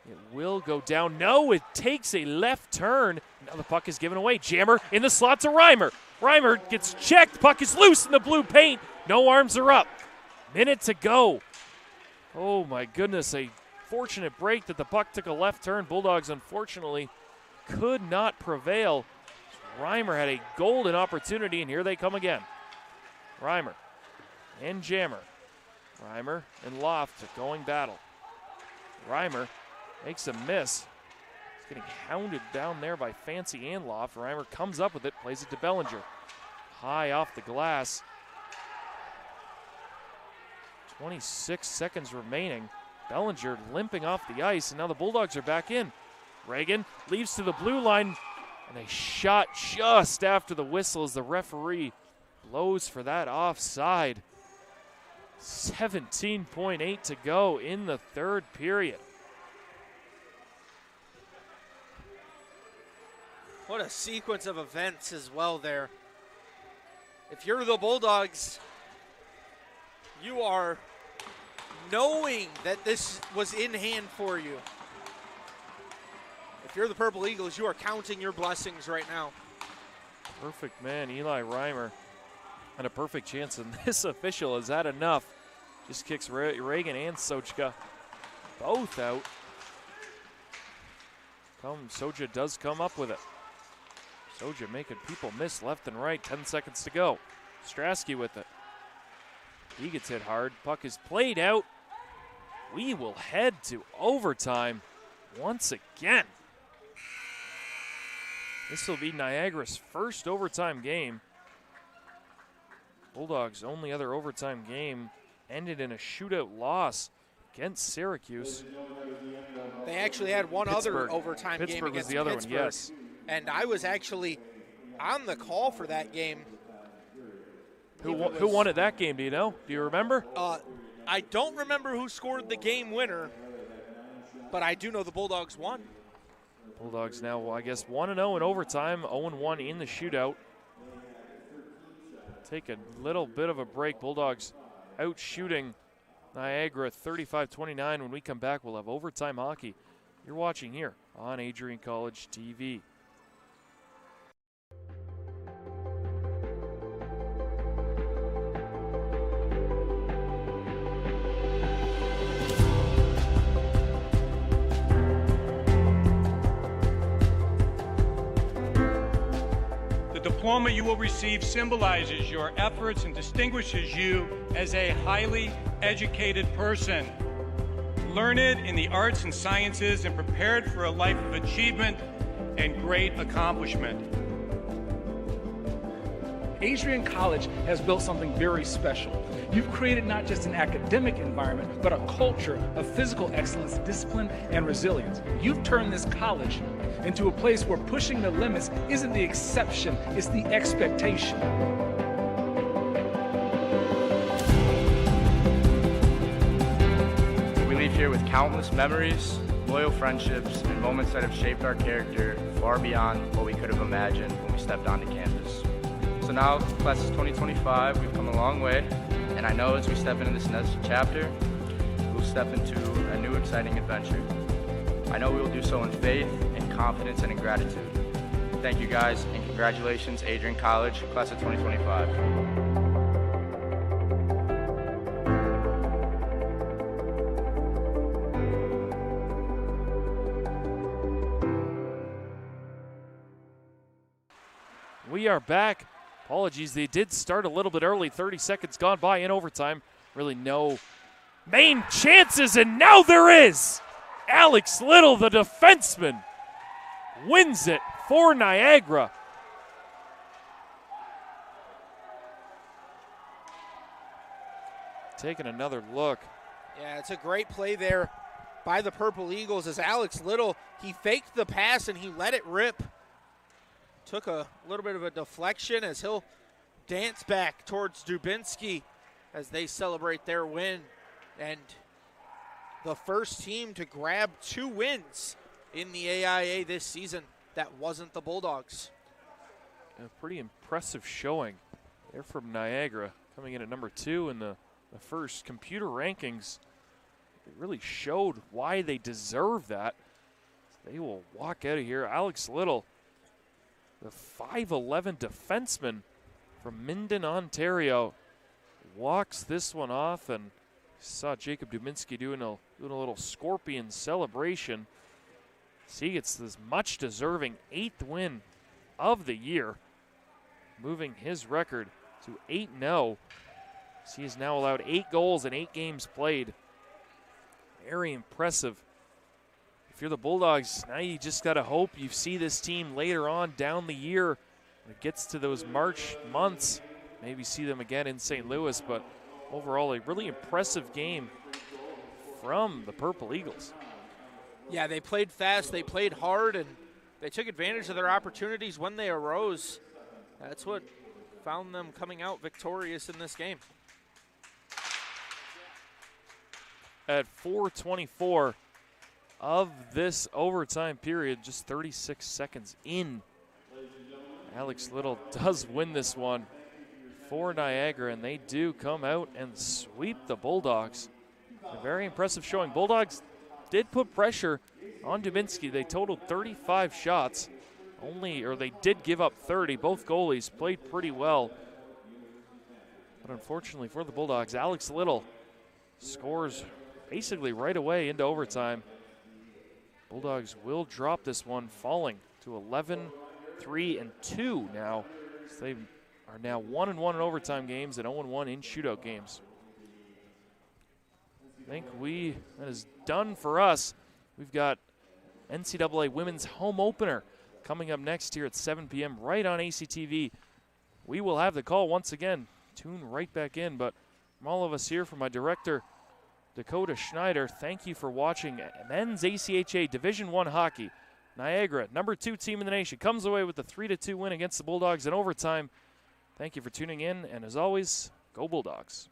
It will go down. No, it takes a left turn. Now the puck is given away. Jammer in the slot to Reimer. Reimer gets checked. Puck is loose in the blue paint. No arms are up. Minute to go. Oh my goodness, a fortunate break that the puck took a left turn. Bulldogs unfortunately could not prevail. Reimer had a golden opportunity, and here they come again. Reimer and Jammer. Reimer and Loft going battle. Reimer makes a miss. He's getting hounded down there by Fancy and Loft. Reimer comes up with it, plays it to Bellinger. High off the glass. 26 seconds remaining. Bellinger limping off the ice, and now the Bulldogs are back in. Reagan leaves to the blue line, and a shot just after the whistle as the referee blows for that offside. 17.8 to go in the third period. What a sequence of events as well there. If you're the Bulldogs, you are knowing that this was in hand for you. If you're the Purple Eagles, you are counting your blessings right now. Perfect man, Eli Reimer, and a perfect chance, and this official has had enough. Just kicks Reagan and Sochka both out. Soja does come up with it. Soja making people miss left and right. 10 seconds to go. Strasky with it. He gets hit hard. Puck is played out. We will head to overtime once again. This will be Niagara's first overtime game. Bulldogs' only other overtime game ended in a shootout loss against Syracuse. They actually had one Pittsburgh. other overtime game Pittsburgh against was the other Pittsburgh. one, yes. And I was actually on the call for that game. Who won at that game, do you know? Do you remember? I don't remember who scored the game winner, but I do know the Bulldogs won. Bulldogs now, well, I guess, 1-0 in overtime, 0-1 in the shootout. Take a little bit of a break. Bulldogs out shooting Niagara 35-29. When we come back, we'll have overtime hockey. You're watching here on Adrian College TV. The diploma you will receive symbolizes your efforts and distinguishes you as a highly educated person, learned in the arts and sciences and prepared for a life of achievement and great accomplishment. Adrian College has built something very special. You've created not just an academic environment, but a culture of physical excellence, discipline, and resilience. You've turned this college into a place where pushing the limits isn't the exception, it's the expectation. We leave here with countless memories, loyal friendships, and moments that have shaped our character far beyond what we could have imagined when we stepped onto campus. So now, class of 2025, we've come a long way, and I know as we step into this next chapter, we'll step into a new exciting adventure. I know we will do so in faith, in confidence, and in gratitude. Thank you guys, and congratulations, Adrian College, class of 2025. We are back. Apologies, they did start a little bit early. 30 seconds gone by in overtime. Really no main chances, and now there is. Alex Little, the defenseman, wins it for Niagara. Taking another look. Yeah, it's a great play there by the Purple Eagles as Alex Little, he faked the pass and he let it rip. Took a little bit of a deflection as he'll dance back towards Dubinsky as they celebrate their win. And the first team to grab 2 wins in the AIA this season that wasn't the Bulldogs. A pretty impressive showing there from Niagara, coming in at number 2 in the first computer rankings. It really showed why they deserve that. They will walk out of here. Alex Little, the 5'11" defenseman from Minden, Ontario, walks this one off, and saw Jacob Dubinsky doing a little scorpion celebration. So he gets this much deserving 8th win of the year, moving his record to 8-0. So he has now allowed 8 goals in 8 games played. Very impressive. If you're the Bulldogs, now you just got to hope you see this team later on down the year. When it gets to those March months, maybe see them again in St. Louis. But overall, a really impressive game from the Purple Eagles. Yeah, they played fast, they played hard, and they took advantage of their opportunities when they arose. That's what found them coming out victorious in this game. At 4:24 of this overtime period, just 36 seconds in, Alex Little does win this one for Niagara, and they do come out and sweep the Bulldogs. A very impressive showing. Bulldogs did put pressure on Dubinsky. They totaled 35 shots, they did give up 30. Both goalies played pretty well. But unfortunately for the Bulldogs, Alex Little scores basically right away into overtime. Bulldogs will drop this one, falling to 11 3-2 now. So they are now 1-1 in overtime games and 0-1 in shootout games. I think that is done for us. We've got NCAA Women's Home Opener coming up next here at 7 p.m. right on ACTV. We will have the call once again. Tune right back in. But from all of us here, from my director, Dakota Schneider, thank you for watching men's ACHA Division I hockey. Niagara, number 2 team in the nation, comes away with the 3-2 win against the Bulldogs in overtime. Thank you for tuning in, and as always, go Bulldogs.